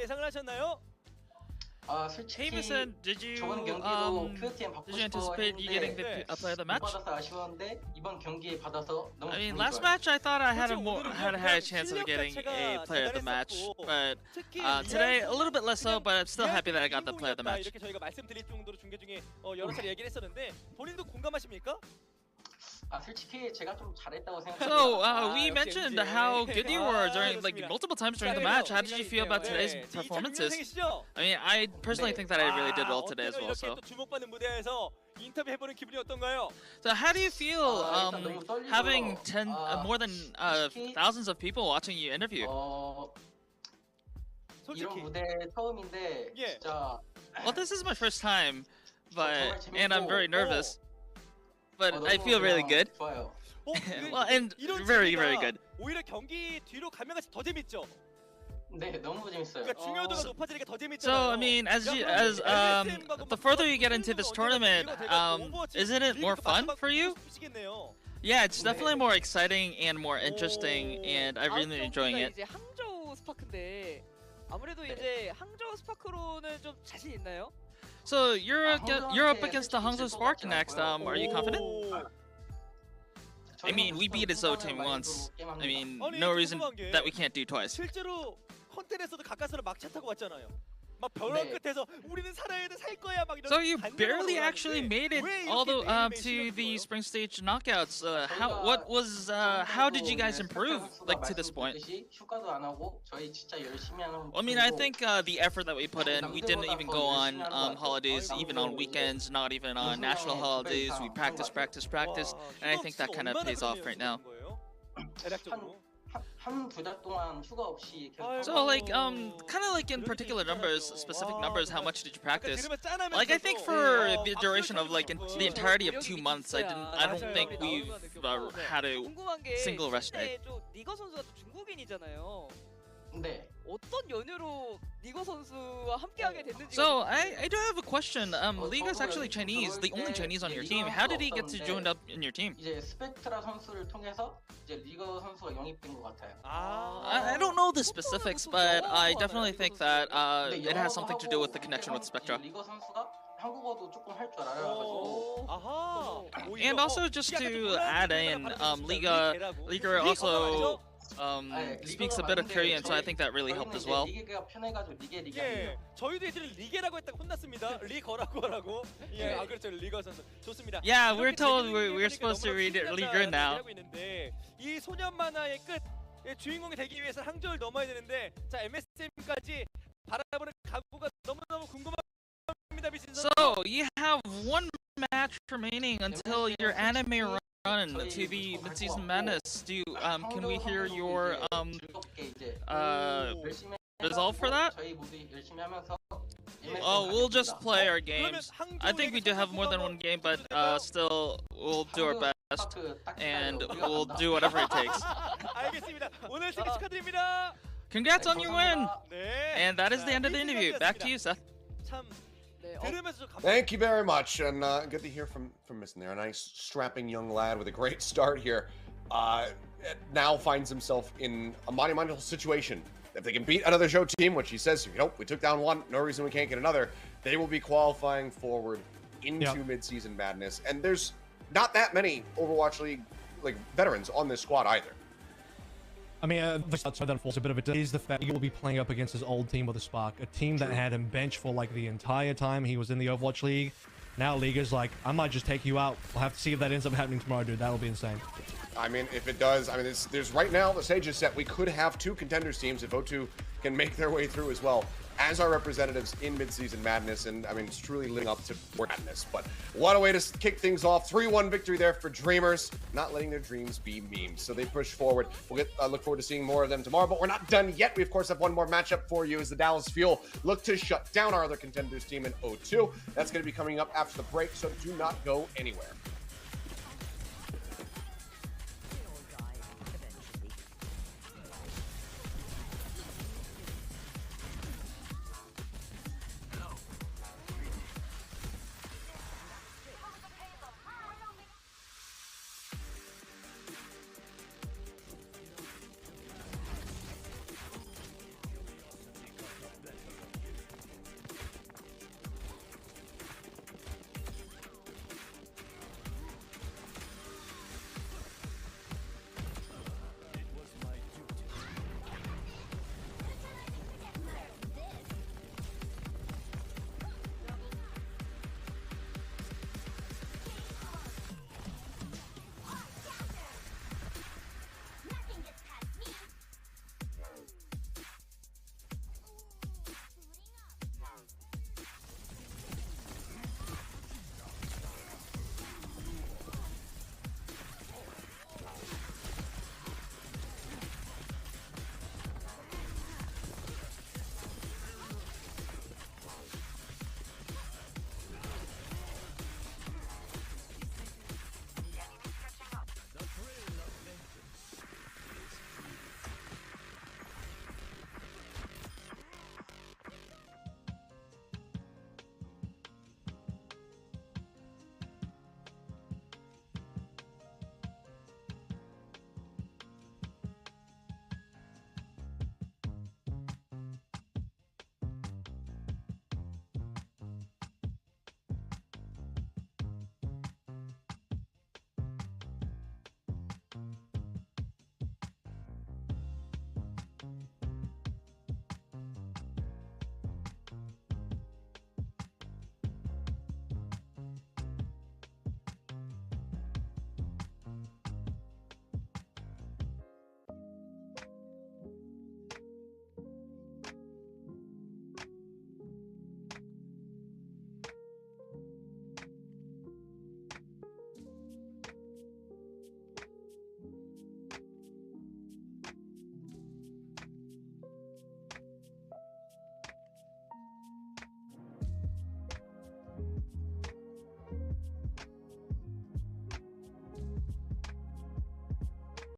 Hey, 솔직히 Mason, did you 저번 경기도 POTM 받고 did you anticipate you getting 했는데 the player of the 못 match? 받아서 아쉬웠는데 이번 경기에 받아서 너무 I mean, 기분이 last 좋아요. match I thought I had a 그렇지, more 오늘은 had 그냥 a chance of 실력 getting a 자체가 player of the match, 대단했었고, but 특히 today a 리알토는 little bit less so. 그냥 But I'm still happy that I got the player of the 주인공이었다, match. 이렇게 저희가 말씀드릴 정도로 중계 중에 여러 차례 얘기를 했었는데 본인도 공감하십니까? 솔직히 제가 좀 잘했다고 생각합니다. So we 역시 mentioned MJ. how good you were during like 그렇습니다. multiple times during the match. How did you feel about today's performances? I mean, I personally think that I really did well today as well. 이렇게 So, 또 주목받는 무대에서 인터뷰 해보는 기분이 어떤가요? so how do you feel 일단 너무 떨리고요. having more than thousands of people watching you interview? 이런 솔직히 무대 처음인데 예. 진짜 Well, this is my first time, but 정말 and I'm very 재밌고, nervous, but 너무 I feel really 그냥 good. 좋아요. Well, and 이런 very, 재미가 very good. 오히려 경기 뒤로 가면 같이 더 재밌죠. 네, 너무 재밌어요. 그러니까 중요도가 높아지니까 더 재밌잖아요. So I mean, as the further you get into this tournament, isn't it more fun for you? Yeah, it's definitely more exciting and more interesting, and I'm really enjoying it. 이제 항저우 스파크인데 아무래도 이제 항저우 스파크로는 좀 자신 있나요? So you're up against the Hangzhou Spark next. Are you confident? I mean, we beat his O team once. I mean, no reason that we can't do twice. 실제로 컨텐츠에서도 가까스로 막차 타고 왔잖아요. 막 벼랑 끝에서 우리는 살아야 돼, 살 거야 막 이런. So you barely actually made it all the to the spring stage knockouts. How did you guys improve like to this point? 휴가도 안 하고 저희 진짜 열심히 하는. I mean, I think the effort that we put in, we didn't even go on holidays, even on weekends, not even on national holidays. We practice, and I think that kind of pays off right now. 한 두 달 동안 휴가 없이 계속. So like kind of like in particular numbers, specific numbers, how much did you practice? Like I think for the duration of like the entirety of 2 months, I don't think we've had a 궁금한 게 single rest day. 또 니거 선수가 또 중국인이잖아요. 네. 어떤 연유로 니거 선수와 함께하게 됐는지. So I do have a question. Liga's actually Chinese, the only Chinese on your team. How did he get to join up in your team? 이제 스펙트라 선수를 통해서 이제 리거 선수가 영입된 것 같아요. I don't know the specifics, but I definitely think that it has something to do with the connection with Spectra. 리거 선수가 한국어도 조금 할 줄 알아가지고. And also just to add in, Liga also speaks a bit of Korean, so I think that really helped as well. 리게가 편해가지고 리게. 예, 저희도 이제 리게라고 했다가 혼났습니다. 리거라고 하라고. 예, 그렇죠. 리거 선수. 좋습니다. Yeah, we're told we're supposed to read it Liga now. 이 소년 만화의 끝 주인공이 되기 위해서 항저우를 넘어야 되는데 자 MSM까지 바라보는 각오가 너무너무 궁금합니다, 미신 선수. So you have 1 match remaining until your anime run to the mid-season madness. Can we hear your resolve for that? 저희 모두 열심히 하면서. Oh, we'll just play our games. I think we do have more than 1 game, but still we'll do our best and we'll do whatever it takes. 알겠습니다. 오늘 승리 축하드립니다. Congrats on your win! And that is the end of the interview. Back to you, Seth. 참 Thank you very much, and good to hear from Missing there. A nice, strapping young lad with a great start here. Now finds himself in a monumental situation. If they can beat another show team, which he says, we took down 1, no reason we can't get another, they will be qualifying forward into mid-season madness. And there's not that many Overwatch League veterans on this squad either. I mean, that falls a bit of it is the fact he will be playing up against his old team with the Spark, a team that had him benched for like the entire time he was in the Overwatch League. Now Liga's like, I might just take you out. We'll have to see if that ends up happening tomorrow, dude. That'll be insane. I mean, if it does, I mean, there's right now the stage is set. We could have 2 contenders teams if O2 can make their way through as well as our representatives in mid-season madness. And I mean, it's truly living up to madness. But what a way to kick things off. 3-1 victory there for Dreamers, not letting their dreams be memes. So they push forward. We'll look forward to seeing more of them tomorrow. But we're not done yet. We, of course, have 1 more matchup for you as the Dallas Fuel look to shut down our other contenders team in O2. That's going to be coming up after the break, so do not go anywhere.